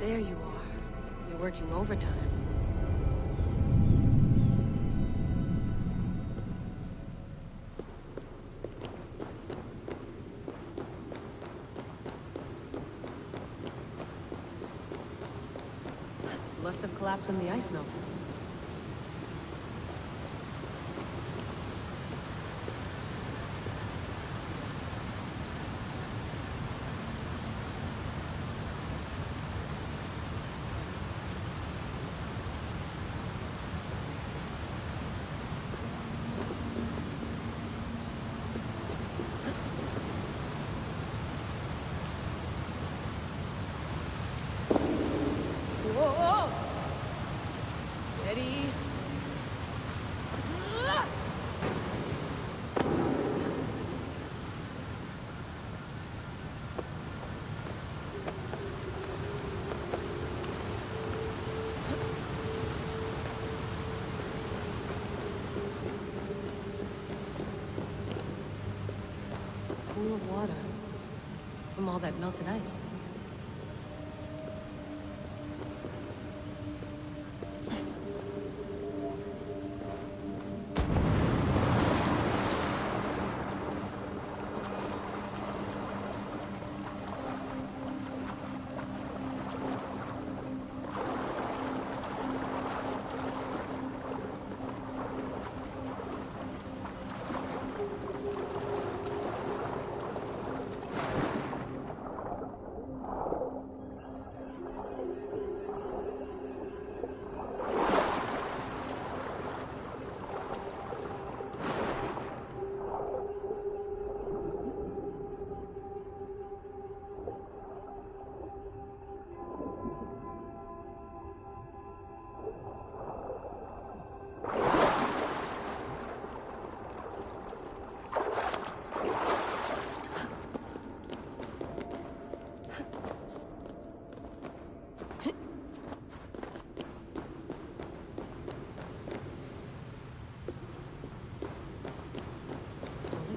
There you are. You're working overtime. Must have collapsed when the ice melted. from all that melted ice.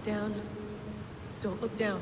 Down. Don't look down.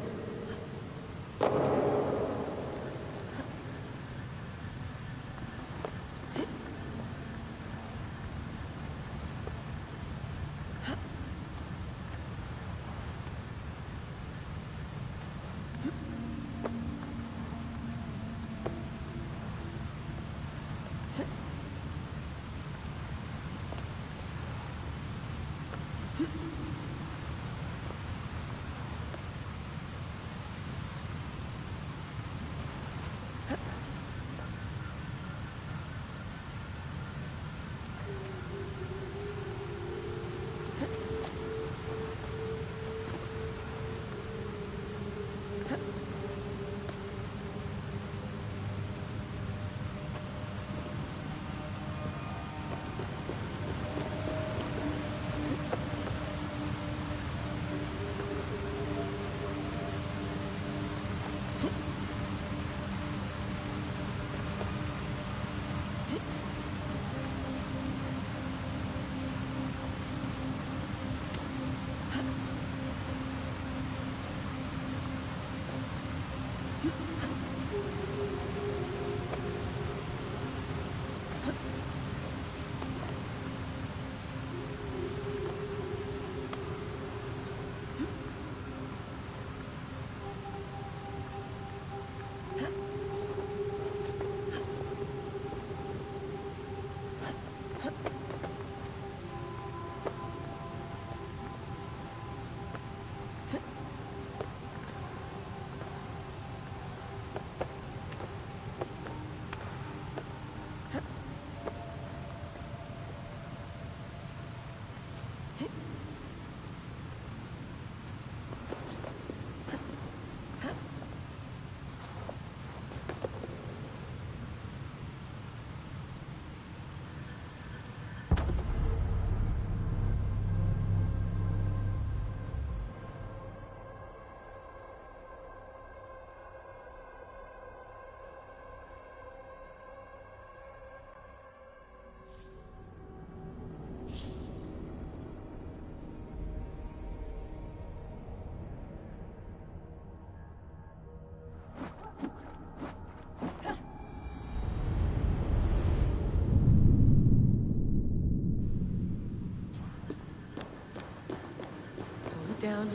Down.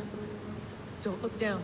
Don't look down.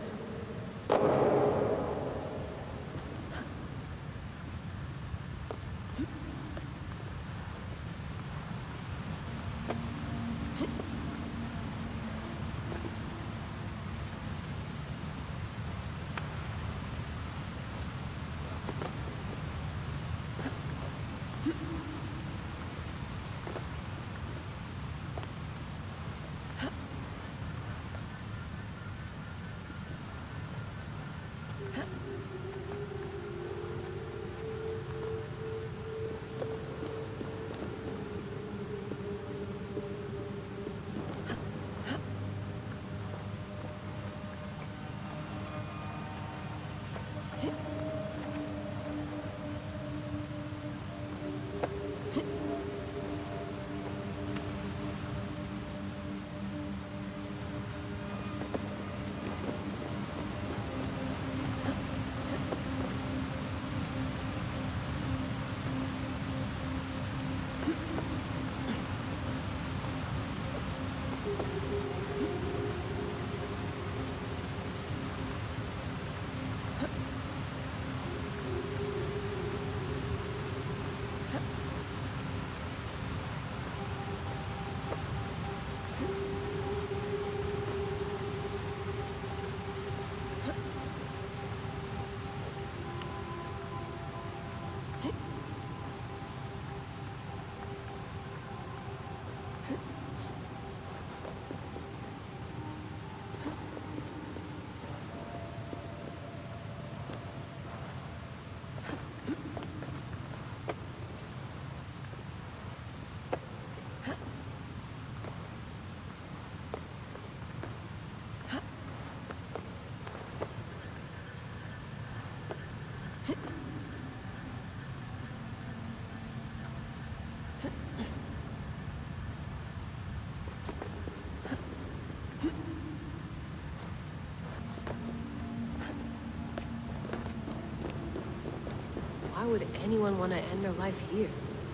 Why would anyone want to end their life here?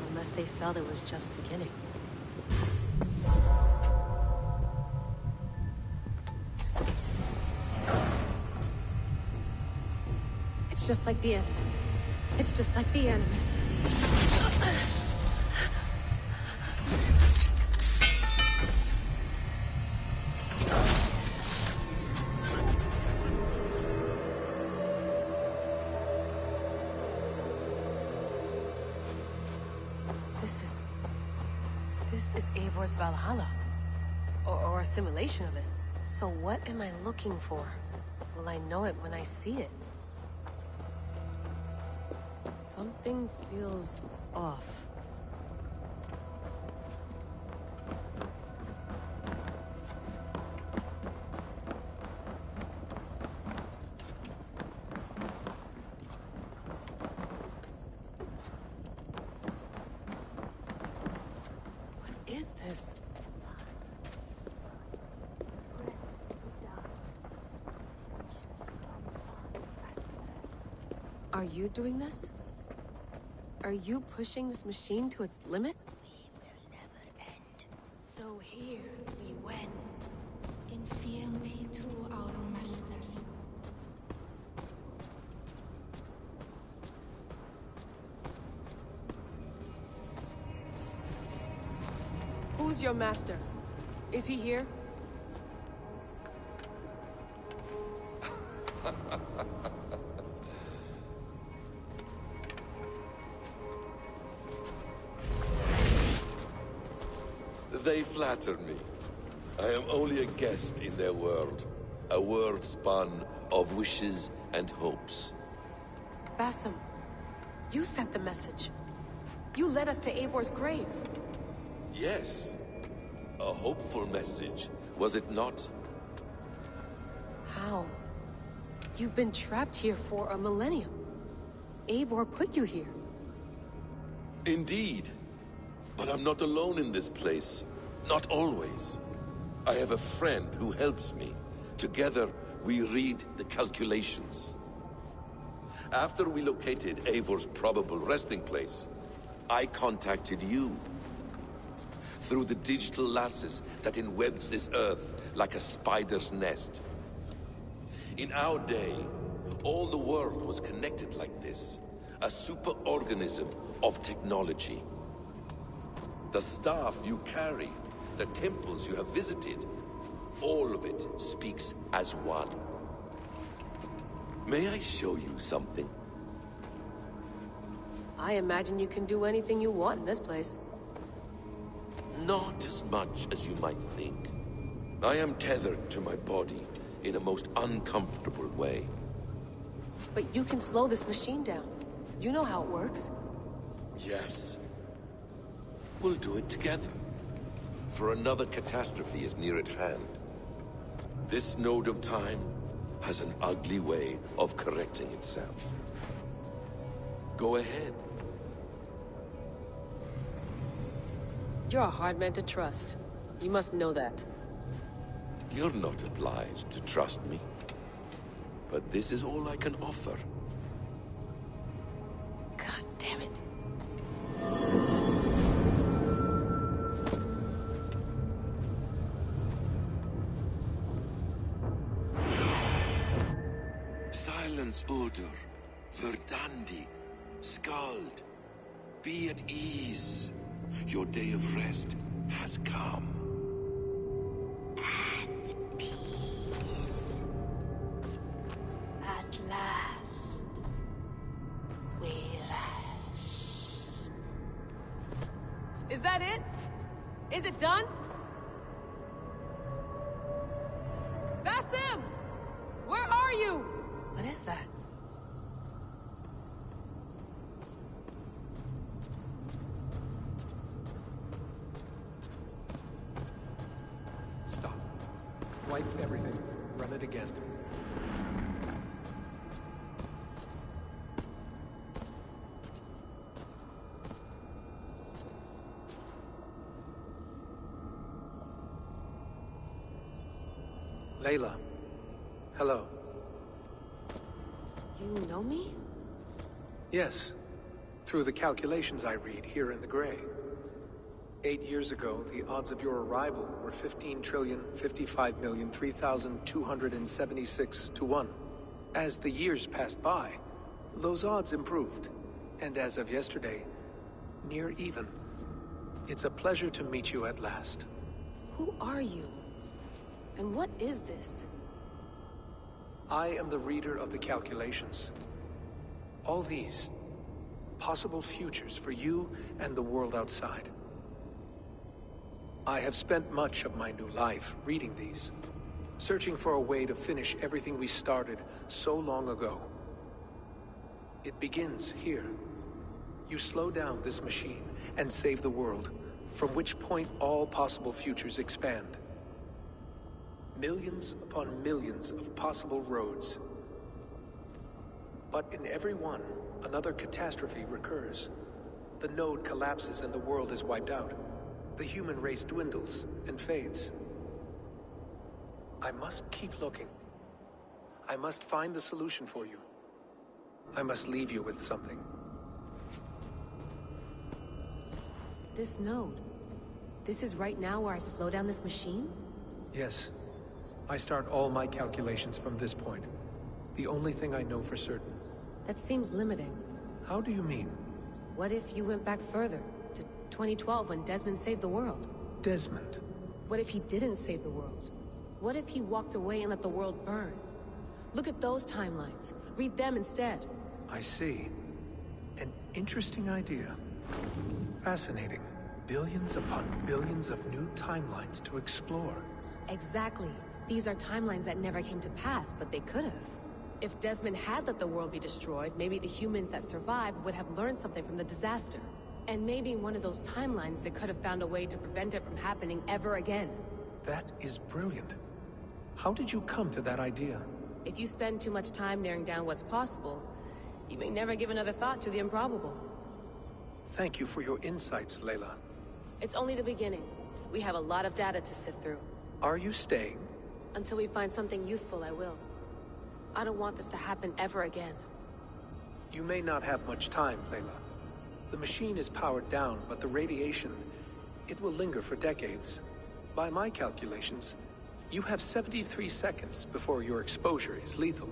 Unless they felt it was just beginning. It's just like the Animus. It's just like the Animus. This is Eivor's Valhalla. Or a simulation of it. So what am I looking for? Will I know it when I see it? Something feels off. What is this? Are you doing this? Are you pushing this machine to its limit? We will never end. So here we went, in fealty to our master. Who's your master? Is he here? They flatter me. I am only a guest in their world. A world spun of wishes and hopes. Basim, you sent the message. You led us to Eivor's grave. Yes. A hopeful message, was it not? How? You've been trapped here for a millennium. Eivor put you here. Indeed. But I'm not alone in this place. Not always. I have a friend who helps me. Together, we read the calculations. After we located Eivor's probable resting place, I contacted you. Through the digital lasses that enwebs this earth like a spider's nest. In our day, all the world was connected like this. A superorganism of technology. The staff you carry, the temples you have visited, all of it speaks as one. May I show you something? I imagine you can do anything you want in this place. Not as much as you might think. I am tethered to my body in a most uncomfortable way. But you can slow this machine down. You know how it works. Yes. We'll do it together. For another catastrophe is near at hand. This node of time has an ugly way of correcting itself. Go ahead. You're a hard man to trust. You must know that. You're not obliged to trust me. But this is all I can offer. God damn it. Silence, Udur. Verdandi. Skald. Be at ease. Your day of rest has come. At peace. At last. We rest. Is that it? Is it done? Basim! Where are you? What is that? Stop. Wipe everything. Run it again. Layla. Hello. You know me? Yes, Through the calculations I read here in the gray. 8 years ago, the odds of your arrival were 15,055,003,276 to 1. As the years passed by, those odds improved, and as of yesterday, near even. It's a pleasure to meet you at last. Who are you? And what is this? I am the reader of the calculations. All these, possible futures for you and the world outside. I have spent much of my new life reading these, searching for a way to finish everything we started so long ago. It begins here. You slow down this machine and save the world, from which point all possible futures expand. Millions upon millions of possible roads. But in every one, another catastrophe recurs. The node collapses and the world is wiped out. The human race dwindles and fades. I must keep looking. I must find the solution for you. I must leave you with something. This node. This is right now where I slow down this machine? Yes. I start all my calculations from this point. The only thing I know for certain. That seems limiting. How do you mean? What if you went back further, to 2012 when Desmond saved the world? Desmond? What if he didn't save the world? What if he walked away and let the world burn? Look at those timelines. Read them instead. I see. An interesting idea. Fascinating. Billions upon billions of new timelines to explore. Exactly. These are timelines that never came to pass, but they could have. If Desmond had let the world be destroyed, maybe the humans that survived would have learned something from the disaster. And maybe in one of those timelines they could have found a way to prevent it from happening ever again. That is brilliant. How did you come to that idea? If you spend too much time narrowing down what's possible, you may never give another thought to the improbable. Thank you for your insights, Layla. It's only the beginning. We have a lot of data to sift through. Are you staying? Until we find something useful, I will. I don't want this to happen ever again. You may not have much time, Layla. The machine is powered down, but the radiation, it will linger for decades. By my calculations, you have 73 seconds before your exposure is lethal.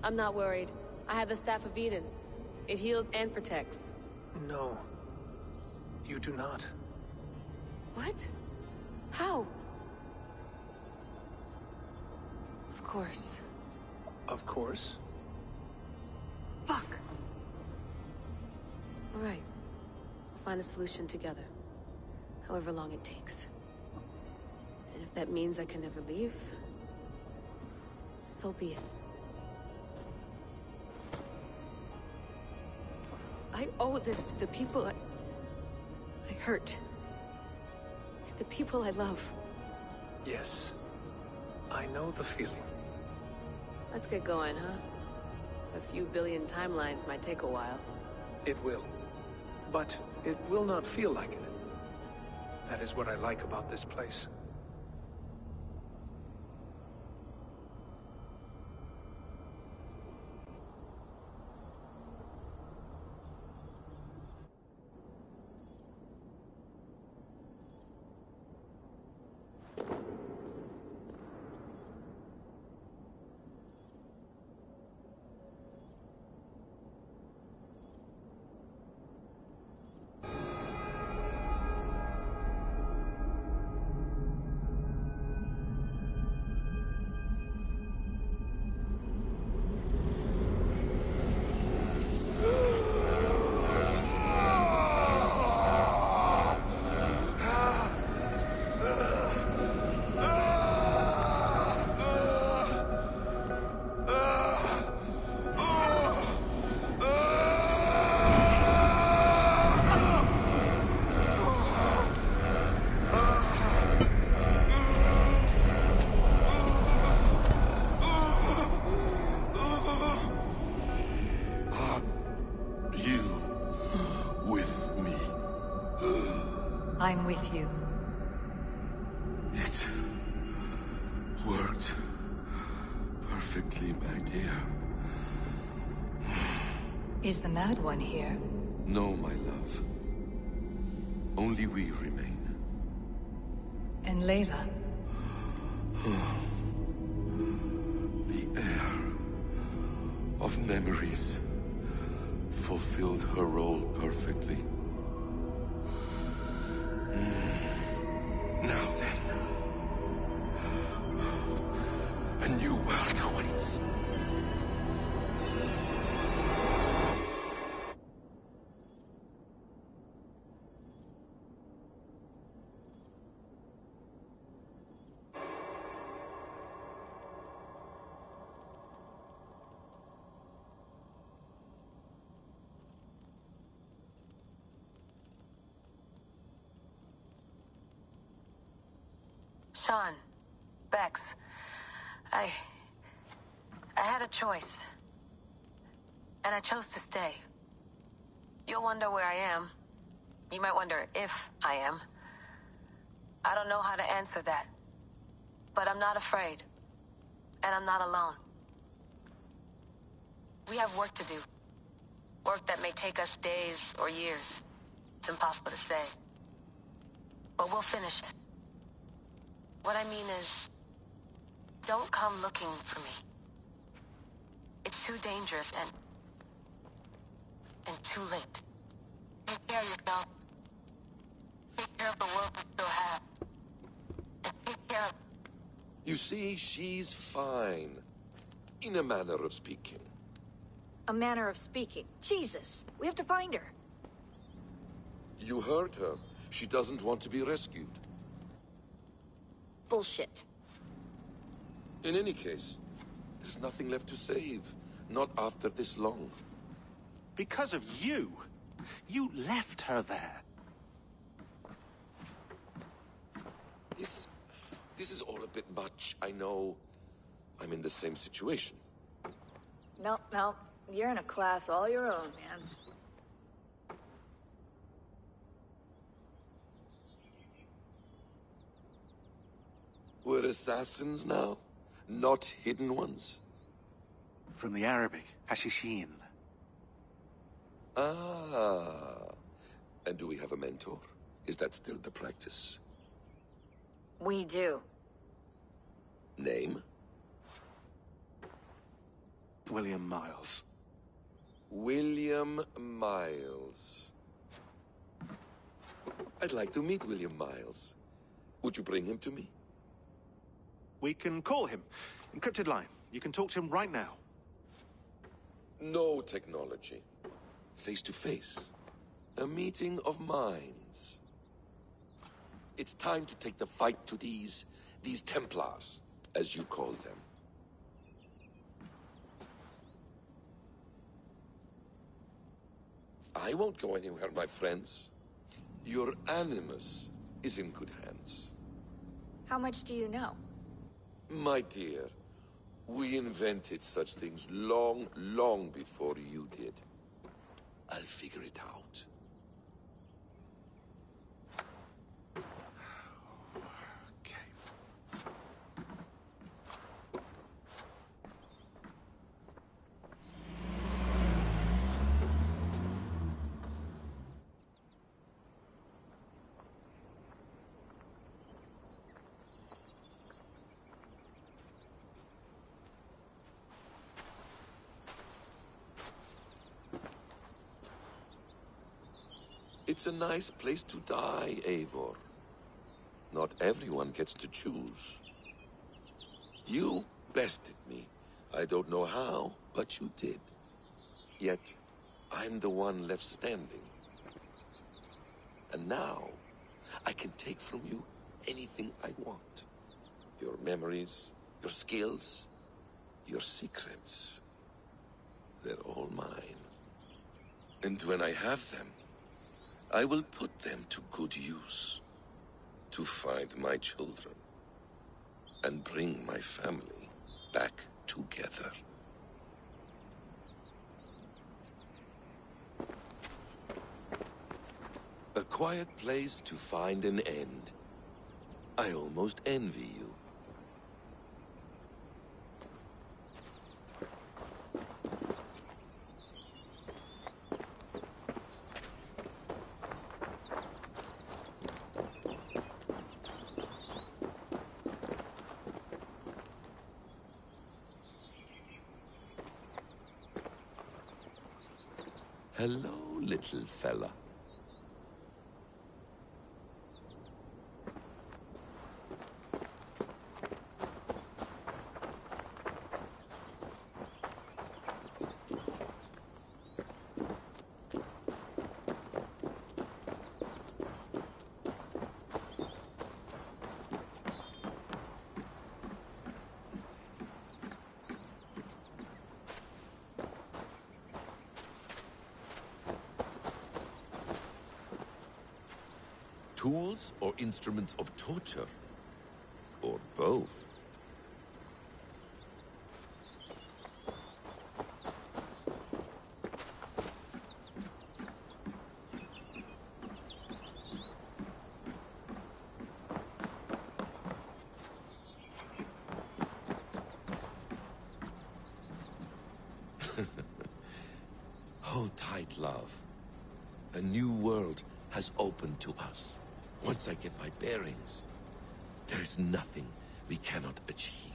I'm not worried. I have the Staff of Eden. It heals and protects. No. You do not. What? How? Of course. Of course? Fuck! Alright. We'll find a solution together. However long it takes. And if that means I can never leave, so be it. I owe this to the people I hurt. The people I love. Yes. I know the feeling. Let's get going, huh? A few billion timelines might take a while. It will. But it will not feel like it. That is what I like about this place. I'm with you. It worked perfectly back there. Is the Mad One here? No, my love. Only we remain. And Layla? The air of memories fulfilled her role perfectly. Now then, a new world awaits. Sean, Bex, I had a choice. And I chose to stay. You'll wonder where I am. You might wonder if I am. I don't know how to answer that. But I'm not afraid. And I'm not alone. We have work to do. Work that may take us days or years. It's impossible to say. But we'll finish it. What I mean is, don't come looking for me. It's too dangerous and too late. Take care of yourself. Take care of the world we still have. And take care of... You see, she's fine. In a manner of speaking. A manner of speaking. Jesus, we have to find her. You heard her. She doesn't want to be rescued. Bullshit. In any case, there's nothing left to save. Not after this long. Because of you. You left her there. This is all a bit much. I know. I'm in the same situation. No. You're in a class all your own, man. We're assassins now? Not hidden ones? From the Arabic, Hashishin. Ah. And do we have a mentor? Is that still the practice? We do. Name? William Miles. William Miles. I'd like to meet William Miles. Would you bring him to me? We can call him. Encrypted line. You can talk to him right now. No technology. Face to face. A meeting of minds. It's time to take the fight to these Templars, as you call them. I won't go anywhere, my friends. Your animus is in good hands. How much do you know? My dear, we invented such things long, long before you did. I'll figure it out. It's a nice place to die, Eivor. Not everyone gets to choose. You bested me. I don't know how, but you did. Yet, I'm the one left standing. And now, I can take from you anything I want. Your memories, your skills, your secrets. They're all mine. And when I have them, I will put them to good use. To find my children. And bring my family back together. A quiet place to find an end. I almost envy you. Hello, little fella. Tools or instruments of torture? Or both? Hold tight, love. A new world has opened to us. Once I get my bearings, there is nothing we cannot achieve.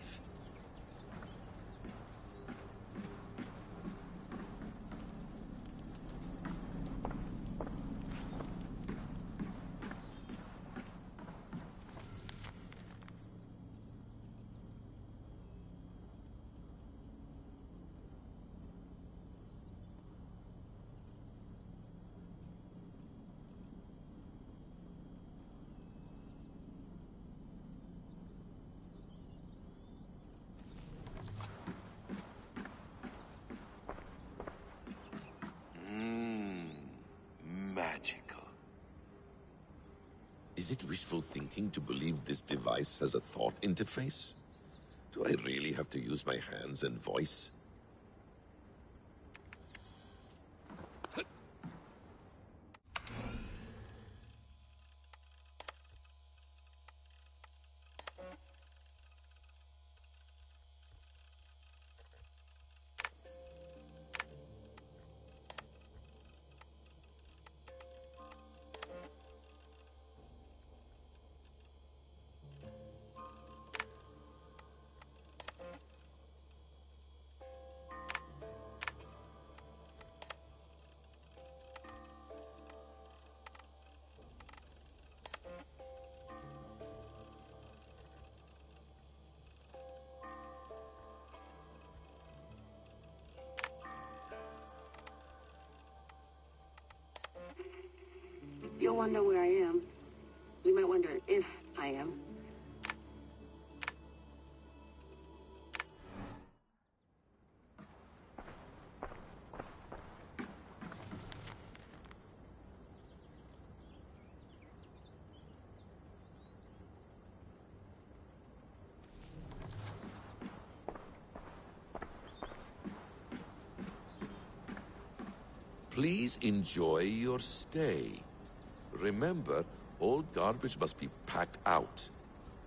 Magical. Is it wishful thinking to believe this device has a thought interface? Do I really have to use my hands and voice? You'll wonder where I am. You might wonder if I am. Please enjoy your stay. Remember, all garbage must be packed out.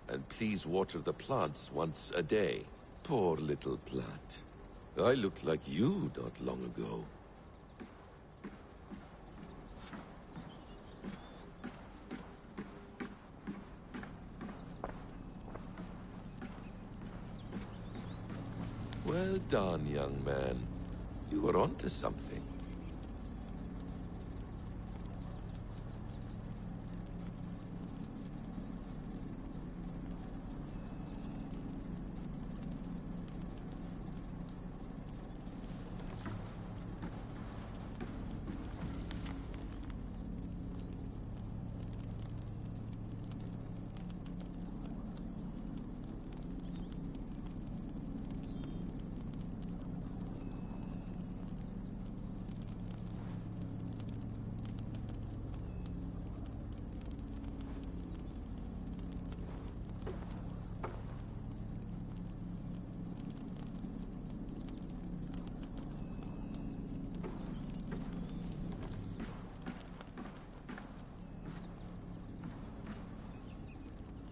And please water the plants once a day. Poor little plant. I looked like you not long ago. Well done, young man. You were onto something.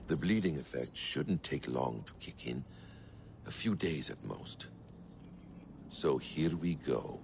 The bleeding effect shouldn't take long to kick in. A few days at most. So here we go.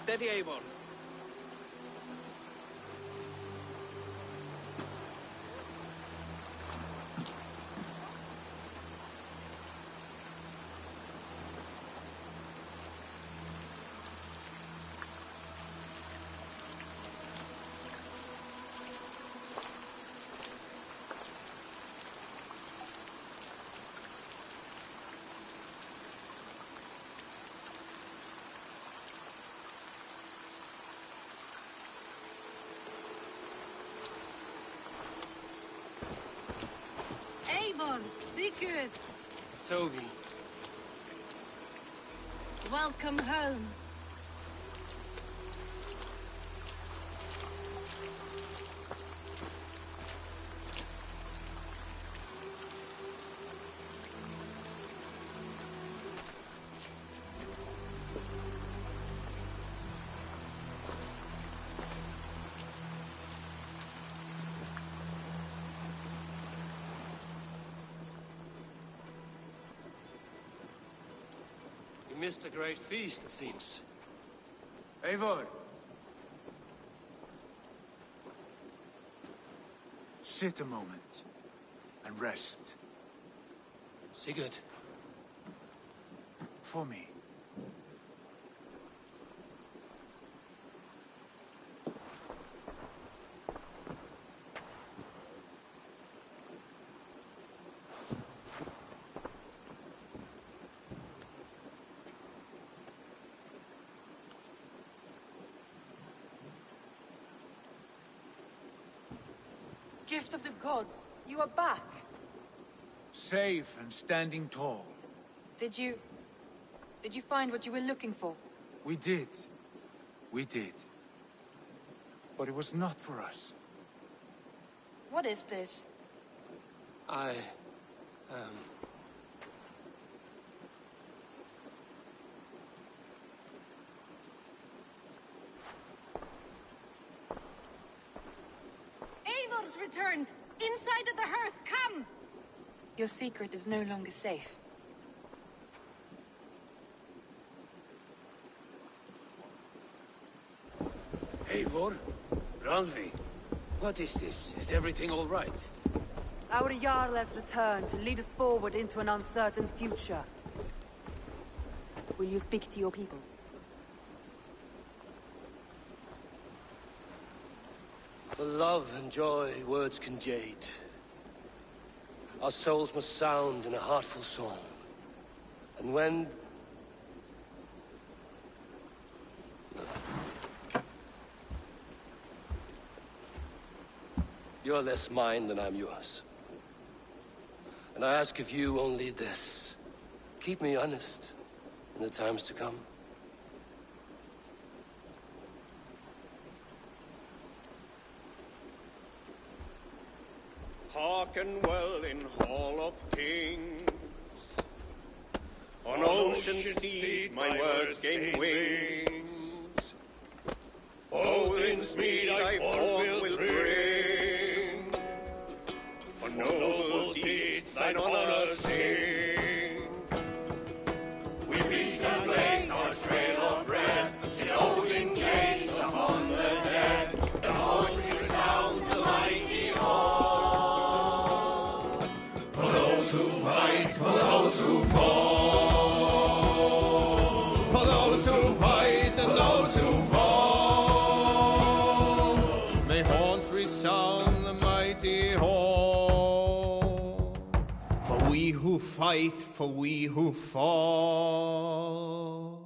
Steady, Eivor. Eivor, Sigurd, Toby. welcome home. You missed a great feast, it seems. Eivor! Sit a moment and rest. Sigurd. For me. Gift of the gods, you are back. Safe and standing tall. Did you find what you were looking for? We did. We did. But it was not for us. What is this? Eivor's returned! Inside of the hearth, come! Your secret is no longer safe. Eivor? Randvi? What is this? Is everything all right? Our Jarl has returned to lead us forward into an uncertain future. Will you speak to your people? For love and joy, words can jade. Our souls must sound in a heartful song. And when... You're less mine than I'm yours. And I ask of you only this. Keep me honest in the times to come. Hearken well in Hall of Kings. On ocean steed my words gain wings. Odin's mead I forth will bring. For noble deeds thine honor sing. We feast and blaze our trail of red, till Odin gaze upon the dead. The voice resound the mighty hall. For those who fight, for those who fall. For those who fight and those who fall. May horns resound the mighty hall. For we who fight, for we who fall.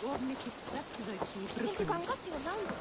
Inte ganga så långt.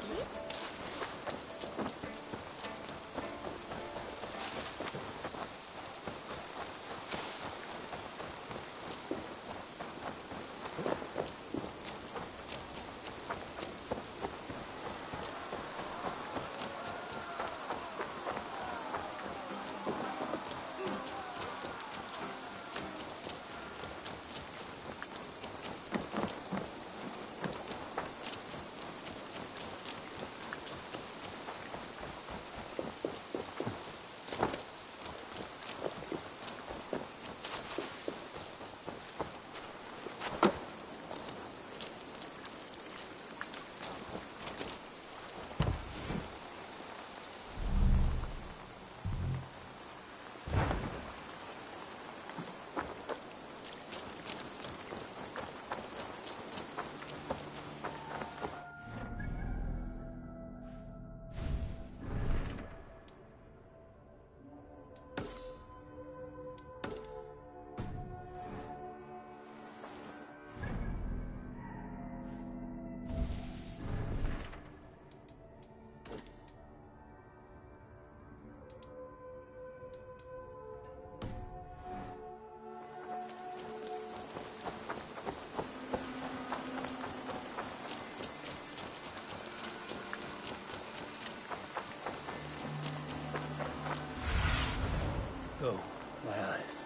Oh, my eyes.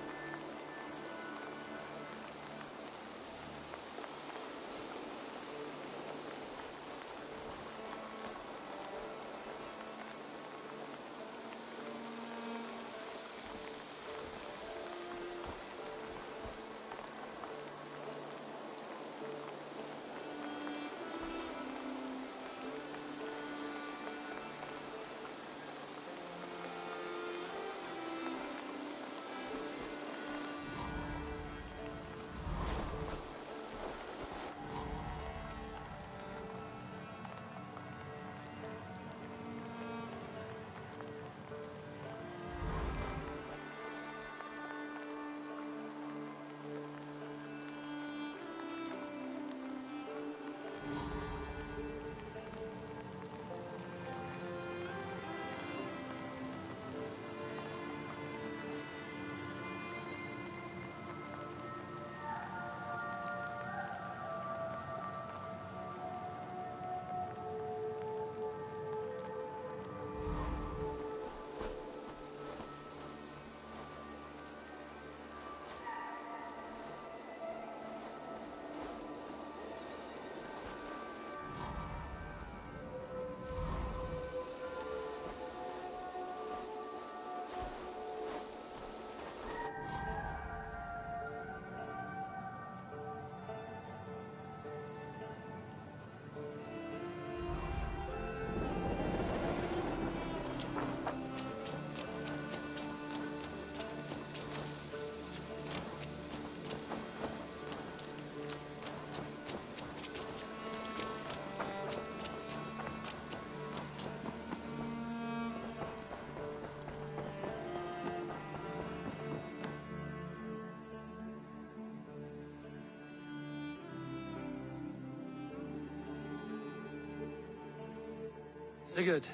Sigurd.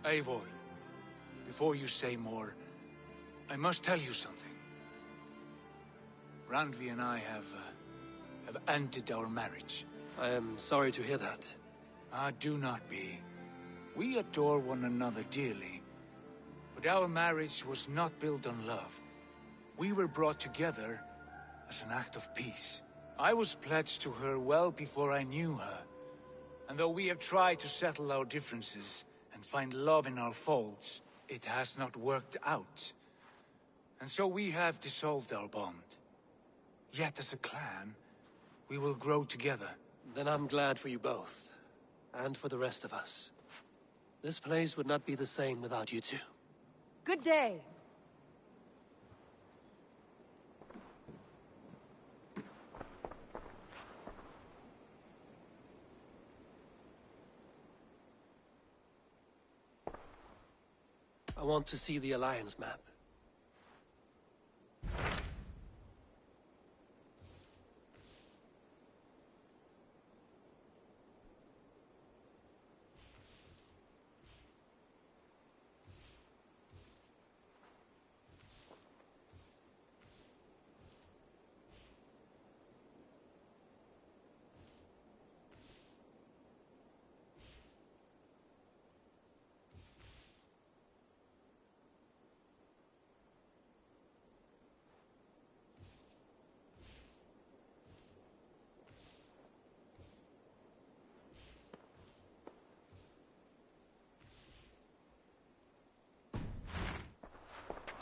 Eivor, before you say more, I must tell you something. Randvi and I have ended our marriage. I am sorry to hear that. Ah, do not be. We adore one another dearly. But our marriage was not built on love. We were brought together as an act of peace. I was pledged to her well before I knew her. And though we have tried to settle our differences and find love in our faults, it has not worked out. And so we have dissolved our bond. Yet as a clan, we will grow together. Then I'm glad for you both. And for the rest of us. This place would not be the same without you two. Good day. I want to see the Alliance map.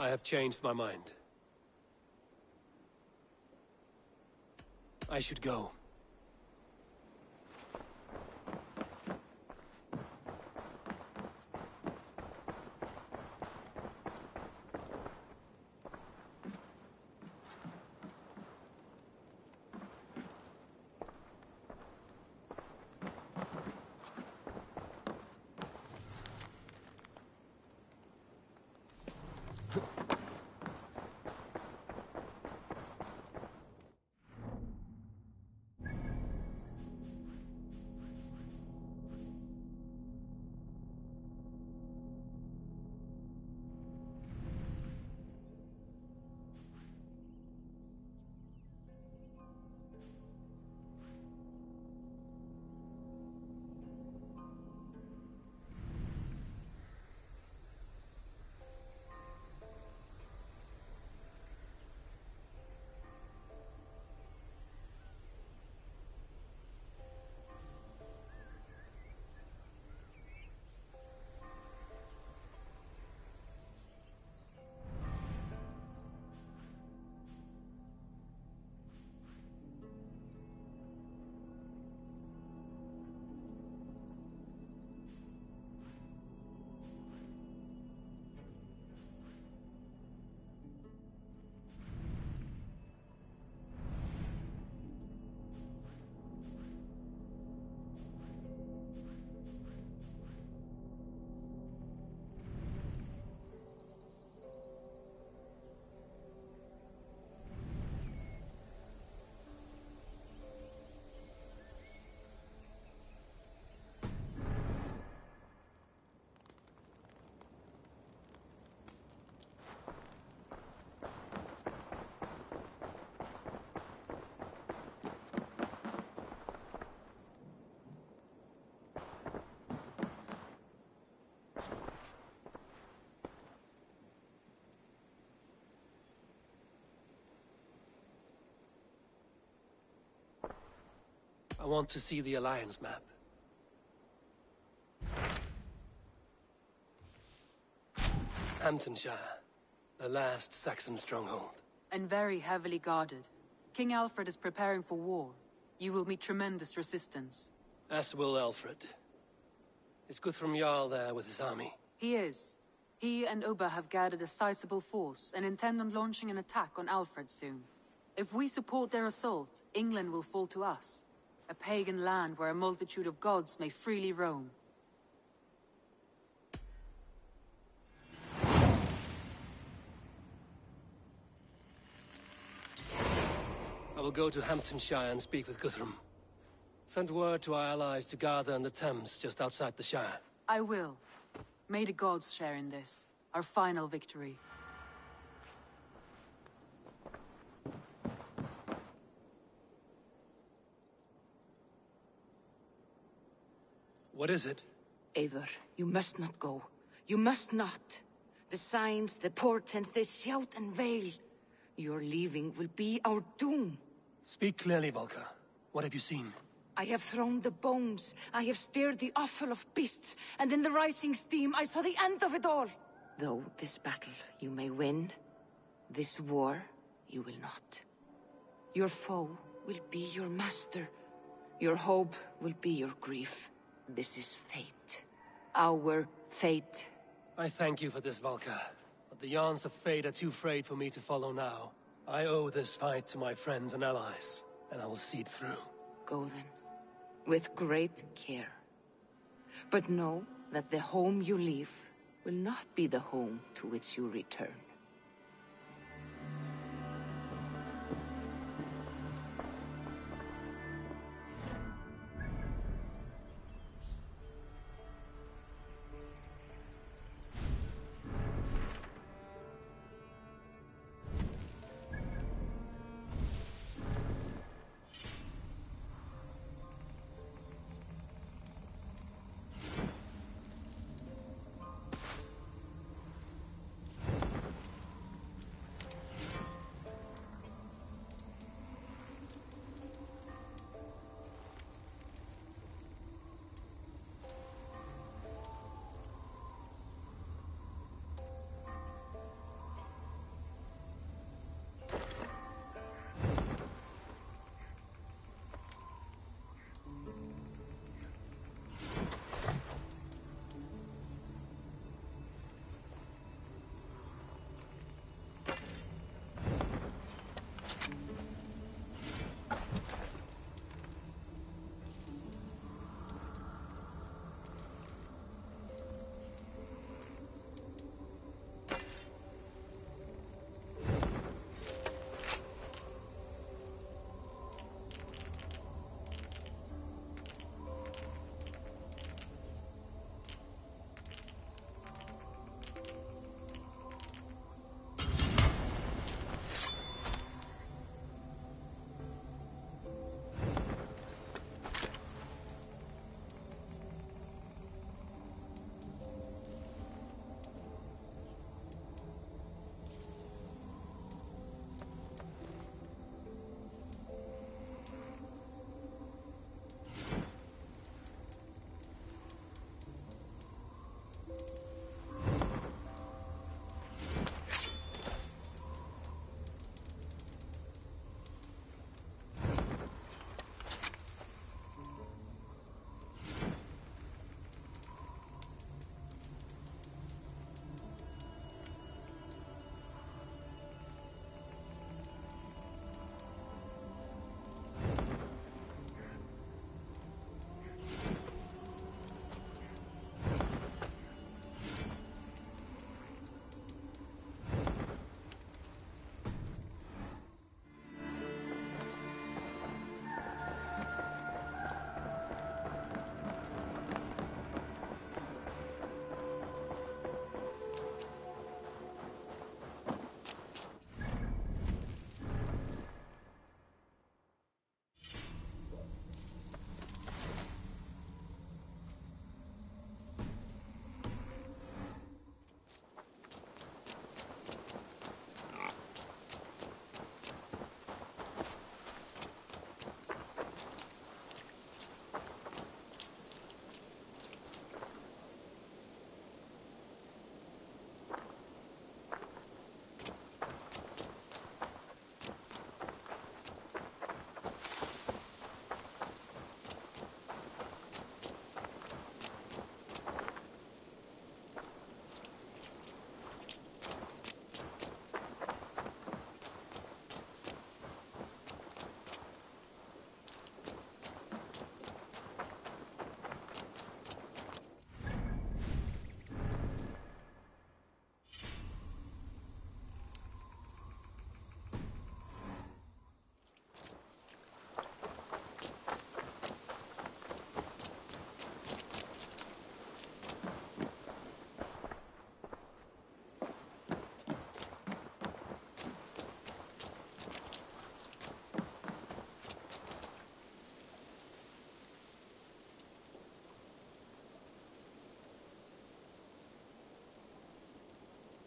I have changed my mind. I should go. I want to see the Alliance map. Hamptonshire, the last Saxon stronghold. And very heavily guarded. King Alfred is preparing for war. You will meet tremendous resistance. As will Alfred. Is Guthrum Jarl there with his army? He is. He and Ubba have gathered a sizable force and intend on launching an attack on Alfred soon. If we support their assault, England will fall to us. A pagan land where a multitude of gods may freely roam. I will go to Hamptonshire and speak with Guthrum. Send word to our allies to gather in the Thames just outside the Shire. I will. May the gods share in this, our final victory. What is it? Eivor, you must not go. You must not. The signs, the portents, they shout and wail. Your leaving will be our doom. Speak clearly, Volker. What have you seen? I have thrown the bones. I have stirred the offal of beasts. And in the rising steam, I saw the end of it all. Though this battle you may win, this war you will not. Your foe will be your master. Your hope will be your grief. This is fate. Our fate. I thank you for this, Volker. But the yarns of fate are too frayed for me to follow now. I owe this fight to my friends and allies, and I will see it through. Go then, with great care. But know that the home you leave will not be the home to which you return.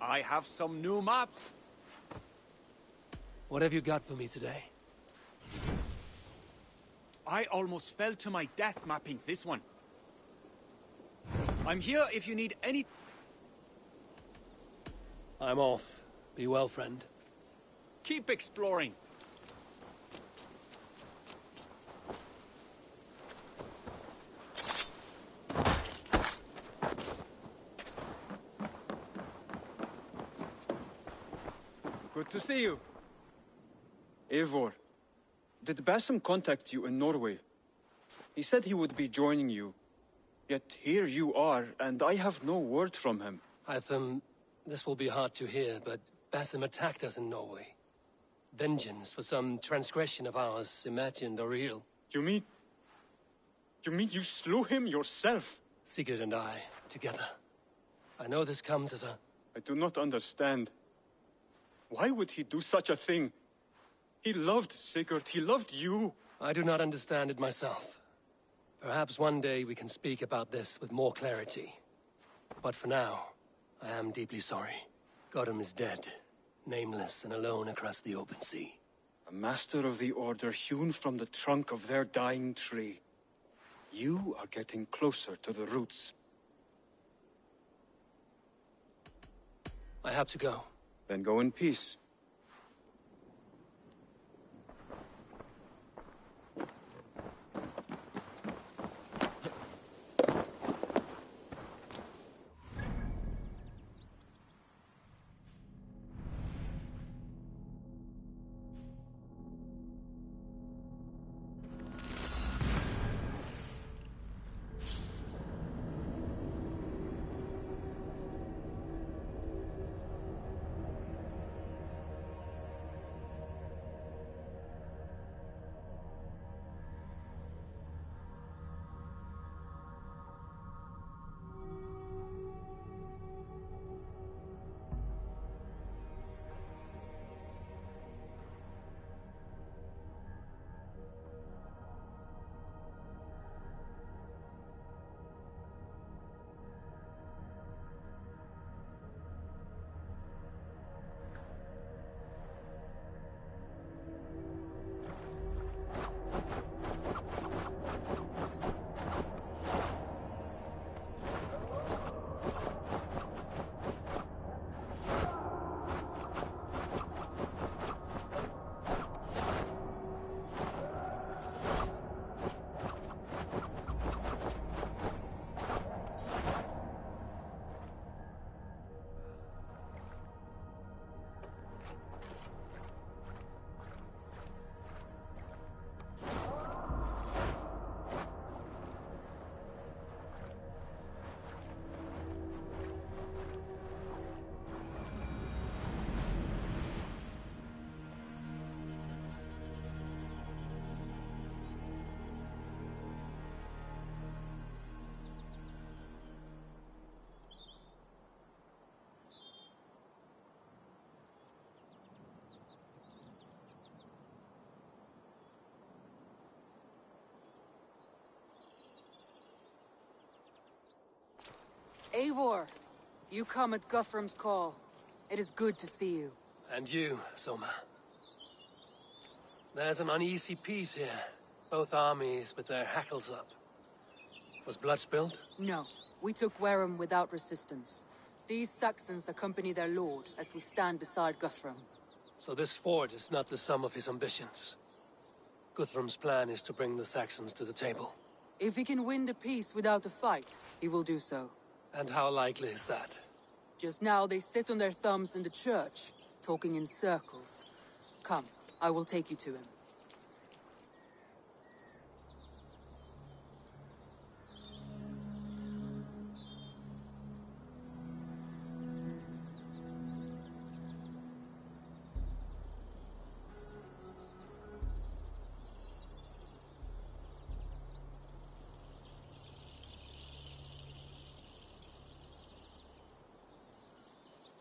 I have some new maps. What have you got for me today? I almost fell to my death mapping this one. I'm here if you need any... I'm off. Be well, friend. Keep exploring. Good to see you. Eivor, did Basim contact you in Norway? He said he would be joining you. Yet here you are, and I have no word from him. Hytham, this will be hard to hear, but Basim attacked us in Norway. Vengeance for some transgression of ours, imagined or real. You mean you slew him yourself? Sigurd and I, together. I know this comes as a... I do not understand. Why would he do such a thing? He loved Sigurd, he loved you. I do not understand it myself. Perhaps one day we can speak about this with more clarity. But for now, I am deeply sorry. Gotham is dead, nameless and alone across the open sea. A master of the Order hewn from the trunk of their dying tree. You are getting closer to the roots. I have to go. Then go in peace. Eivor, you come at Guthrum's call. It is good to see you. And you, Soma. There's an uneasy peace here. Both armies with their hackles up. Was blood spilled? No. We took Wareham without resistance. These Saxons accompany their lord as we stand beside Guthrum. So this fort is not the sum of his ambitions. Guthrum's plan is to bring the Saxons to the table. If he can win the peace without a fight, he will do so. And how likely is that? Just now they sit on their thumbs in the church, talking in circles. Come, I will take you to him.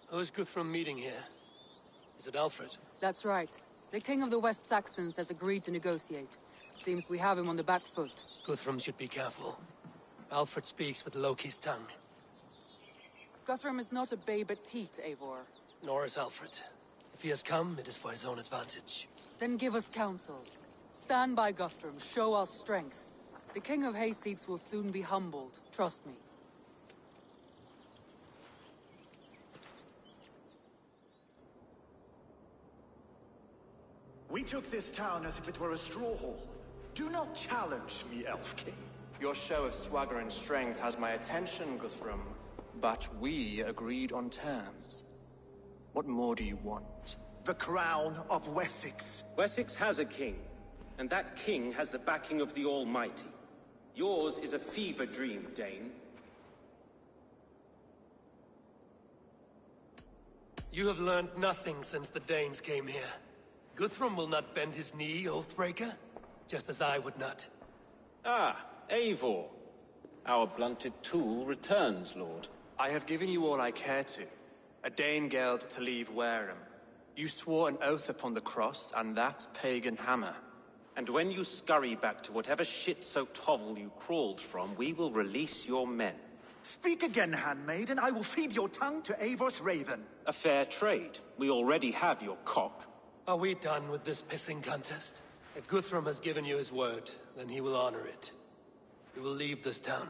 Who is Guthrum meeting here? Is it Alfred? That's right. The King of the West Saxons has agreed to negotiate. Seems we have him on the back foot. Guthrum should be careful. Alfred speaks with Loki's tongue. Guthrum is not a babe at teat, Eivor. Nor is Alfred. If he has come, it is for his own advantage. Then give us counsel. Stand by Guthrum, show our strength. The King of Hayseeds will soon be humbled, trust me. We took this town as if it were a straw hall. Do not challenge me, Elf King. Your show of swagger and strength has my attention, Guthrum. But we agreed on terms. What more do you want? The crown of Wessex. Wessex has a king, and that king has the backing of the Almighty. Yours is a fever dream, Dane. You have learned nothing since the Danes came here. Guthrum will not bend his knee, Oathbreaker, just as I would not. Ah, Eivor. Our blunted tool returns, Lord. I have given you all I care to. A Danegeld to leave Wareham. You swore an oath upon the cross, and that pagan hammer. And when you scurry back to whatever shit-soaked hovel you crawled from, we will release your men. Speak again, handmaid, and I will feed your tongue to Eivor's raven. A fair trade. We already have your cock. Are we done with this pissing contest? If Guthrum has given you his word, then he will honor it. We will leave this town.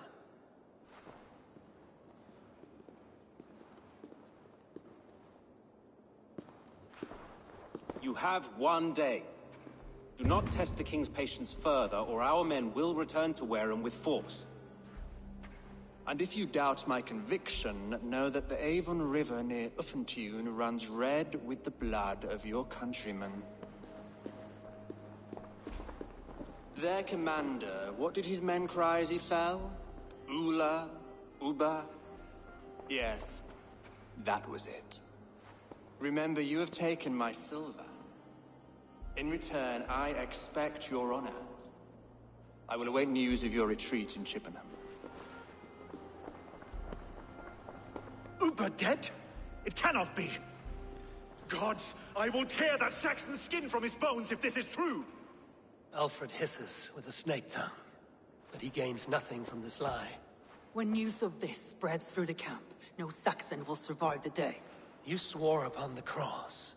You have 1 day. Do not test the King's patience further, or our men will return to Wareham with force. And if you doubt my conviction, know that the Avon River near Uffentune runs red with the blood of your countrymen. Their commander, what did his men cry as he fell? Ula? Uba? Yes, that was it. Remember, you have taken my silver. In return, I expect your honor. I will await news of your retreat in Chippenham. Uber dead? It cannot be. Gods, I will tear that Saxon's skin from his bones if this is true. Alfred hisses with a snake tongue, but he gains nothing from this lie. When news of this spreads through the camp, no Saxon will survive the day. You swore upon the cross.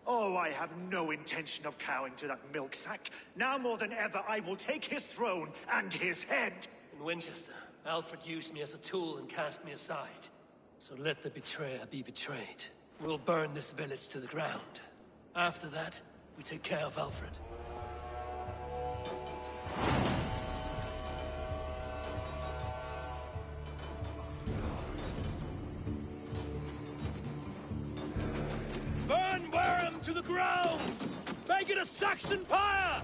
Oh, I have no intention of cowing to that milk sack. Now more than ever, I will take his throne and his head. In Winchester, Alfred used me as a tool and cast me aside. So let the betrayer be betrayed. We'll burn this village to the ground. After that, we take care of Alfred. Burn Wareham to the ground! Make it a Saxon pyre!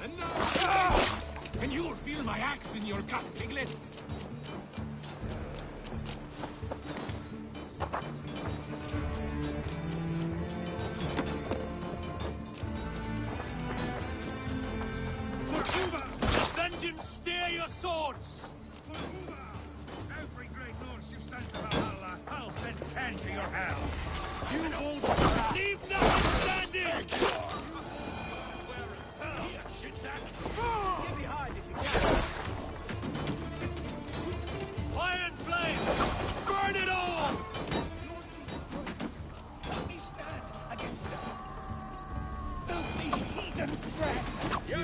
And now, and you'll feel my axe in your gut, piglet! For Uber! Vengeance, steer your swords! For Uber! Every great horse you send to Valhalla, I'll send 10 to your hell! You won't leave nothing standing! Here, shitsack! Get behind if you can! Fire and flame! Burn it all! Lord Jesus Christ, let me stand against them. Filthy heathen threat! You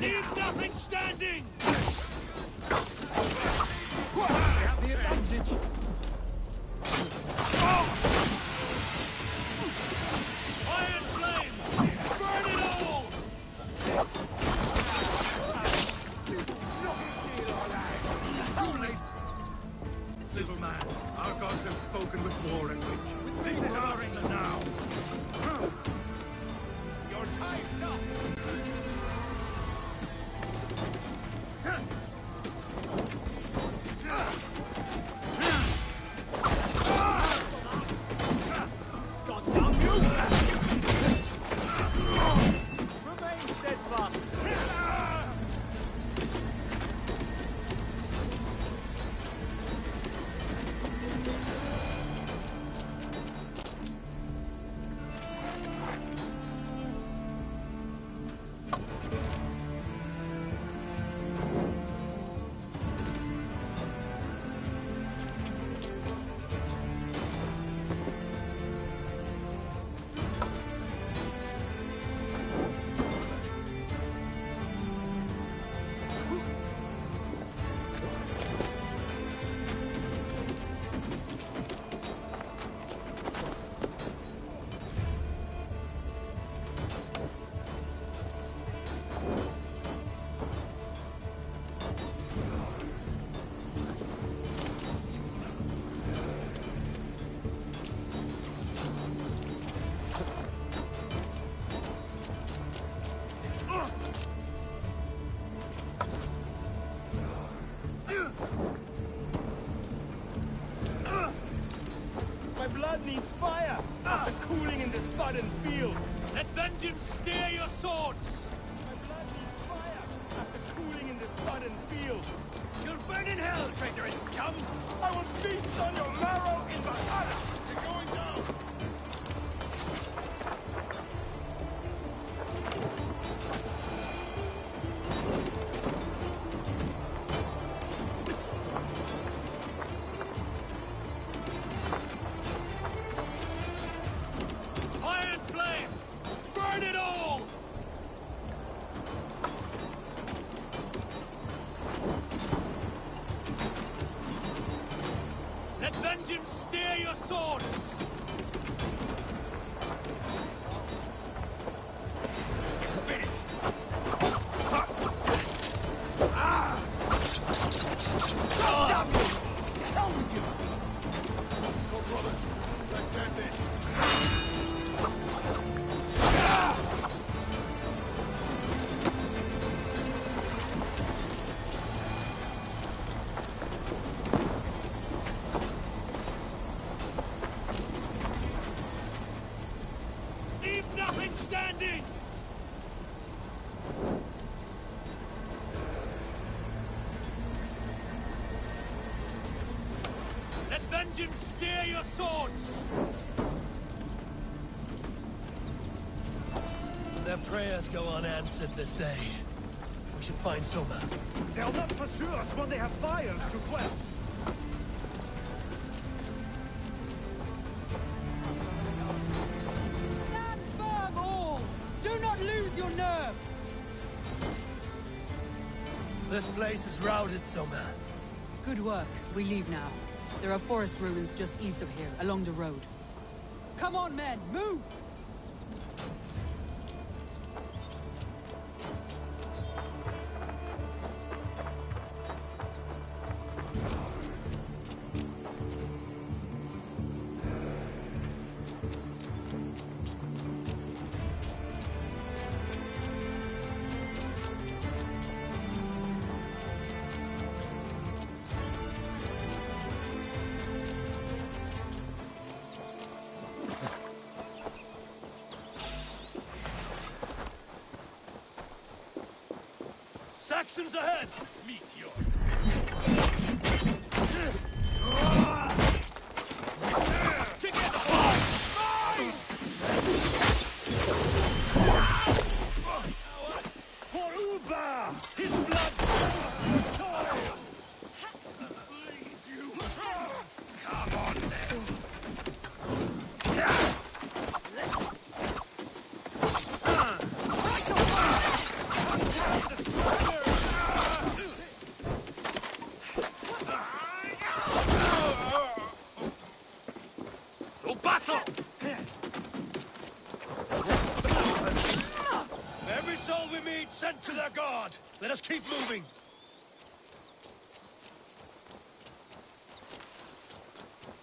leave nothing standing! We have the advantage! Fire and flame! Burn it all! Too late! Little man, our gods have spoken with war and wit. This is our England now! Your time's up! Remain steadfast! cooling in the sodden field. Let vengeance steer your swords. My blood needs fire after cooling in the sodden field. You'll burn in hell, traitorous scum! I will feast on your marrow in Valhalla! You're going down! Fire and flame! Burn it all! Let vengeance steer your swords! Finished! Ah! Damn you! To hell with you! Go, brothers. Let's end this. Leave nothing standing! Let vengeance steer your swords! Their prayers go unanswered this day. We should find Soma. They'll not pursue us when they have fires to quell. Stand firm, all! Do not lose your nerve! This place is routed, Soma. Good work. We leave now. There are forest ruins just east of here, along the road. Come on, men, move! Saxons ahead! Meteor! For Uba! His blood soaks the soil! Bleed you! Come on, then! To battle! Every soul we meet sent to their god! Let us keep moving!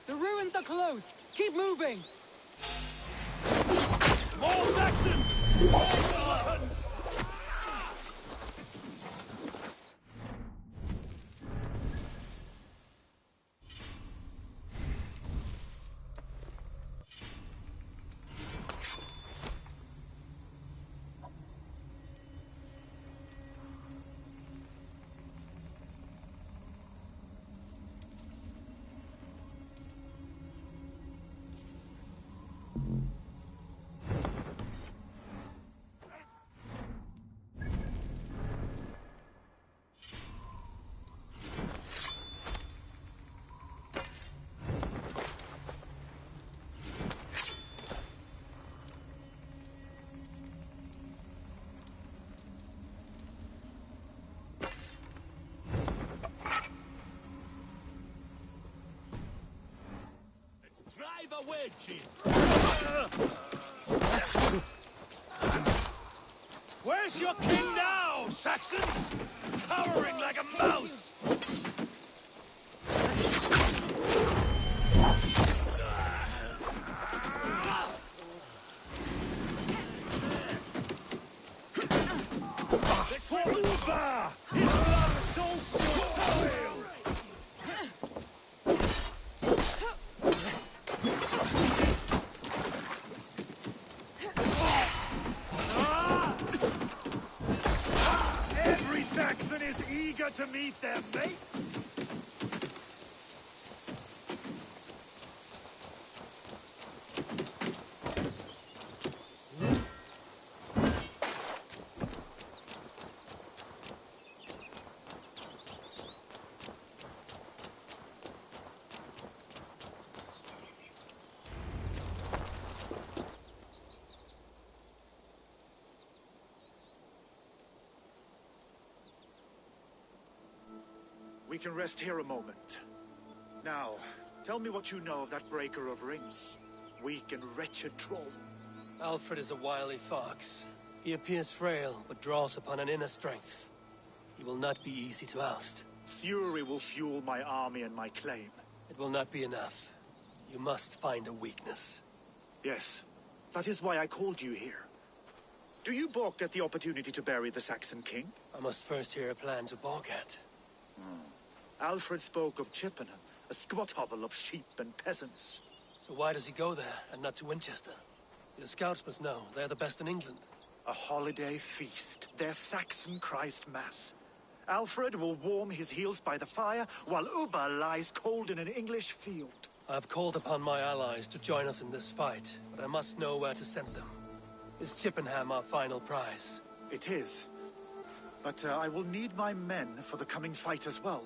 The ruins are close! Keep moving! More Saxons! More weapons! Drive a wedge in. Where's your king now, Saxons? Cowering like a mouse! For Uba! His blood soaks your soil! Eager to meet them, mate? We can rest here a moment. Now, tell me what you know of that breaker of rings. Weak and wretched troll. Alfred is a wily fox. He appears frail, but draws upon an inner strength. He will not be easy to oust. Fury will fuel my army and my claim. It will not be enough. You must find a weakness. Yes, that is why I called you here. Do you balk at the opportunity to bury the Saxon king? I must first hear a plan to balk at. Alfred spoke of Chippenham, a squat hovel of sheep and peasants. So why does he go there, and not to Winchester? Your scouts must know, they're the best in England. A holiday feast, their Saxon Christ Mass. Alfred will warm his heels by the fire, while Ubba lies cold in an English field. I have called upon my allies to join us in this fight, but I must know where to send them. Is Chippenham our final prize? It is. But I will need my men for the coming fight as well.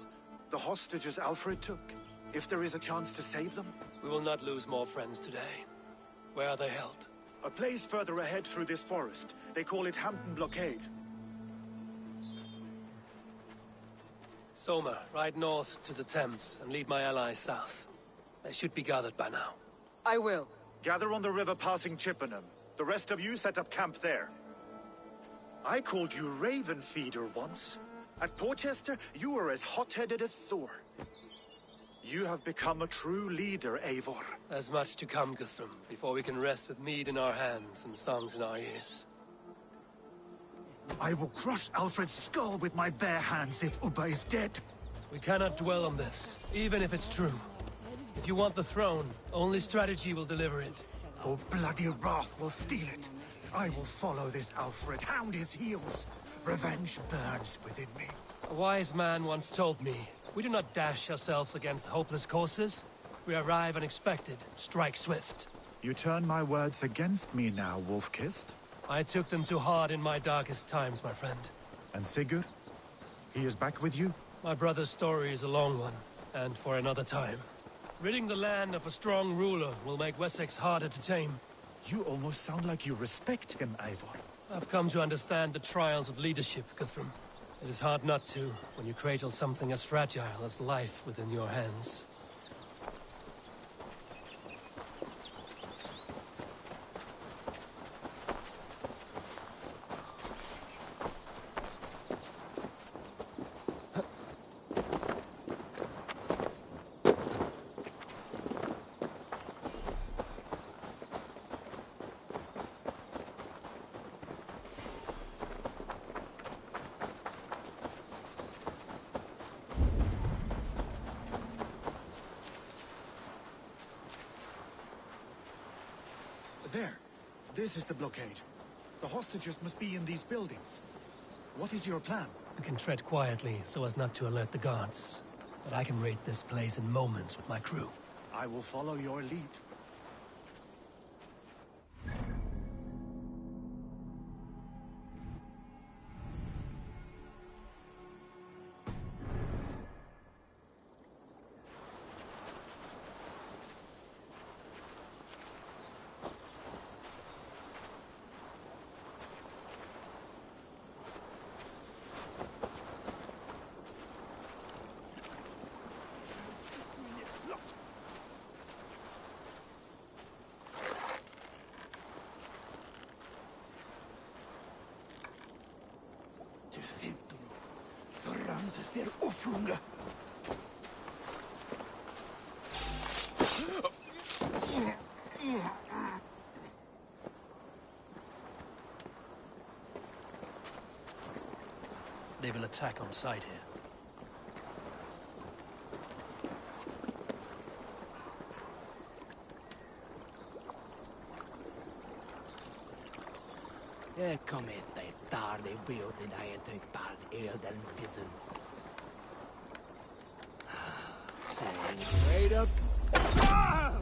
The hostages Alfred took. If there is a chance to save them. We will not lose more friends today. Where are they held? A place further ahead through this forest. They call it Hampton Blockade. Soma, ride north to the Thames and lead my allies south. They should be gathered by now. I will. Gather on the river passing Chippenham. The rest of you set up camp there. I called you Raven Feeder once. At Porchester, you were as hot-headed as Thor. You have become a true leader, Eivor. There's much to come, Guthrum, before we can rest with mead in our hands and songs in our ears. I will crush Alfred's skull with my bare hands if Ubba is dead. We cannot dwell on this, even if it's true. If you want the throne, only strategy will deliver it. Or bloody wrath will steal it. I will follow this Alfred, hound his heels. Revenge burns within me. A wise man once told me, we do not dash ourselves against hopeless courses. We arrive unexpected, strike swift. You turn my words against me now, Wolf-Kissed. I took them too hard in my darkest times, my friend. And Sigurd? He is back with you? My brother's story is a long one, and for another time. Ridding the land of a strong ruler will make Wessex harder to tame. You almost sound like you respect him, Eivor. I've come to understand the trials of leadership, Guthrum. It is hard not to, when you cradle something as fragile as life within your hands. There. This is the blockade. The hostages must be in these buildings. What is your plan? We can tread quietly so as not to alert the guards. But I can raid this place in moments with my crew. I will follow your lead. They will attack on sight here. Kom hit, dig tar dig bilden av ett par elden pissen. Staying straight up. Ah!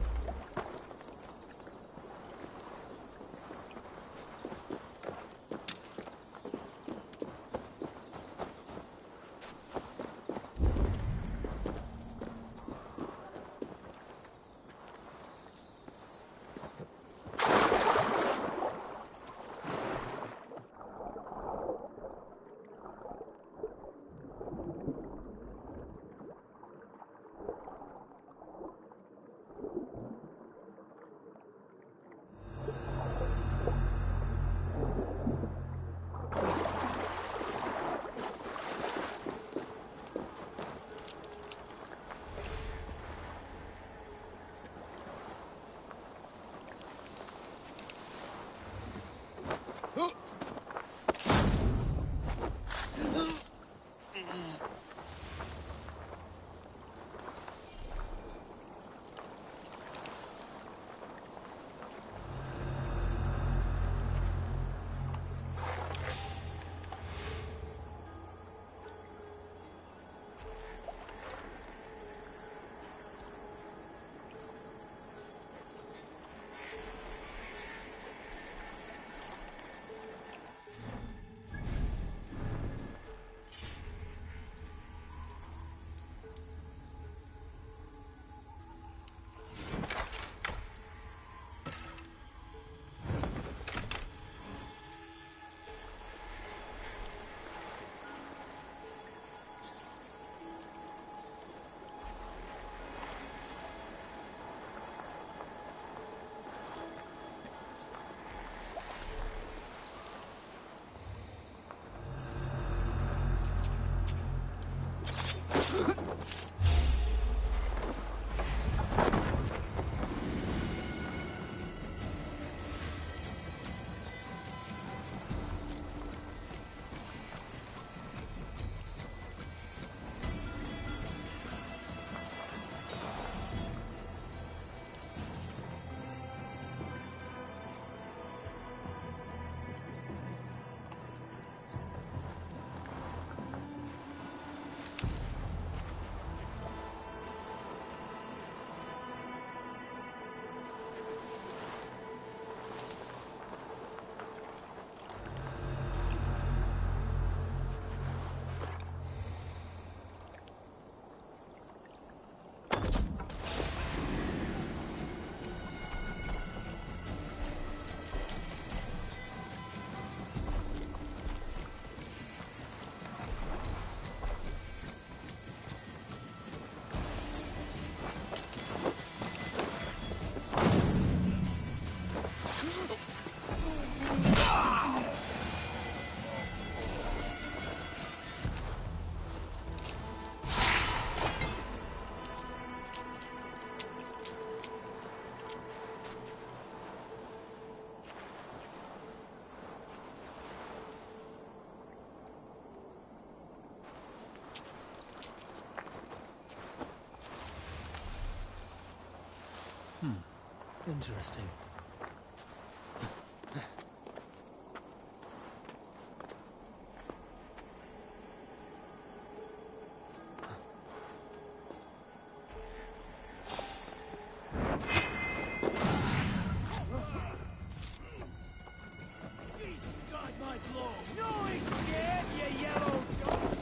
Interesting. Jesus God, my blow! No, he's scared, you yellow dog!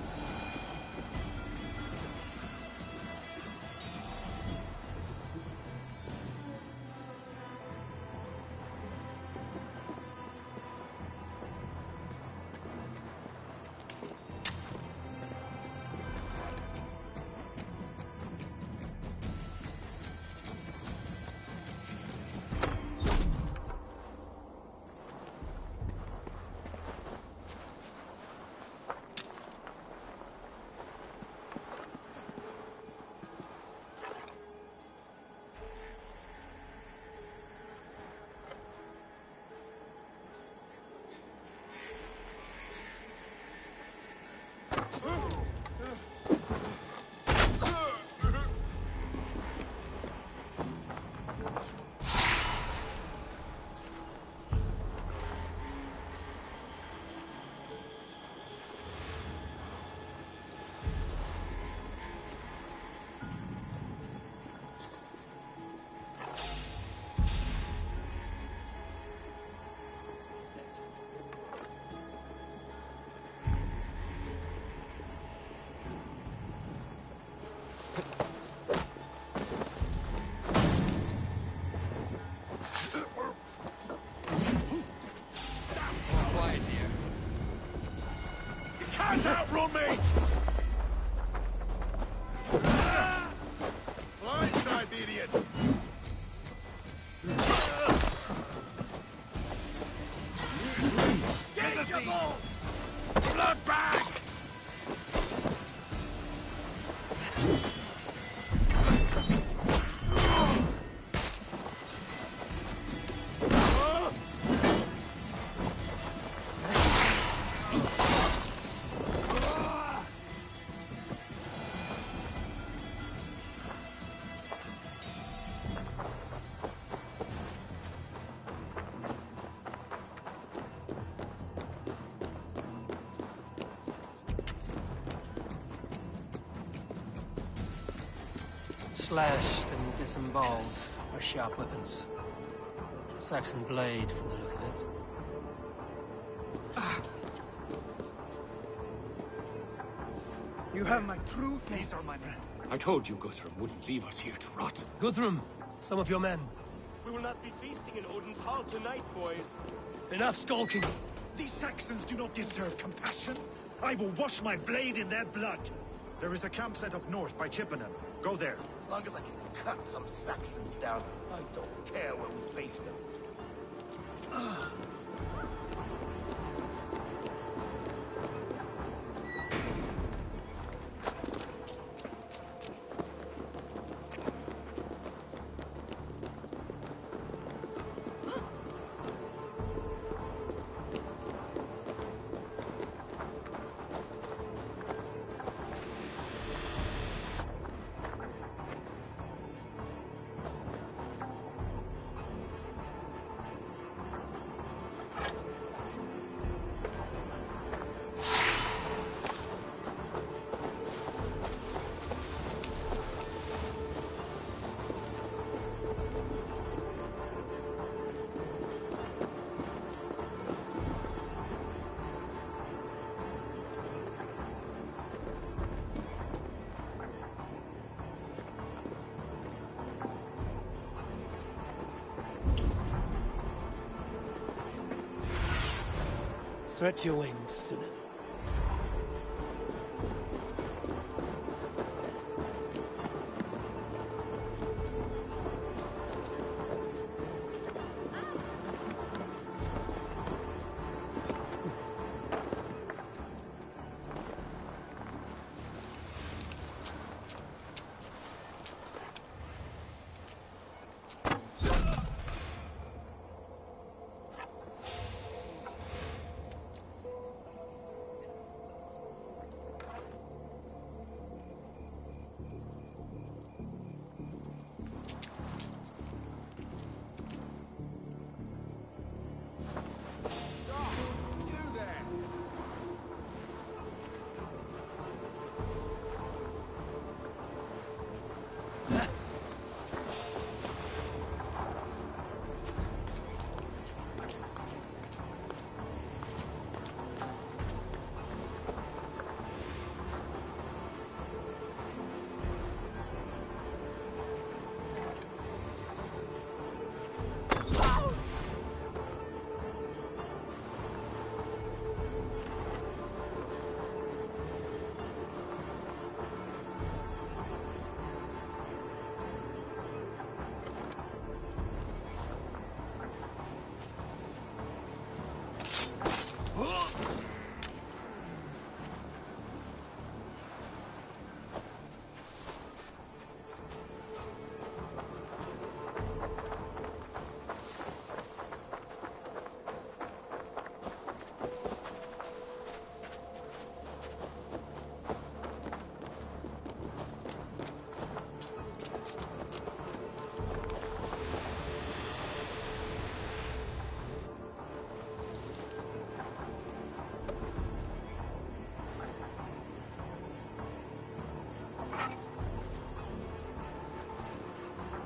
can't outrun me! Blindside the idiot! Get your ball! Blood bag! Slashed and disemboweled are sharp weapons. Saxon blade from the look of it. You have my truth, these are my men. I told you Guthrum wouldn't leave us here to rot. Guthrum, some of your men. We will not be feasting in Odin's hall tonight, boys. Enough skulking. These Saxons do not deserve compassion. I will wash my blade in their blood. There is a camp set up north by Chippenham. Go there. As long as I can cut some Saxons down, I don't care where we face them. Stretch your wings, Sunan.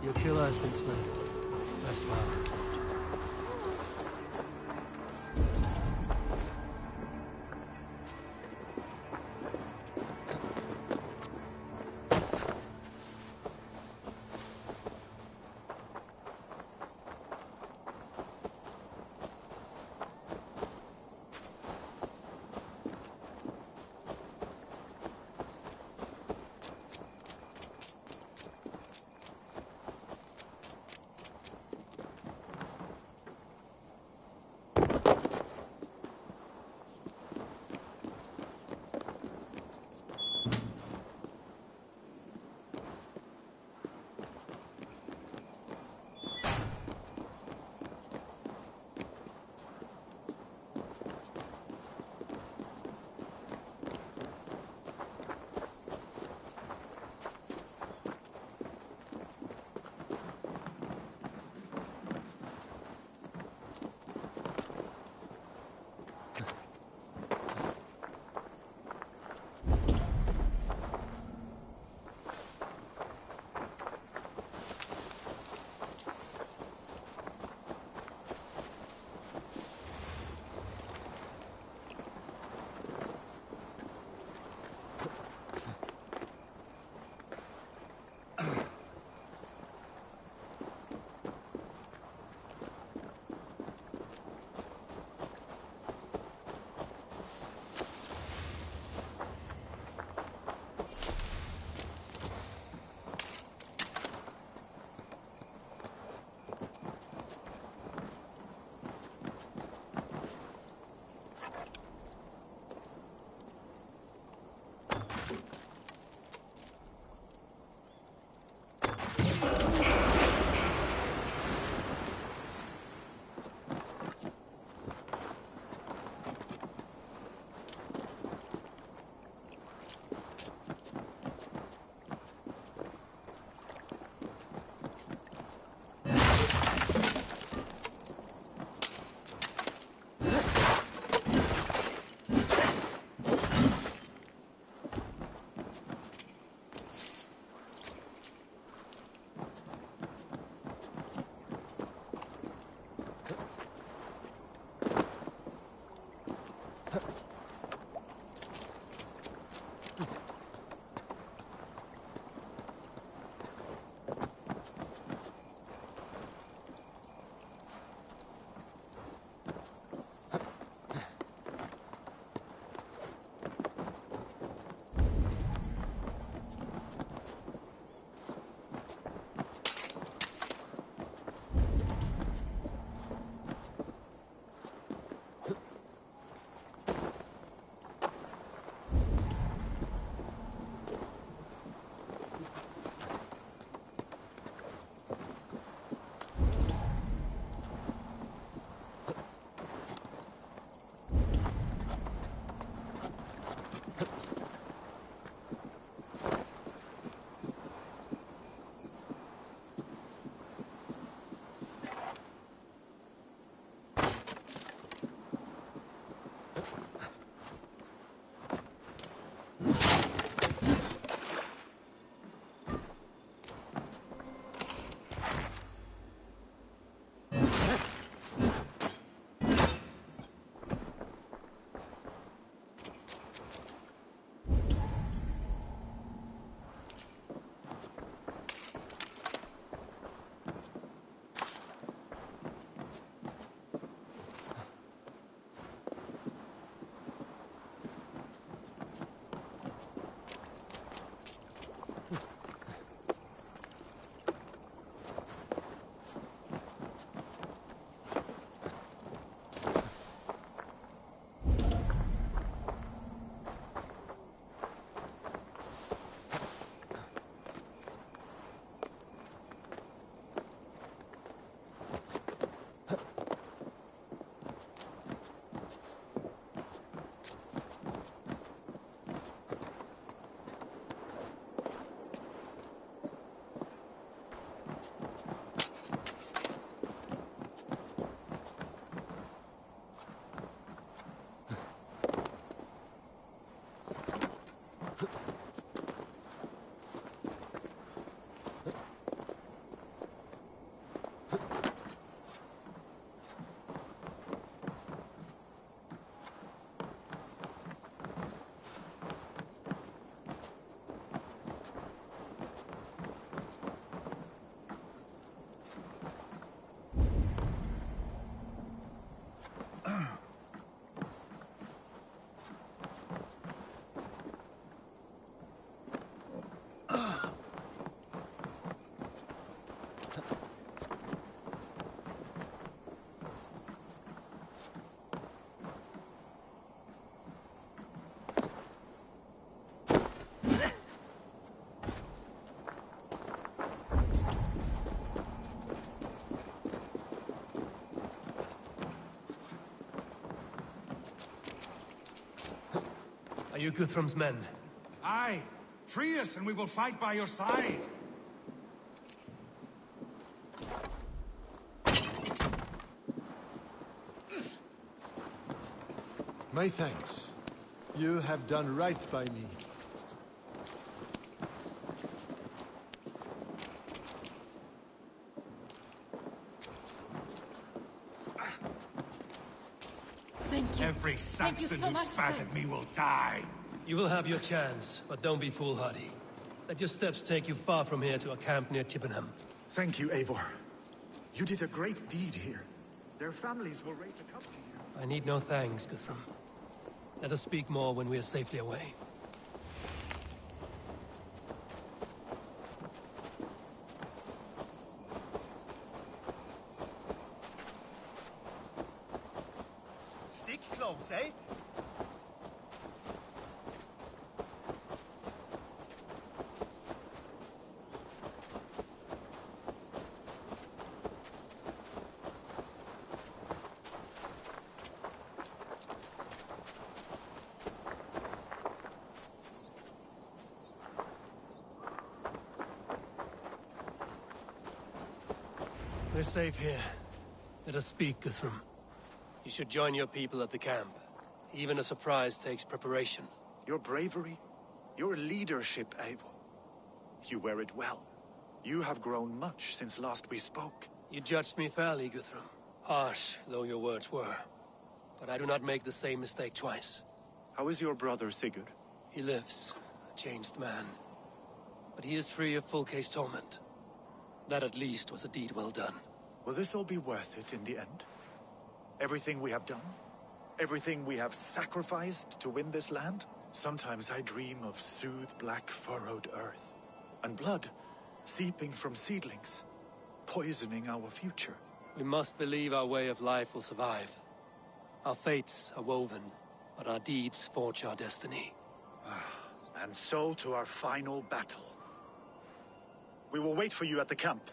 Your killer has been slain. Rest well. Are you Guthrum's men? Aye. Free us and we will fight by your side. My thanks. You have done right by me. Thank you. Every Thank you Saxon so who much, spat friend. at me will die. You will have your chance, but don't be foolhardy. Let your steps take you far from here to a camp near Chippenham. Thank you, Eivor. You did a great deed here. Their families will raise a company here. I need no thanks, Guthrum. Let us speak more when we are safely away. Stick close, eh? We're safe here. Let us speak, Guthrum. You should join your people at the camp. Even a surprise takes preparation. Your bravery, your leadership, Eivor. You wear it well. You have grown much since last we spoke. You judged me fairly, Guthrum. Harsh though your words were. But I do not make the same mistake twice. How is your brother, Sigurd? He lives, a changed man. But he is free of full case torment. That at least was a deed well done. Will this all be worth it in the end? Everything we have done? Everything we have sacrificed to win this land? Sometimes I dream of soothed black furrowed earth. And blood seeping from seedlings, poisoning our future. We must believe our way of life will survive. Our fates are woven, but our deeds forge our destiny. And so to our final battle. We will wait for you at the camp.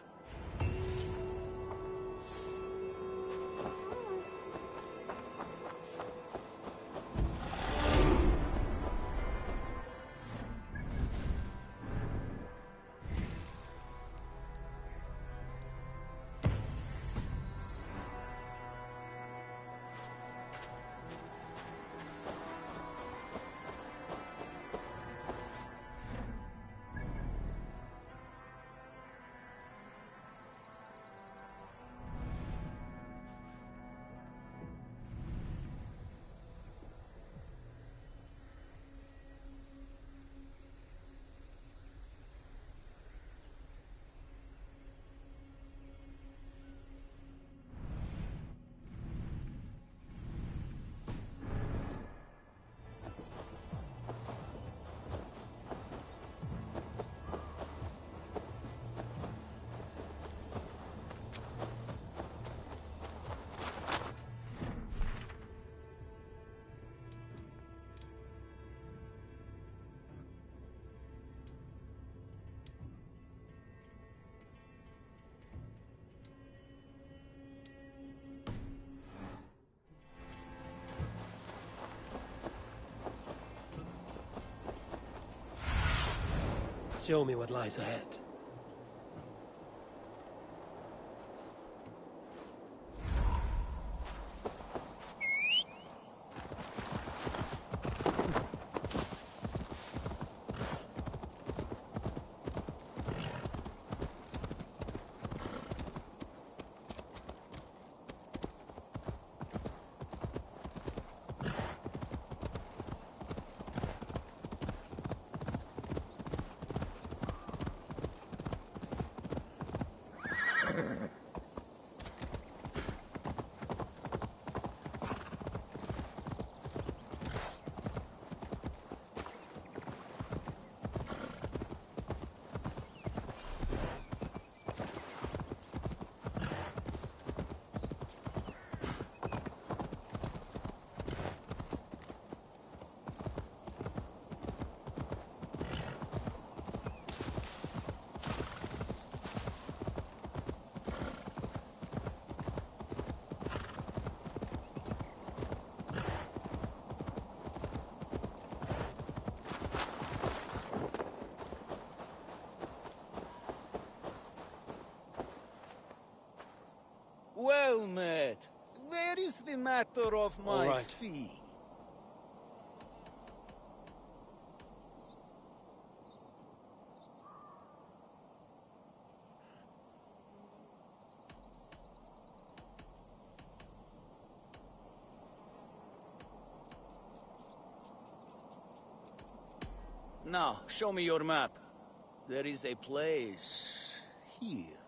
Show me what lies ahead. matter of my All right. fee. Now, show me your map. There is a place here.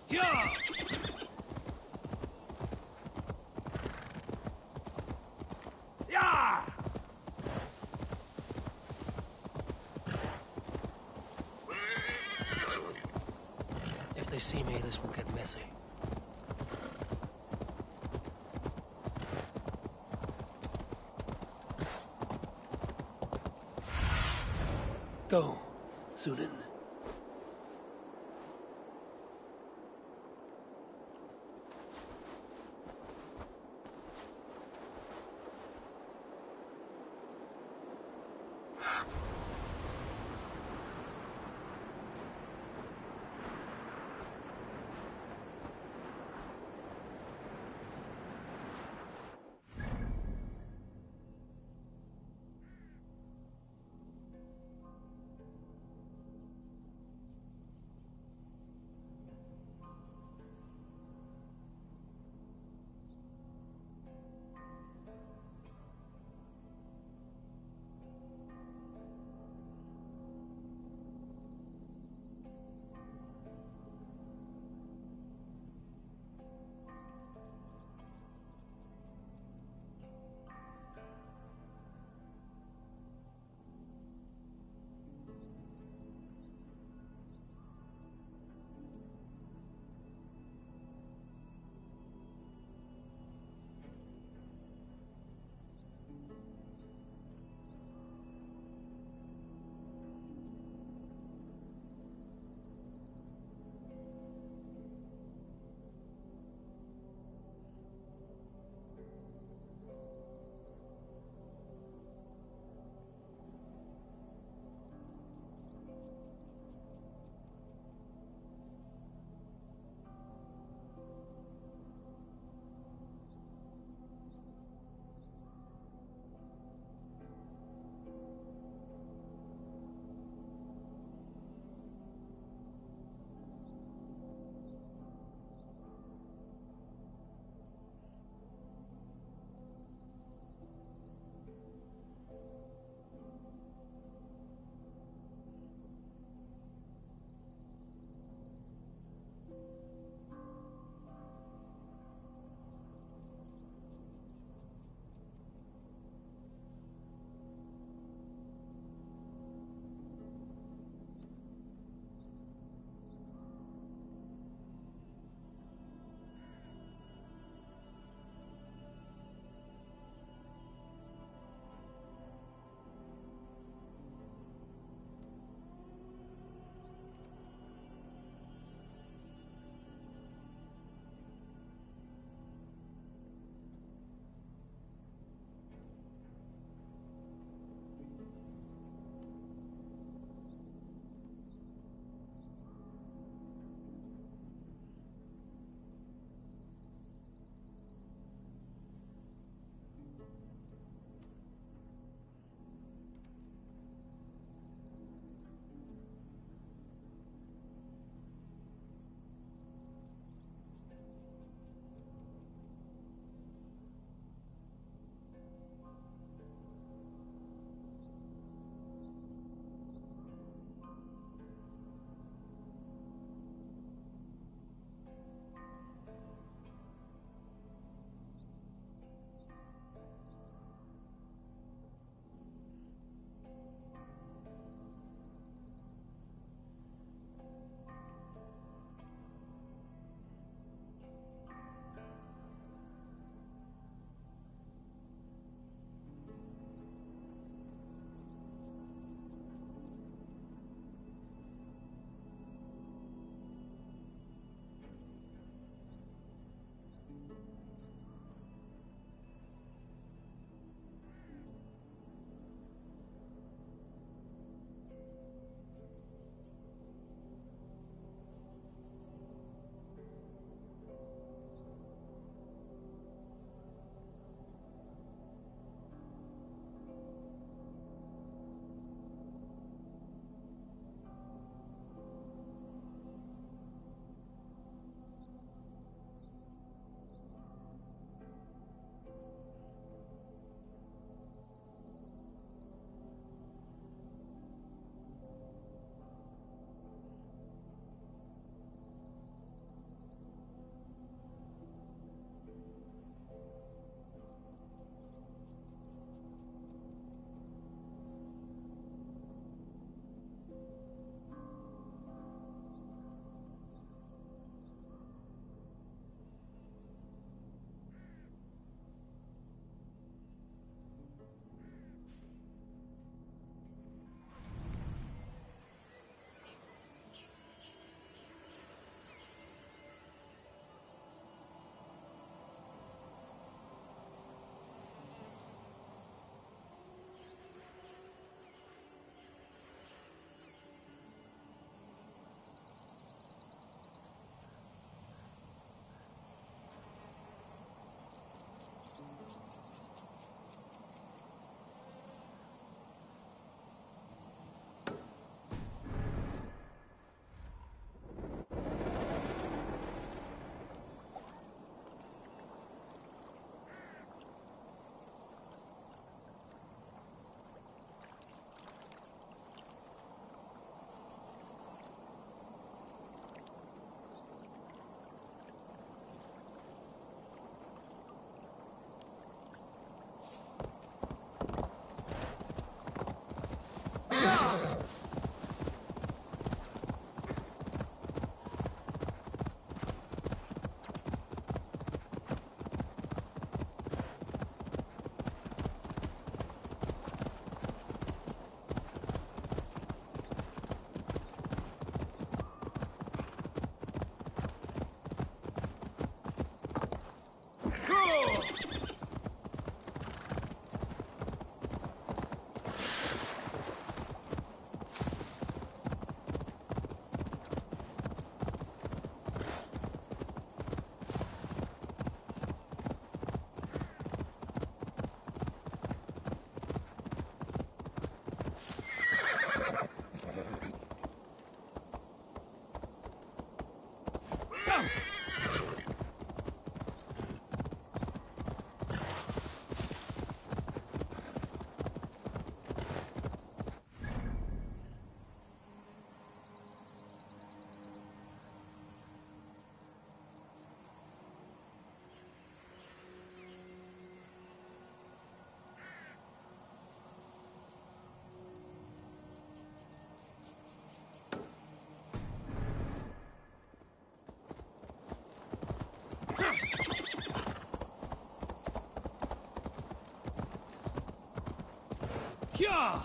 Yeah! Yeah! If they see me, this will get messy. Go, Sunan. Yeah!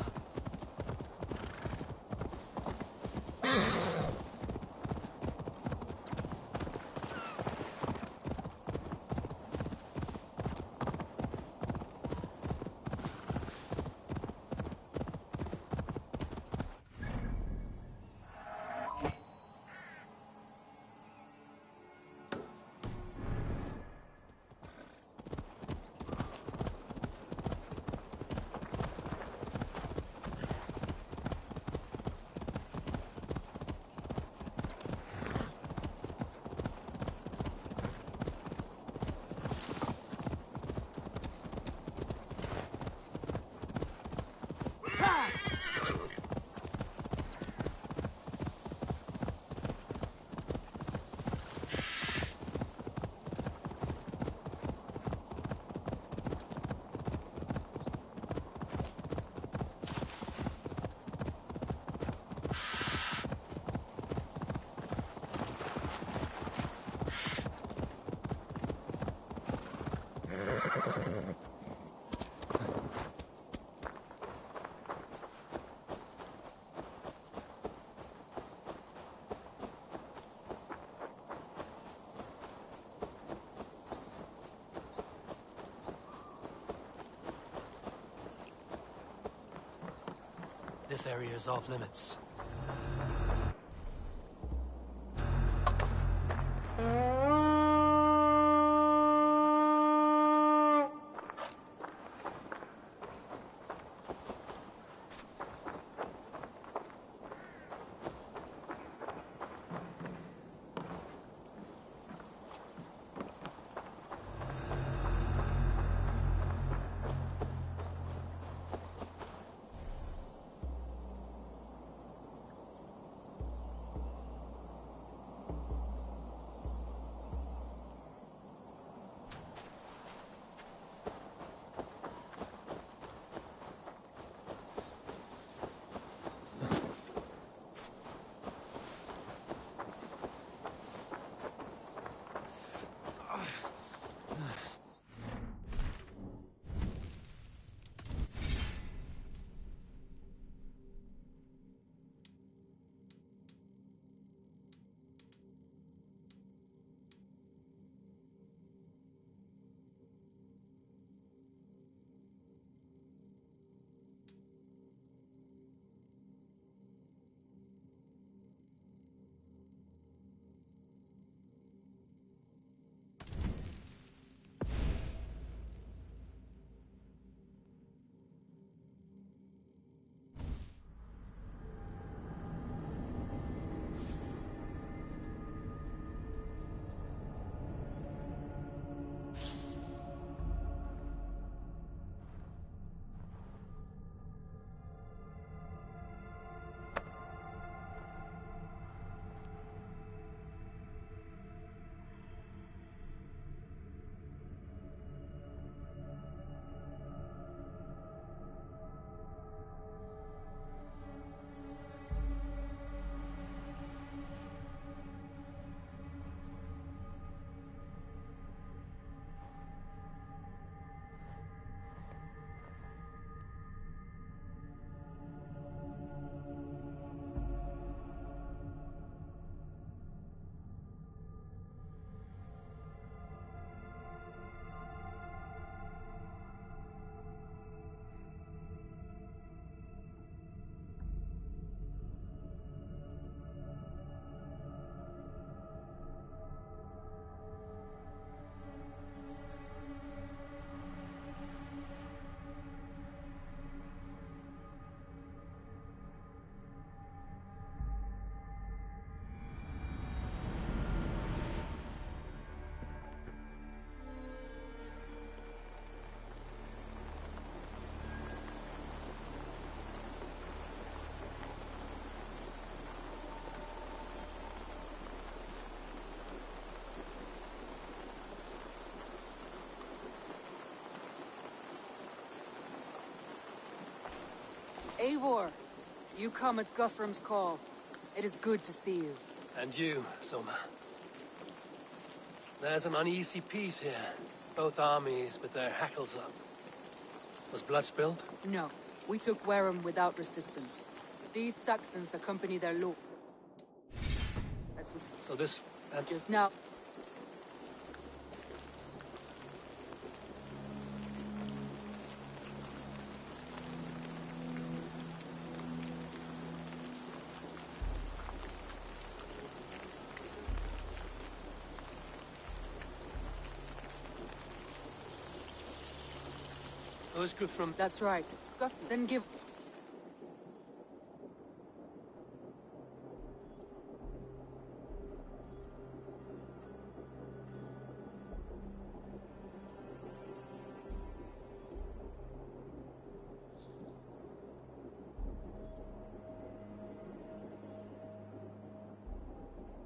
This area is off limits. Eivor, you come at Guthrum's call. It is good to see you. And you, Soma. There's an uneasy peace here. Both armies with their hackles up. Was blood spilled? No. We took Wareham without resistance. These Saxons accompany their lord. As we see. So this... just now... Who's good from... That's right. Then give...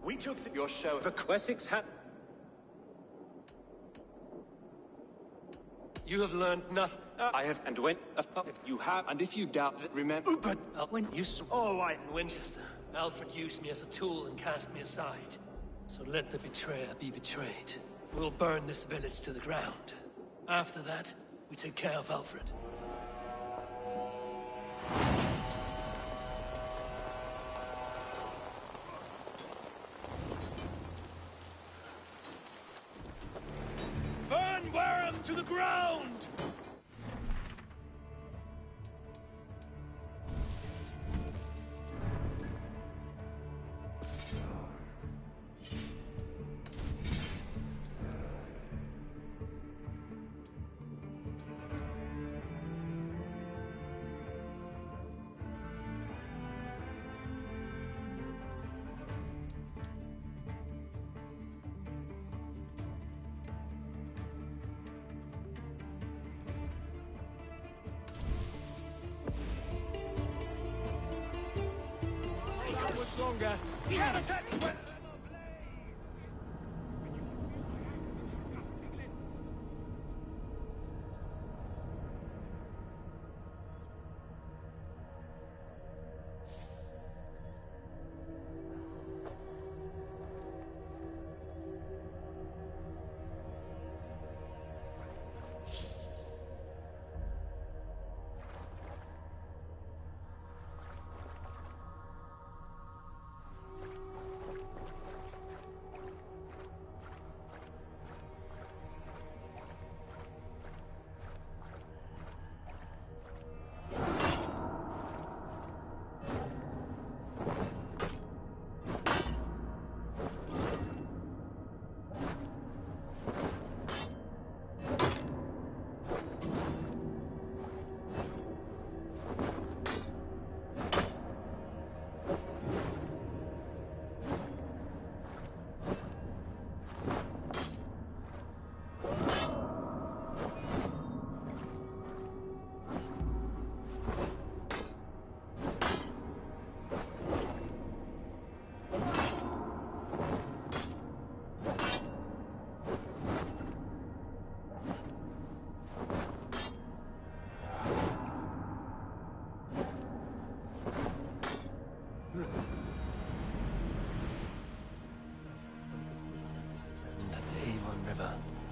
We took your show. The Wessex had... You have learned nothing. I have, and when... if you have, and if you doubt, remember... but... when you saw... Oh, In Winchester, Alfred used me as a tool and cast me aside. So let the betrayer be betrayed. We'll burn this village to the ground. After that, we take care of Alfred. Burn Wareham to the ground! How much longer?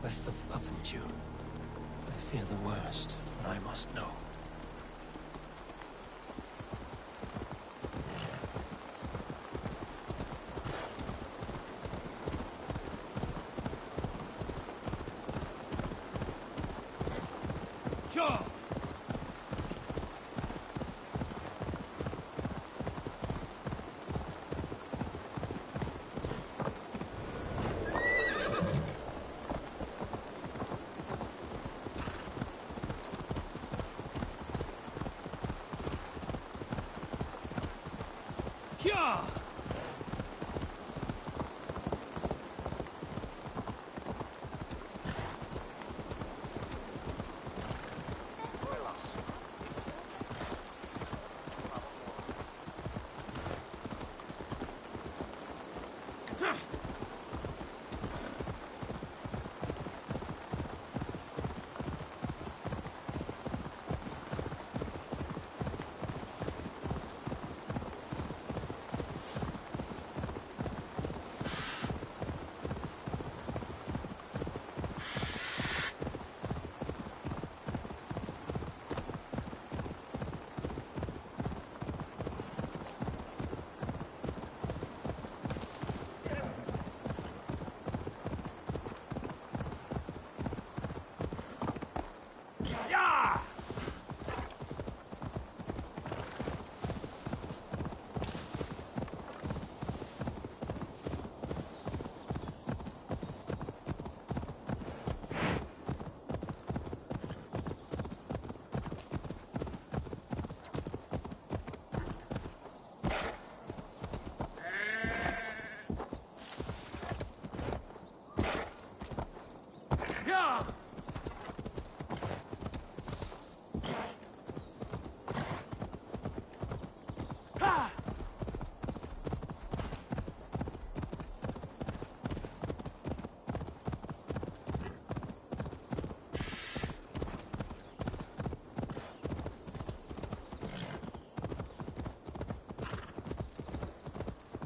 West of Uffentune. I fear the worst, but I must know. Sure!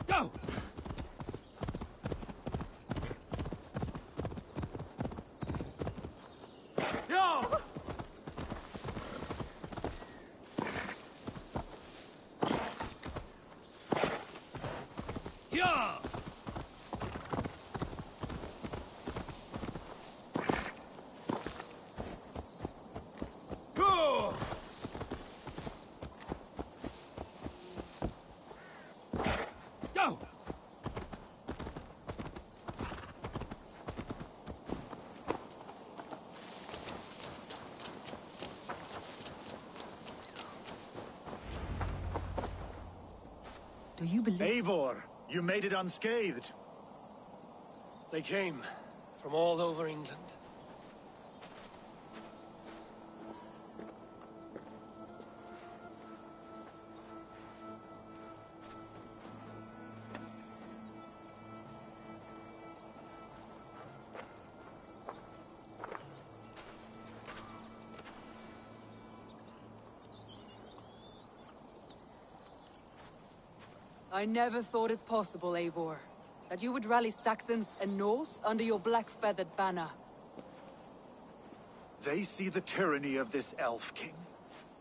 Go! Yo! Yeah! Go! Go! Do you believe... Eivor, you made it unscathed. They came from all over England. I never thought it possible, Eivor, that you would rally Saxons and Norse under your black-feathered banner. They see the tyranny of this elf king.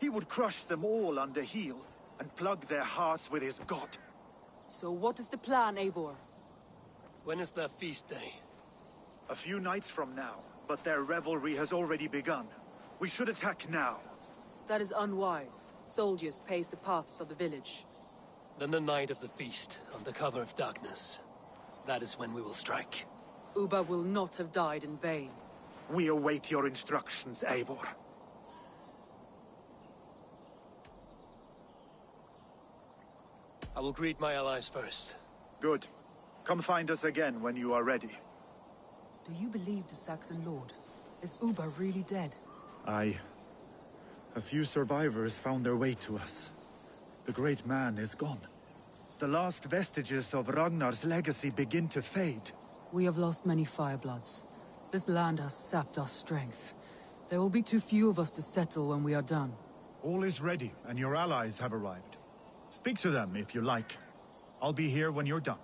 He would crush them all under heel and plug their hearts with his god. So what is the plan, Eivor? When is their feast day? A few nights from now, but their revelry has already begun. We should attack now. That is unwise. Soldiers pace the paths of the village. Then the night of the feast, under cover of darkness. That is when we will strike. Ubba will not have died in vain. We await your instructions, Eivor. I will greet my allies first. Good. Come find us again when you are ready. Do you believe the Saxon lord? Is Ubba really dead? Aye. A few survivors found their way to us. The great man is gone. The last vestiges of Ragnar's legacy begin to fade. We have lost many firebloods. This land has sapped our strength. There will be too few of us to settle when we are done. All is ready, and your allies have arrived. Speak to them if you like. I'll be here when you're done.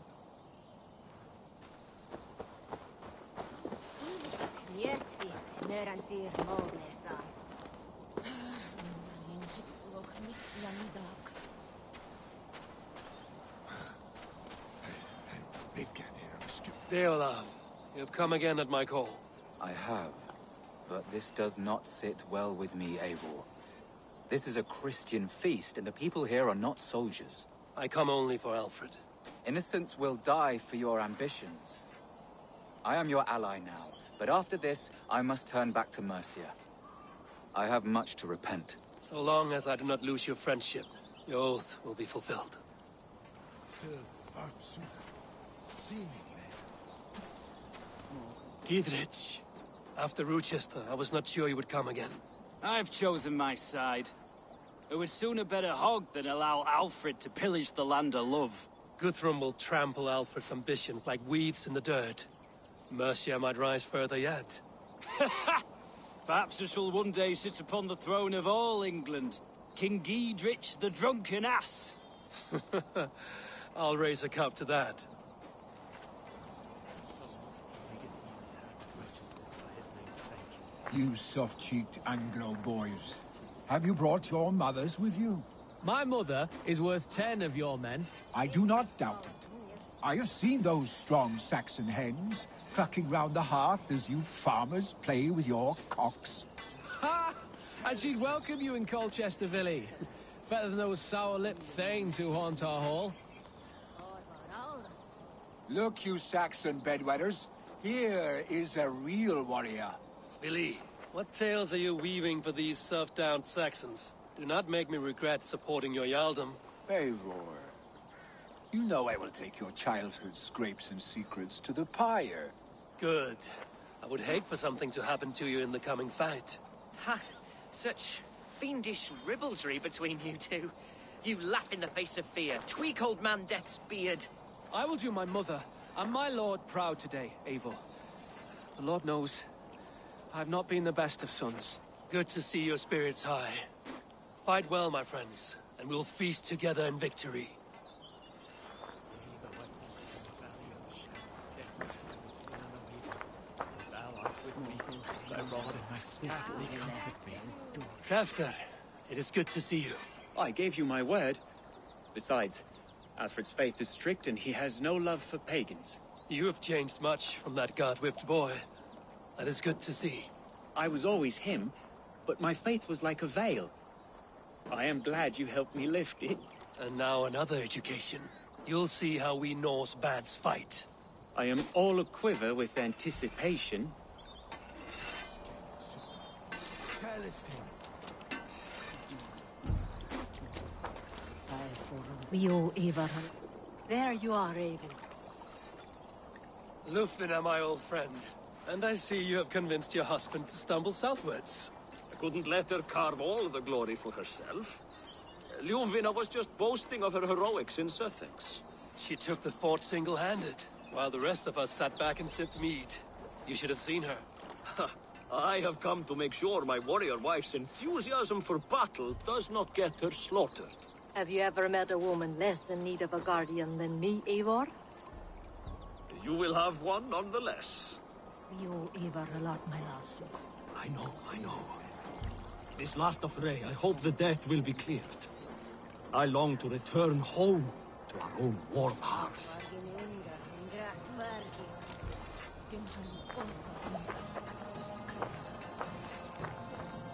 Deolav, you have come again at my call. I have, but this does not sit well with me, Eivor. This is a Christian feast, and the people here are not soldiers. I come only for Alfred. Innocents will die for your ambitions. I am your ally now, but after this, I must turn back to Mercia. I have much to repent. So long as I do not lose your friendship, your oath will be fulfilled. Gidrich, after Rochester, I was not sure you would come again. I've chosen my side. It would sooner bet a hog than allow Alfred to pillage the land of love. Guthrum will trample Alfred's ambitions like weeds in the dirt. Mercia might rise further yet. Perhaps I shall one day sit upon the throne of all England. King Gidrich the drunken ass. I'll raise a cup to that. You soft-cheeked Anglo boys. Have you brought your mothers with you? My mother is worth 10 of your men. I do not doubt it. I have seen those strong Saxon hens clucking round the hearth as you farmers play with your cocks. Ha! And she'd welcome you in Colchester, Villy. Better than those sour-lipped thanes who haunt our hall. Look, you Saxon bedwetters. Here is a real warrior. Billy, what tales are you weaving for these serf-down Saxons? Do not make me regret supporting your Jarldom. Eivor, you know I will take your childhood scrapes and secrets to the pyre. Good. I would hate for something to happen to you in the coming fight. Ha! Such fiendish ribaldry between you two. You laugh in the face of fear. Tweak old man Death's beard. I will do my mother and my lord proud today, Eivor. The Lord knows, I've not been the best of sons. Good to see your spirits high. Fight well, my friends, and we'll feast together in victory. Tafter, it is good to see you. I gave you my word. Besides, Alfred's faith is strict and he has no love for pagans. You have changed much from that God-whipped boy. That is good to see. I was always him, but my faith was like a veil. I am glad you helped me lift it. And now another education. You'll see how we Norse bads fight. I am all aquiver with anticipation. There you are, Raven. Lufina, my old friend. And I see you have convinced your husband to stumble southwards. I couldn't let her carve all the glory for herself. Ljuvina was just boasting of her heroics in Sussex. She took the fort single-handed, while the rest of us sat back and sipped mead. You should have seen her. I have come to make sure my warrior wife's enthusiasm for battle does not get her slaughtered. Have you ever met a woman less in need of a guardian than me, Eivor? You will have one nonetheless. We owe Eivor a lot, my love. I know. This last affray, I hope the debt will be cleared. I long to return home to our own warm hearth.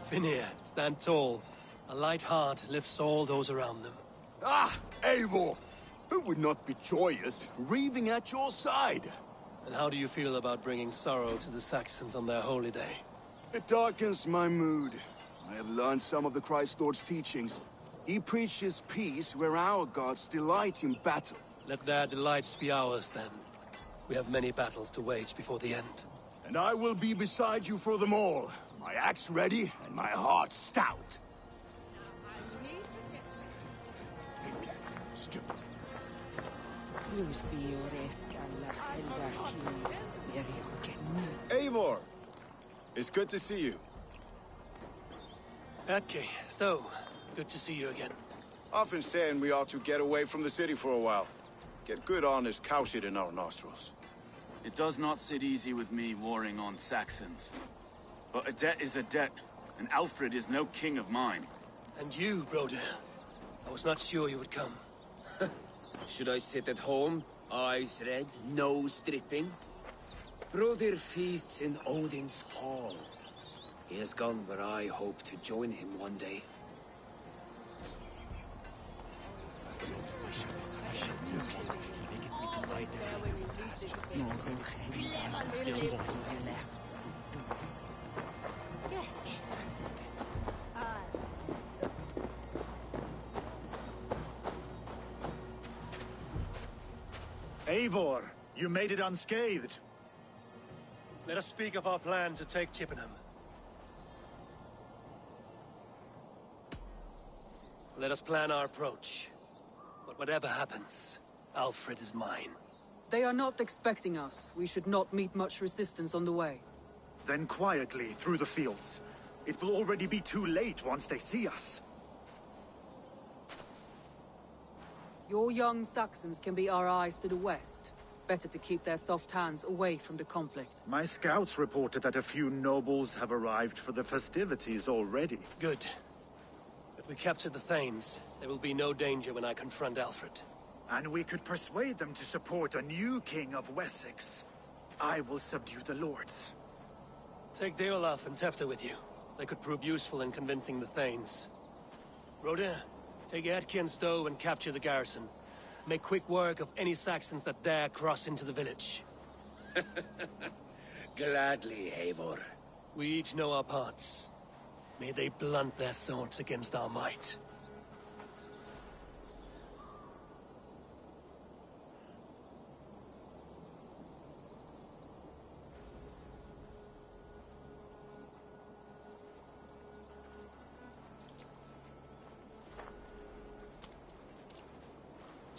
Finir, stand tall. A light heart lifts all those around them. Ah, Eivor! Who would not be joyous, raving at your side? And how do you feel about bringing sorrow to the Saxons on their holy day? It darkens my mood. I have learned some of the Christ Lord's teachings. He preaches peace where our gods delight in battle. Let their delights be ours, then. We have many battles to wage before the end. And I will be beside you for them all. My axe ready and my heart stout. Eivor! It's good to see you. Atke, Stowe, good to see you again. Often saying we ought to get away from the city for a while. Get good honest cow shit in our nostrils. It does not sit easy with me warring on Saxons. But a debt is a debt, and Alfred is no king of mine. And you, Broder. I was not sure you would come. Should I sit at home, eyes red, nose dripping? Broder feasts in Odin's hall. He has gone where I hope to join him one day. Eivor, you made it unscathed. Let us speak of our plan to take Chippenham. Let us plan our approach. But whatever happens, Alfred is mine. They are not expecting us. We should not meet much resistance on the way. Then quietly through the fields. It will already be too late once they see us. Your young Saxons can be our eyes to the west. Better to keep their soft hands away from the conflict. My scouts reported that a few nobles have arrived for the festivities already. Good. If we capture the Thanes, there will be no danger when I confront Alfred. And we could persuade them to support a new king of Wessex. I will subdue the lords. Take Deolaf and Tefta with you. They could prove useful in convincing the Thanes. Rodin, take Atke and Stowe and capture the garrison. Make quick work of any Saxons that dare cross into the village. Gladly, Eivor. We each know our parts. May they blunt their swords against our might.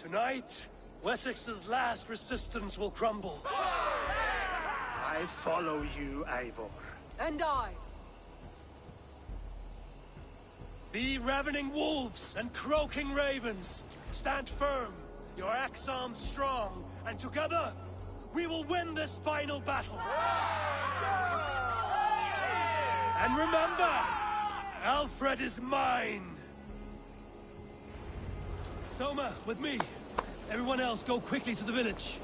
Tonight, Wessex's last resistance will crumble. I follow you, Eivor. And I. Be ravening wolves and croaking ravens. Stand firm, your axe arms strong, and together, we will win this final battle. And remember, Alfred is mine. Soma, with me. Everyone else, go quickly to the village.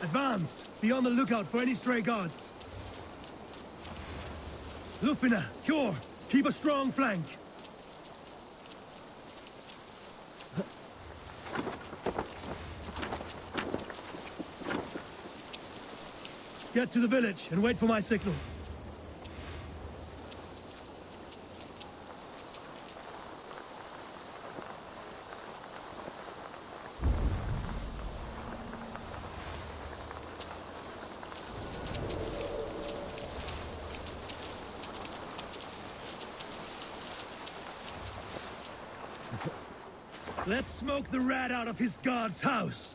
Advance! Be on the lookout for any stray guards. Lupina, Cure, keep a strong flank. Get to the village and wait for my signal. Let's smoke the rat out of his guard's house.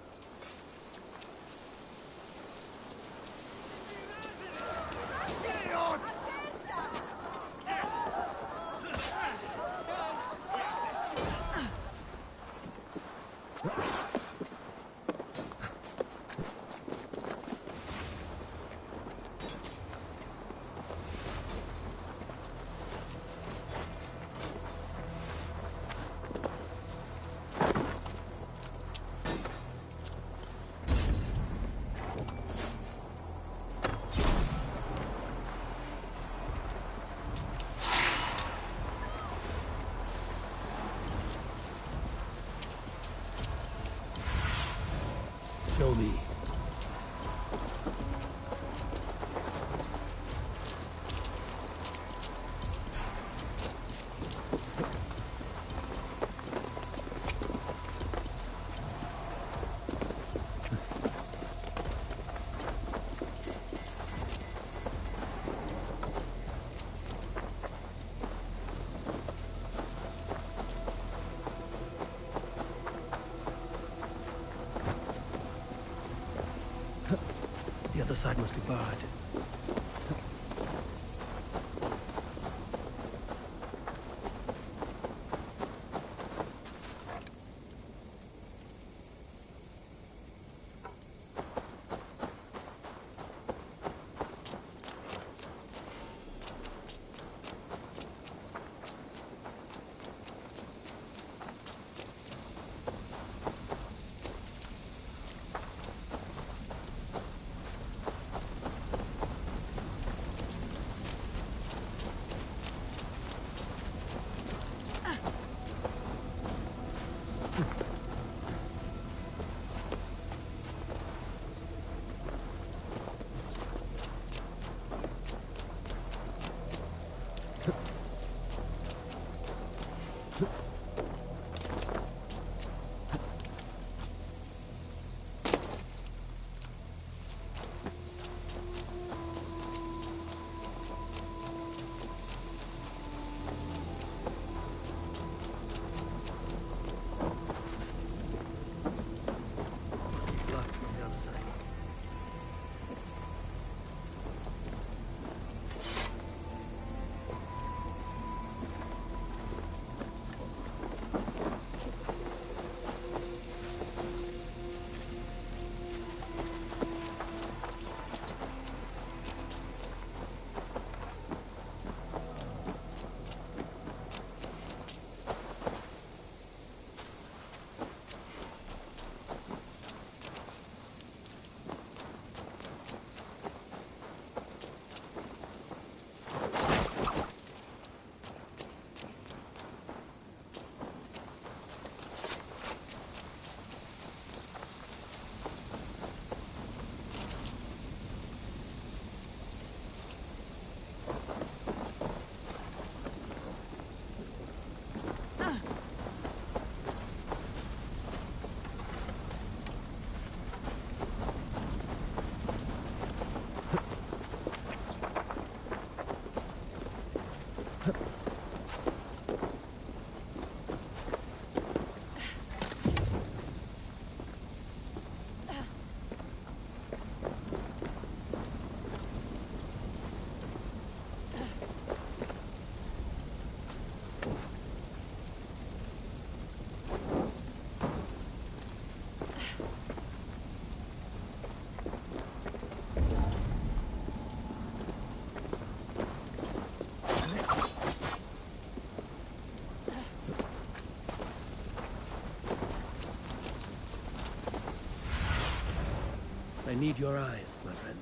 Show me. The other side must be barred. believe your eyes, my friend.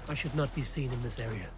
I should not be seen in this area.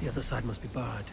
The other side must be barred.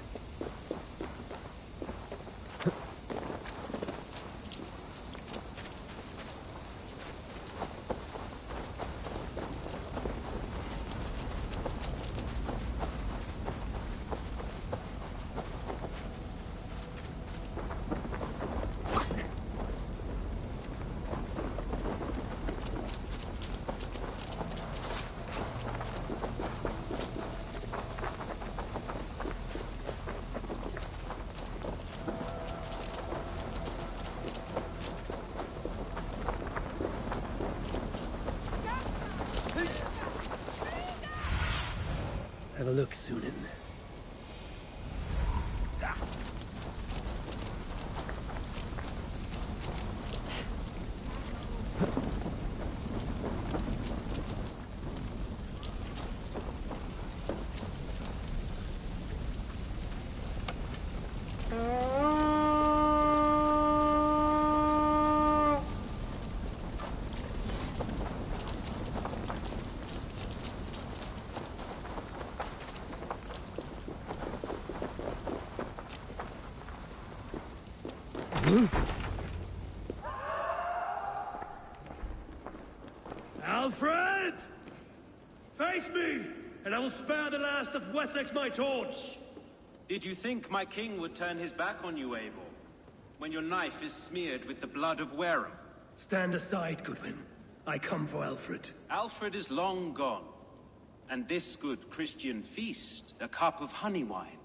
Have a look, Sunan. Alfred! Face me, and I will spare the last of Wessex my torch! Did you think my king would turn his back on you, Eivor? When your knife is smeared with the blood of Wareham? Stand aside, Goodwin. I come for Alfred. Alfred is long gone. And this good Christian feast, a cup of honey wine,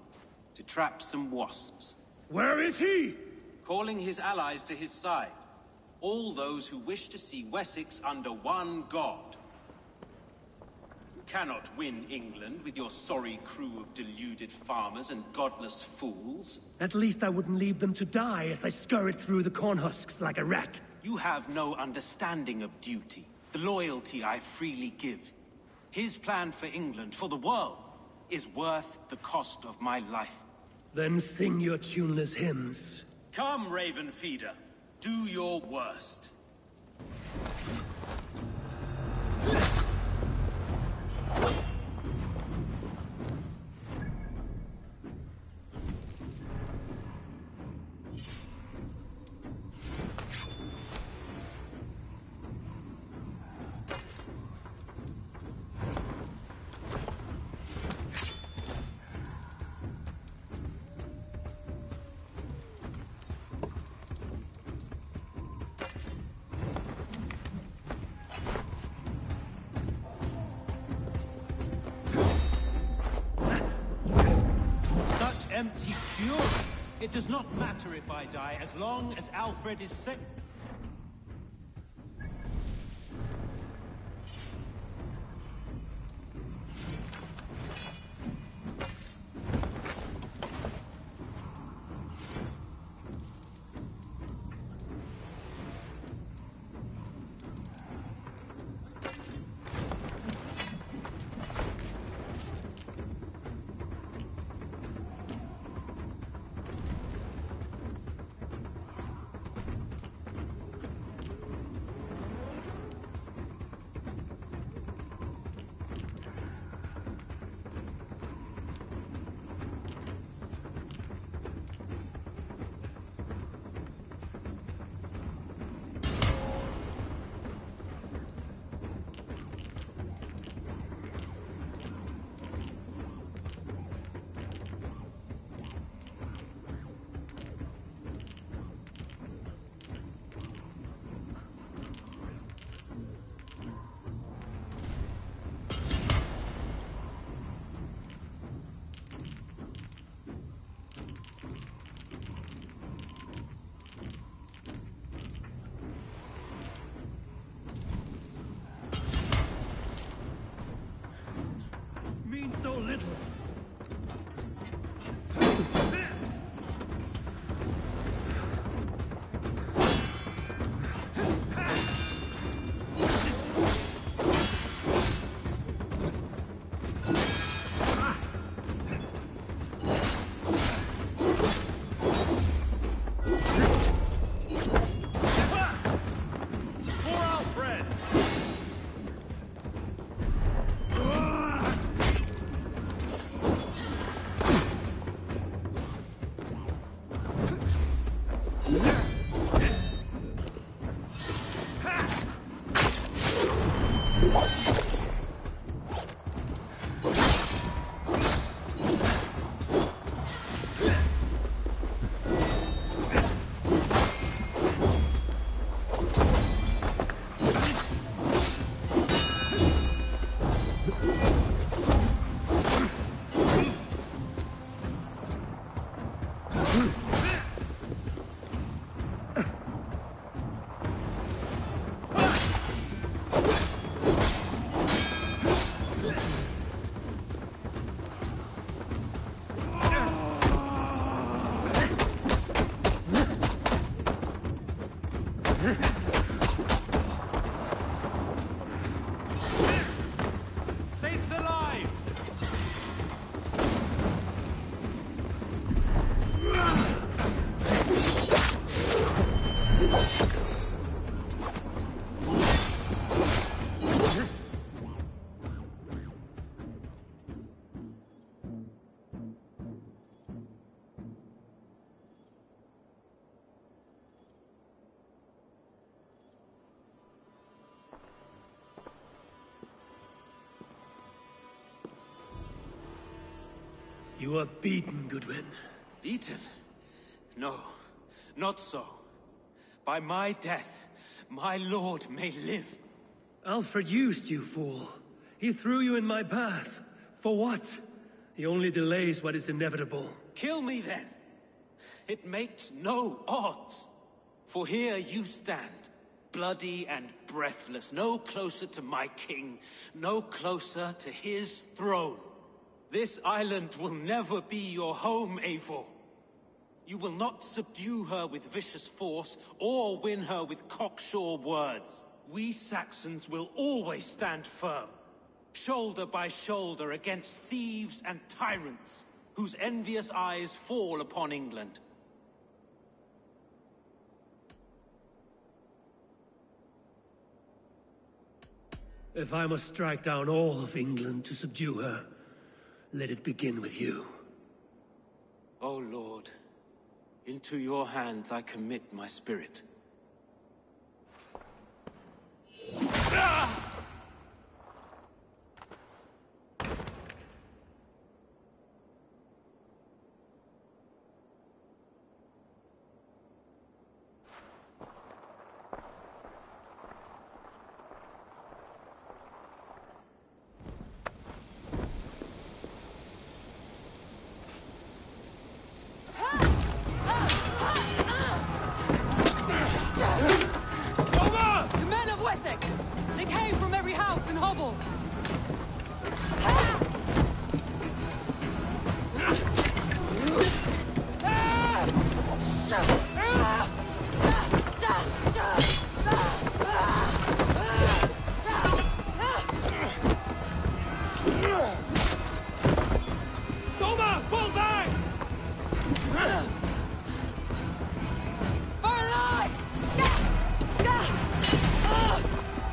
to trap some wasps. Where is he? Calling his allies to his side. All those who wish to see Wessex under one god. cannot win England with your sorry crew of deluded farmers and godless fools. At least I wouldn't leave them to die as I scurried through the corn husks like a rat. You have no understanding of duty, the loyalty I freely give. His plan for England, for the world, is worth the cost of my life. Then sing your tuneless hymns. Come, Raven Feeder. Do your worst. Empty fury. It does not matter if I die, as long as Alfred is safe. So little. Saints alive! You are beaten, Goodwin. Beaten? No, not so. By my death, my lord may live. Alfred used you, fool. He threw you in my path. For what? He only delays what is inevitable. Kill me then. It makes no odds. For here you stand, bloody and breathless, no closer to my king, no closer to his throne. This island will never be your home, Eivor. You will not subdue her with vicious force, or win her with cocksure words. We Saxons will always stand firm, shoulder by shoulder against thieves and tyrants, whose envious eyes fall upon England. If I must strike down all of England to subdue her, let it begin with you. O Lord, into your hands I commit my spirit.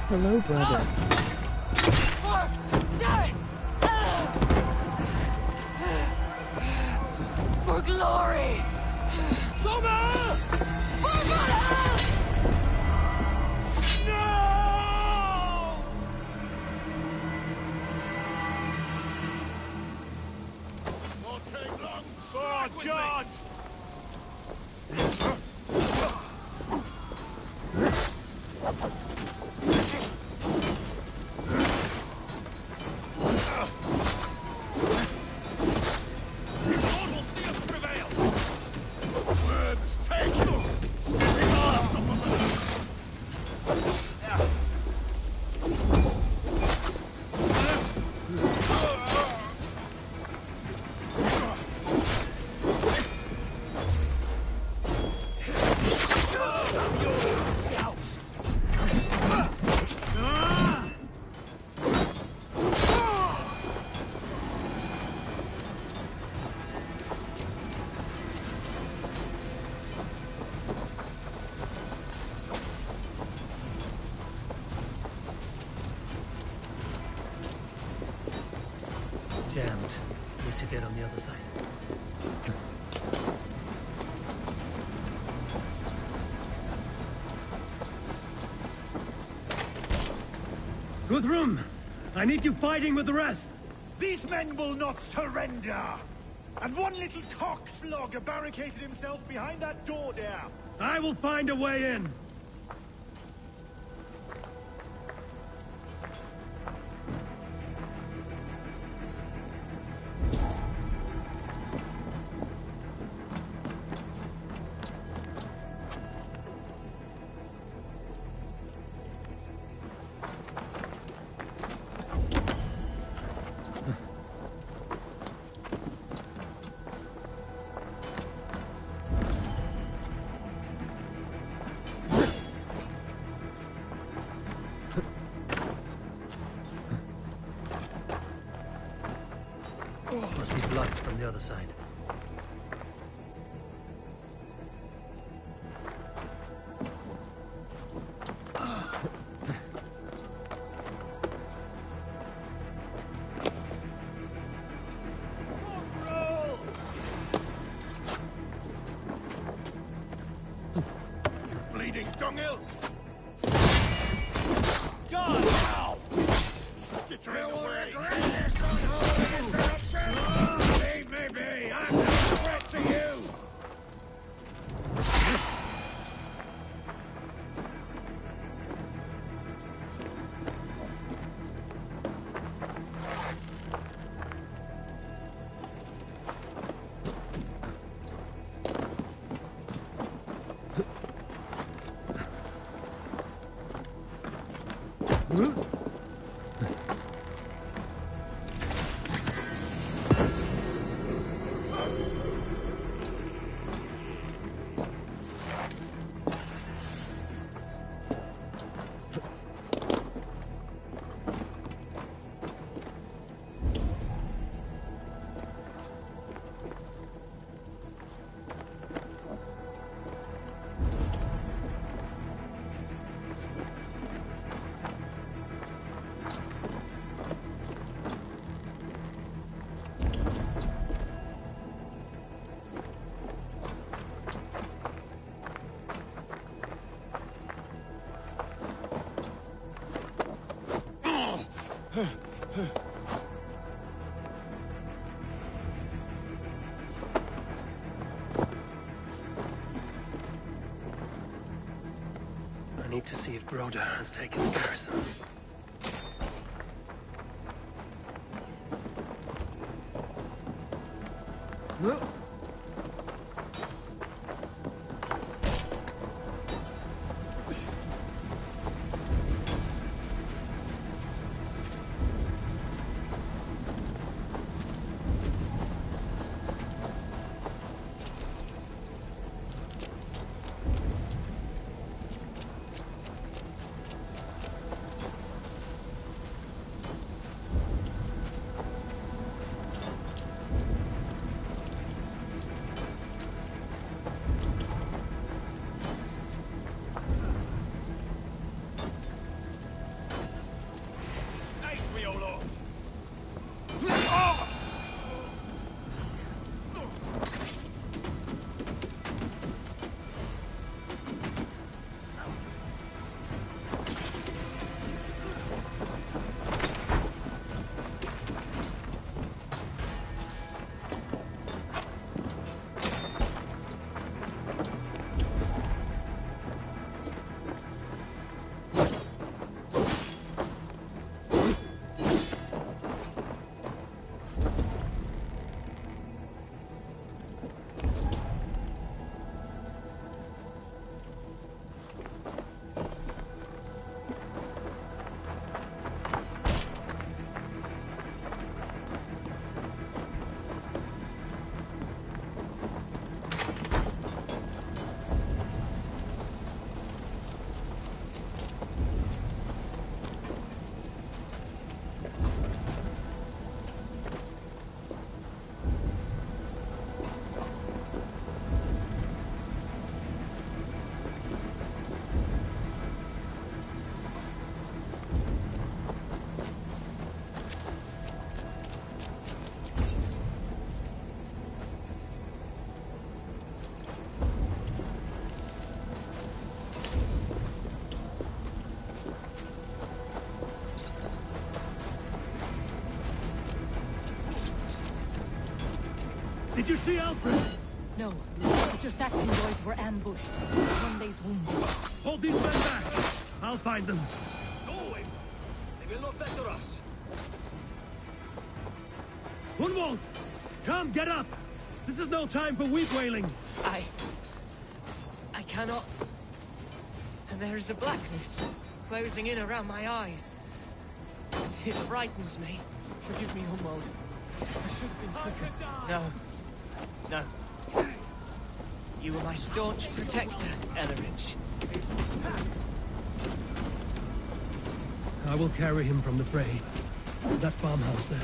Hello, brother. For glory! Soma! For Valhalla! No! Won't take long. Oh, God! Jammed. Need to get on the other side. Guthrum! I need you fighting with the rest! These men will not surrender! And one little cockflogger barricaded himself behind that door there! I will find a way in! Must be blocked from the other side. You bleeding dunghill! Die now! Get her away! Leave me be! I'm no threat to you! need to see if Broder has taken the garrison. Did you see Alfred? No, but your Saxon boys were ambushed. One day's wounded. Hold these men back. I'll find them. Go away. They will not better us. Gunwald! Come, get up! This is no time for weep wailing. I cannot. And there is a blackness closing in around my eyes. It frightens me. Forgive me, Humwald. I should have been quicker. No. No. You were my staunch protector, Ellerich. I will carry him from the fray. That farmhouse there.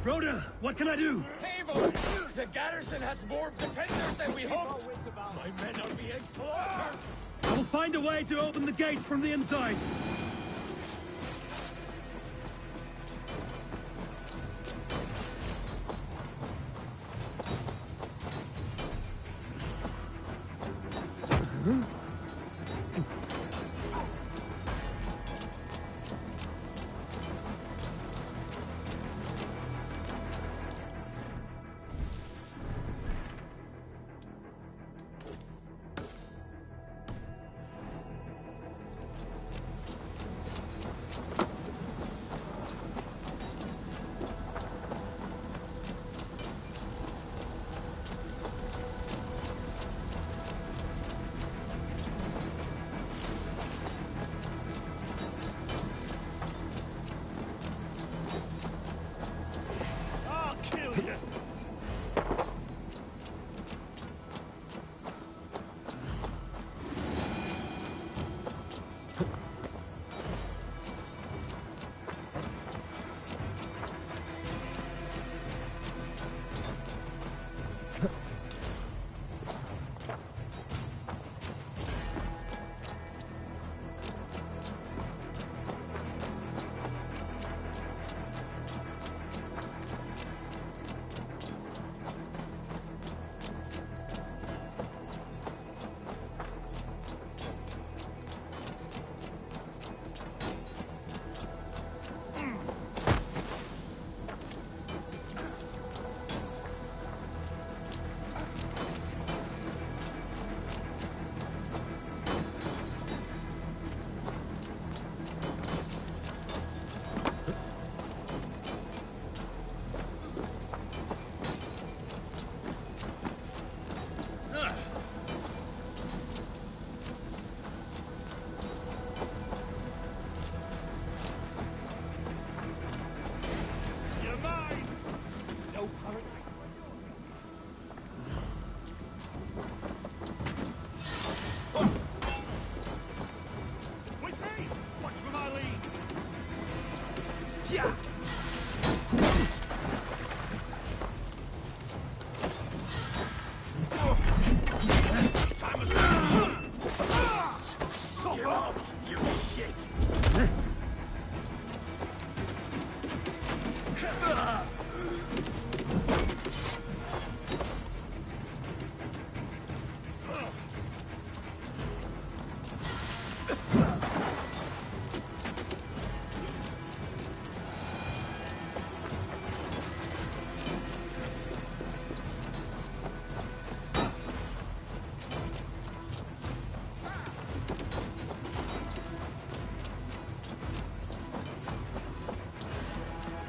Rhoda, what can I do? Eivor! The garrison has more defenders than we hoped! My men are being slaughtered! I will find a way to open the gates from the inside.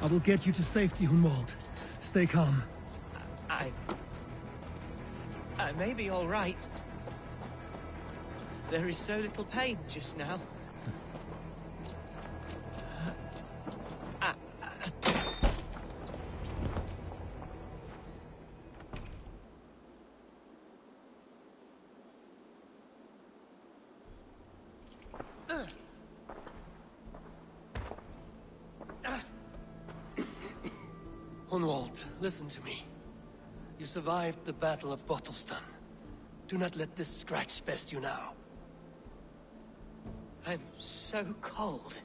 I will get you to safety, Hunwald. Stay calm. I may be all right. There is so little pain just now. Hunwald, listen to me. You survived the Battle of Bottleston. Do not let this scratch best you now. I'm so cold.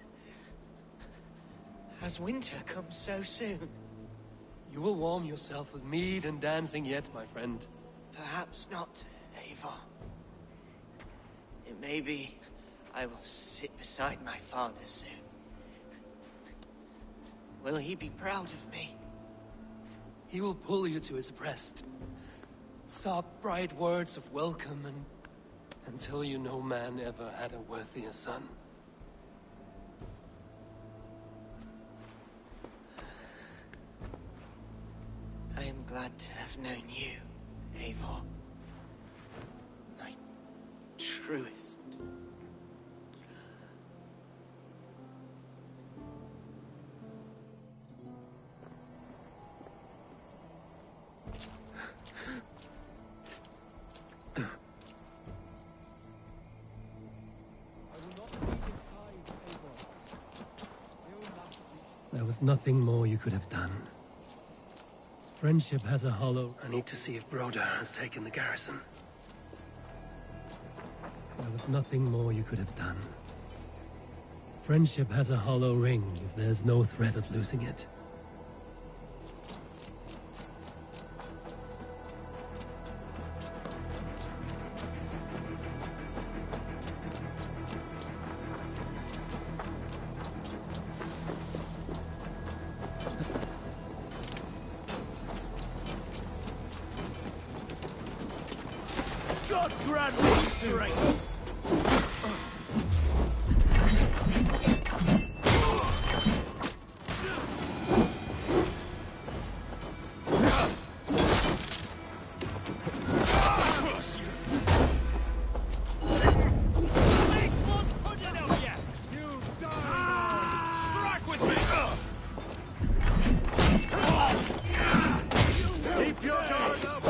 Has winter come so soon? You will warm yourself with mead and dancing yet, my friend. Perhaps not, Eivor. It may be I will sit beside my father soon. Will he be proud of me? He will pull you to his breast. Sob bright words of welcome until you no man ever had a worthier son. I am glad to have known you, Eivor. My truest. There was nothing more you could have done. Friendship has a hollow. I need to see if Broder has taken the garrison. There was nothing more you could have done. Friendship has a hollow ring if there's no threat of losing it. God grant me strength! Keep your guard up!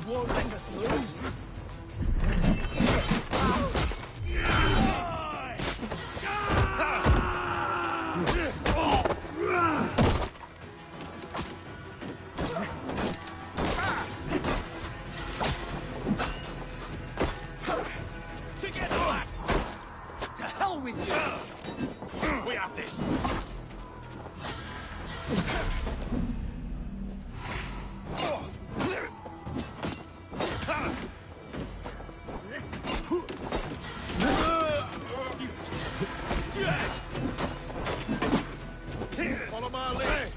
won't let us lose. Together, lad! To hell with you! We have this! Follow my lead.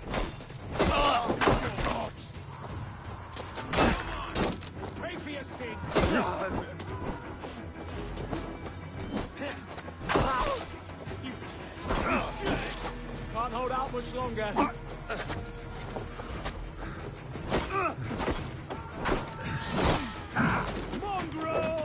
Pray for your sins! Can't hold out much longer. Mongrel!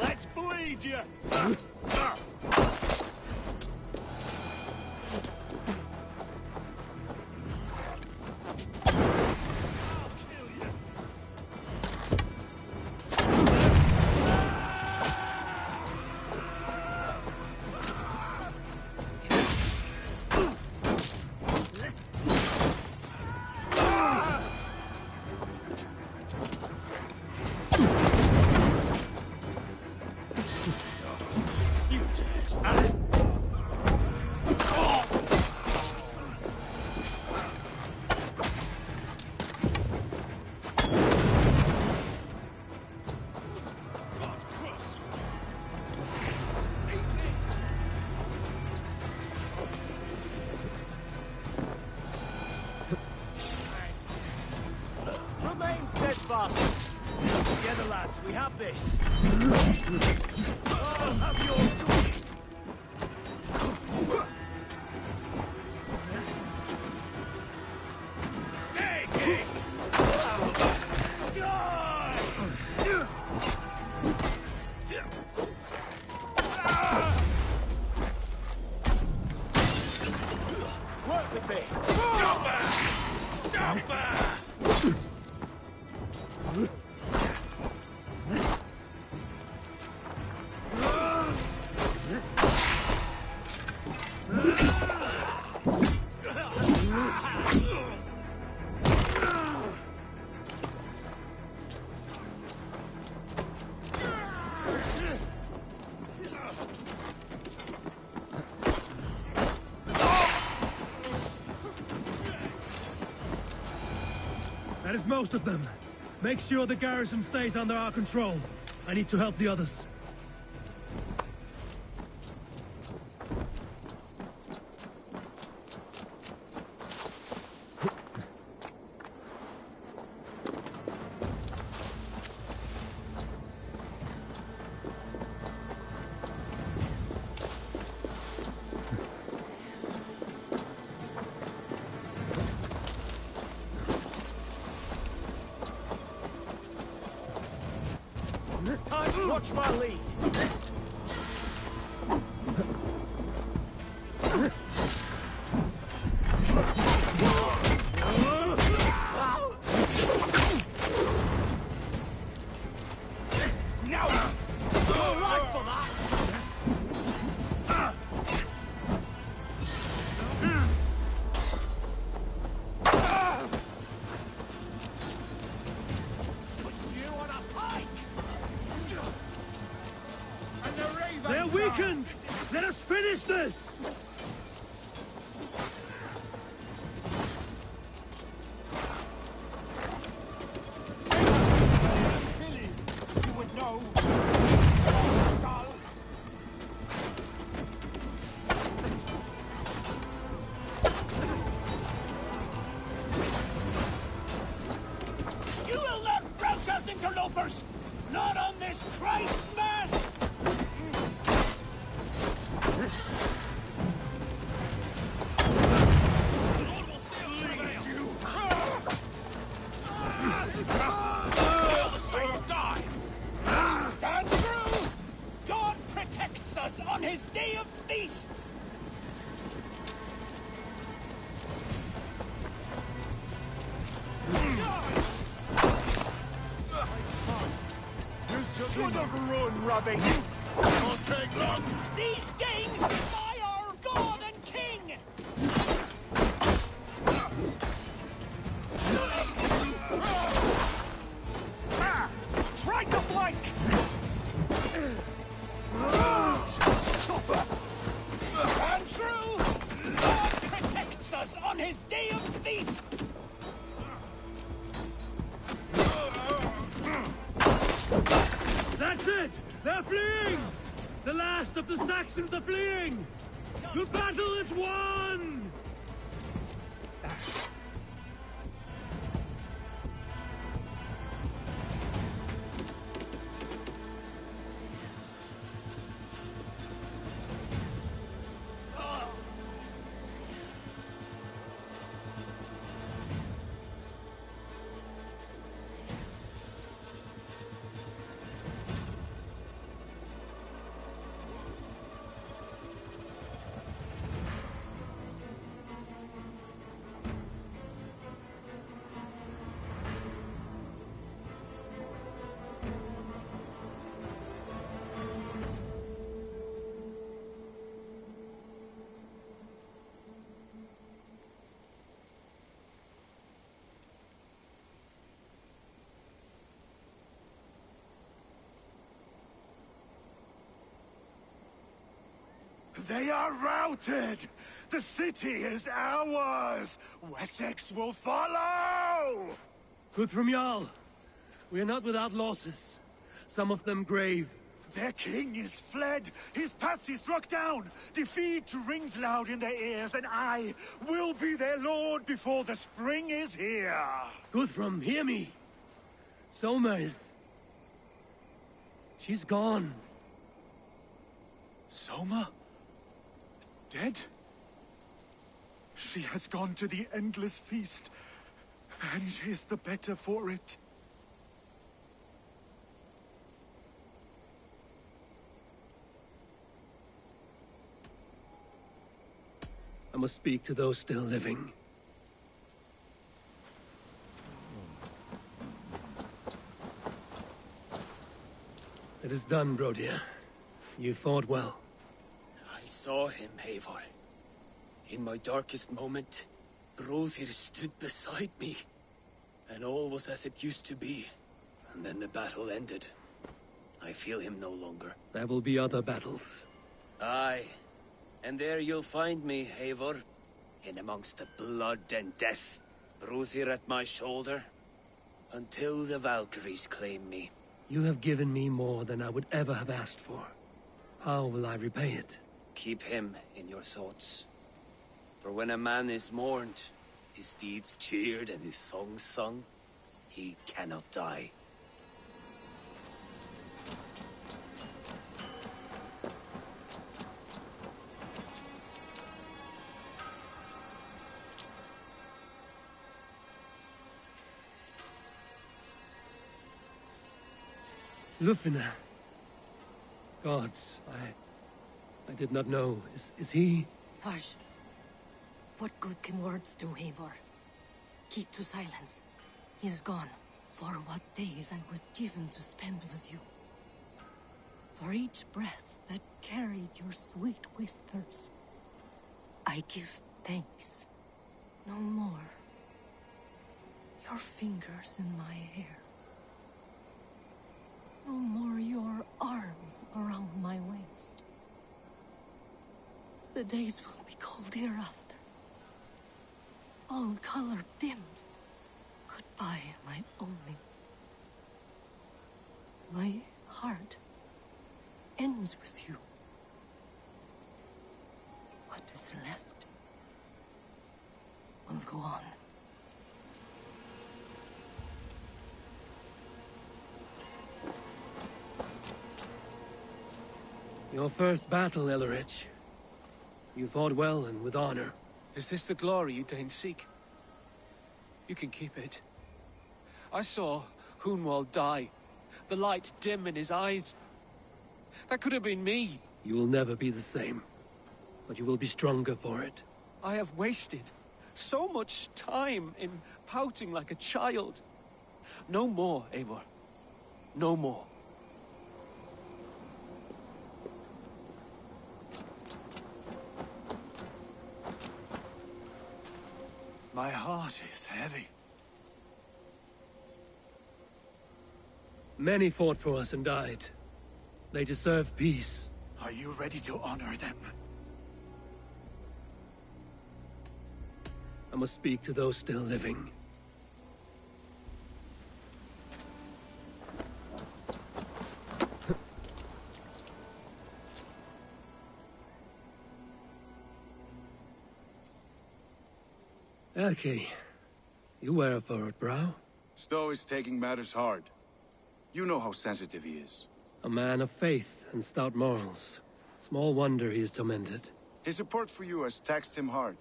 Let's bleed you! Remain steadfast. Together, lads, we have this. I'll have your... Take it! Die! Work with me! Super! Super! That is most of them. Make sure the garrison stays under our control. I need to help the others. Time to watch my lead. No! You're right for that! Put you on a pike! And the Raven They're weakened! Let us finish this! Run, rubbish! Won't take long! These days, by our god and king! Try to flank! Suffer! And true! God protects us on his day of feasts! That's it! They're fleeing! The last of the Saxons are fleeing! The battle is won! They are routed! The city is ours! Wessex will follow! Good from Jarl. We are not without losses. Some of them grave. Their king is fled! His patsy struck down! Defeat rings loud in their ears, and I will be their lord before the spring is here! Guthrum, hear me! Soma is... she's gone. Soma? Dead? She has gone to the endless feast, and is the better for it. I must speak to those still living. It is done, Brodir. You fought well. I saw him, Eivor. In my darkest moment, Brodir stood beside me. And all was as it used to be. And then the battle ended. I feel him no longer. There will be other battles. Aye. And there you'll find me, Eivor. In amongst the blood and death. Brodir at my shoulder. Until the Valkyries claim me. You have given me more than I would ever have asked for. How will I repay it? Keep him in your thoughts. For when a man is mourned, his deeds cheered and his songs sung, he cannot die. Lufina. Gods, I did not know. Is he... Hush. What good can words do, Eivor? Keep to silence. He's gone. For what days I was given to spend with you. For each breath that carried your sweet whispers. I give thanks. No more. Your fingers in my hair. No more your arms around my waist. The days will be cold hereafter. All color dimmed. Goodbye, my only. My heart ends with you. What is left will go on. Your first battle, Ellerich. You fought well and with honor. Is this the glory you deign seek? You can keep it. I saw Hunwald die. The light dim in his eyes. That could have been me. You will never be the same. But you will be stronger for it. I have wasted so much time in pouting like a child. No more, Eivor. No more. My heart is heavy. Many fought for us and died. They deserve peace. Are you ready to honor them? I must speak to those still living. Okay. You wear a furrowed brow. Stowe is taking matters hard. You know how sensitive he is. A man of faith and stout morals. Small wonder he is tormented. His support for you has taxed him hard.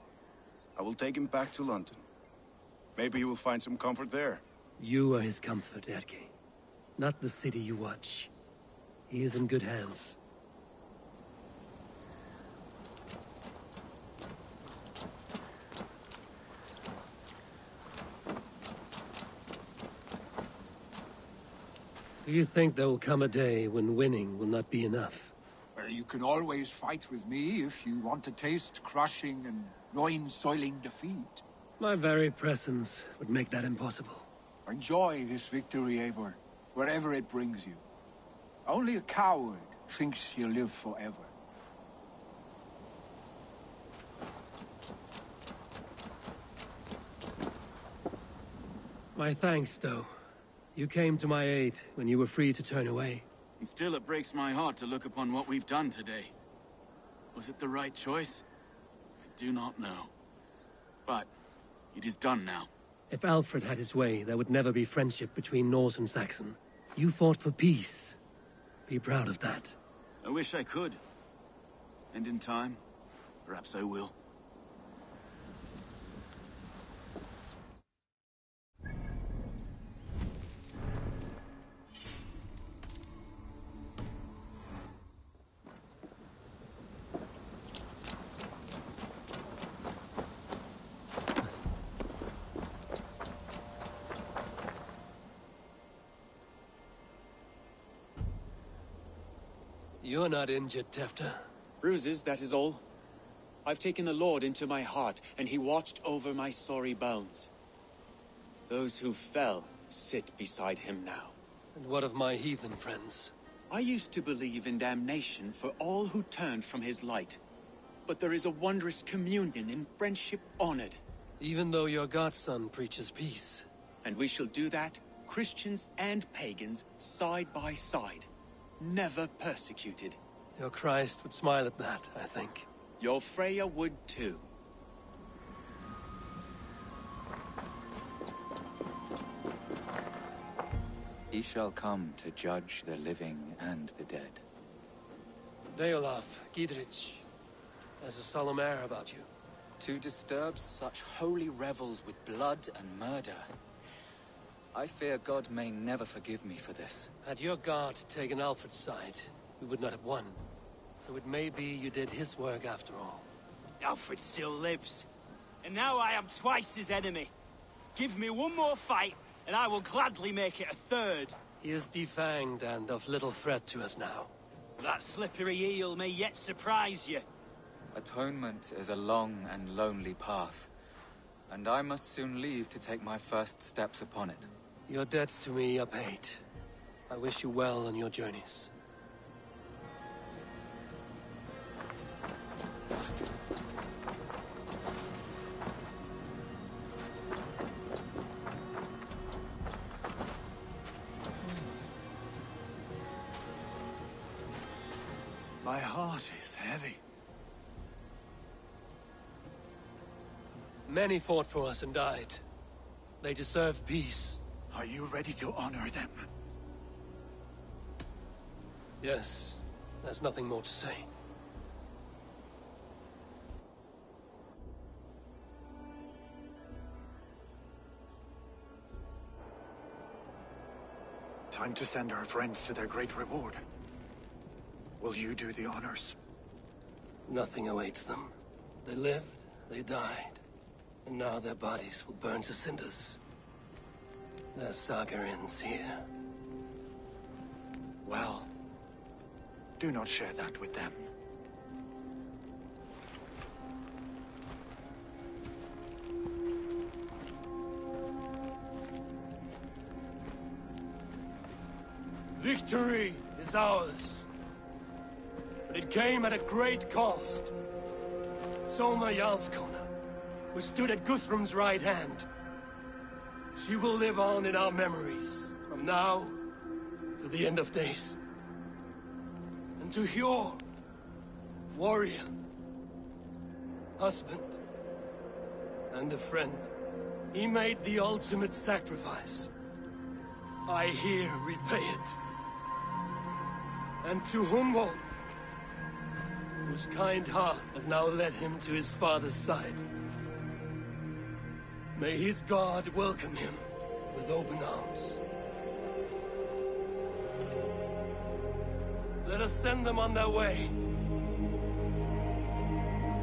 I will take him back to London. Maybe he will find some comfort there. You are his comfort, Erke. Not the city you watch. He is in good hands. Do you think there will come a day when winning will not be enough? Well, you can always fight with me if you want to taste crushing and loin-soiling defeat. My very presence would make that impossible. Enjoy this victory, Eivor, wherever it brings you. Only a coward thinks he'll live forever. My thanks, Stowe. You came to my aid when you were free to turn away. And still it breaks my heart to look upon what we've done today. Was it the right choice? I do not know. But it is done now. If Alfred had his way, there would never be friendship between Norse and Saxon. You fought for peace. Be proud of that. I wish I could. And in time, perhaps I will. You're not injured, Tefta. Bruises, that is all. I've taken the Lord into my heart, and he watched over my sorry bones. Those who fell sit beside him now. And what of my heathen friends? I used to believe in damnation for all who turned from his light. But there is a wondrous communion in friendship honored. Even though your godson preaches peace. And we shall do that, Christians and pagans, side by side. Never persecuted. Your Christ would smile at that, I think. Your Freya would too. He shall come to judge the living and the dead. Deolaf, Gidrich, there's a solemn air about you. To disturb such holy revels with blood and murder. I fear God may never forgive me for this. Had your guard taken Alfred's side, we would not have won. So it may be you did his work after all. Alfred still lives. And now I am twice his enemy. Give me one more fight, and I will gladly make it a third. He is defanged and of little threat to us now. That slippery eel may yet surprise you. Atonement is a long and lonely path. And I must soon leave to take my first steps upon it. Your debts to me are paid. I wish you well on your journeys. My heart is heavy. Many fought for us and died. They deserve peace. Are you ready to honor them? Yes. There's nothing more to say. Time to send our friends to their great reward. Will you do the honors? Nothing awaits them. They lived, they died, and now their bodies will burn to cinders. Their saga ends here. Well, do not share that with them. Victory is ours. But it came at a great cost. Soma Jarlskona, who stood at Guthrum's right hand. She will live on in our memories, from now to the end of days. And to Hjor, warrior, husband, and a friend. He made the ultimate sacrifice. I here repay it. And to Hunwald, whose kind heart has now led him to his father's side. May his god welcome him with open arms. Let us send them on their way.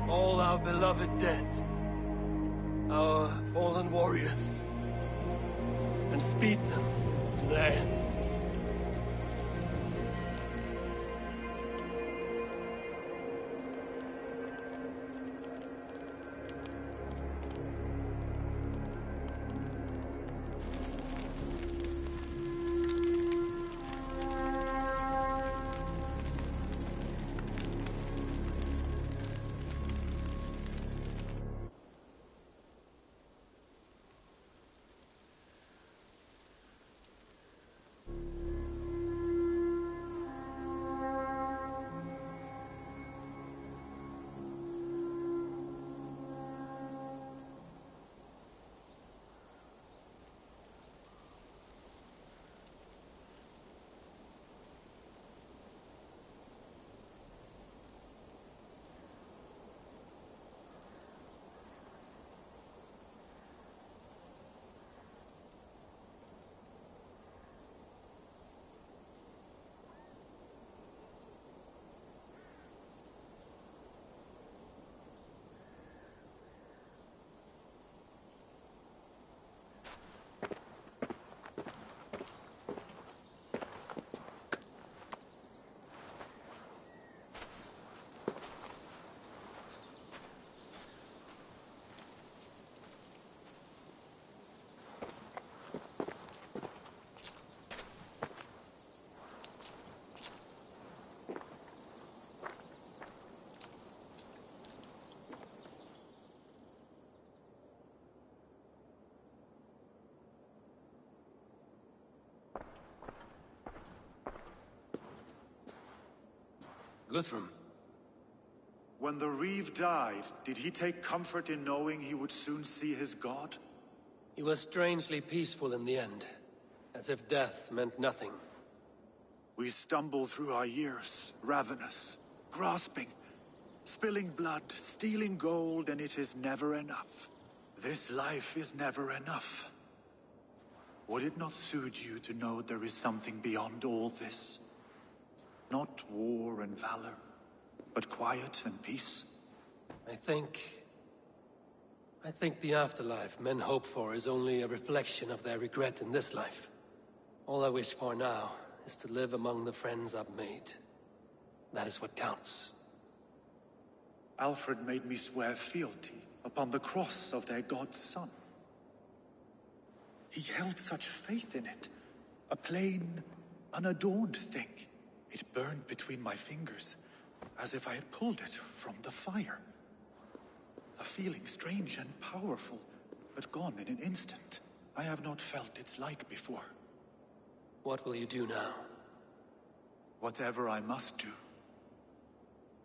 All our beloved dead, our fallen warriors, and speed them to their end. Guthrum. When the Reeve died, did he take comfort in knowing he would soon see his god? He was strangely peaceful in the end, as if death meant nothing. We stumble through our years, ravenous, grasping, spilling blood, stealing gold, and it is never enough. This life is never enough. Would it not soothe you to know there is something beyond all this? Not war and valor, but quiet and peace? I think the afterlife men hope for is only a reflection of their regret in this life. All I wish for now is to live among the friends I've made. That is what counts. Alfred made me swear fealty upon the cross of their god's son. He held such faith in it, a plain, unadorned thing. It burned between my fingers, as if I had pulled it from the fire. A feeling strange and powerful, but gone in an instant. I have not felt its like before. What will you do now? Whatever I must do.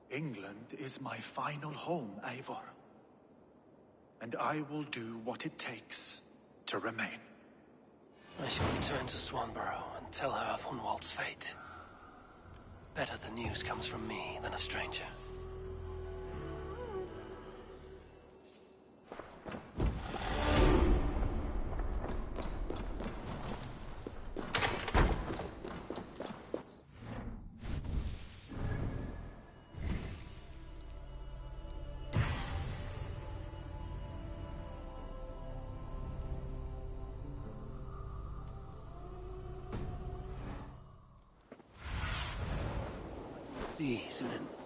England is my final home, Eivor. And I will do what it takes to remain. I shall return to Swanborough and tell her of Hunwald's fate. Better the news comes from me than a stranger. See you soon.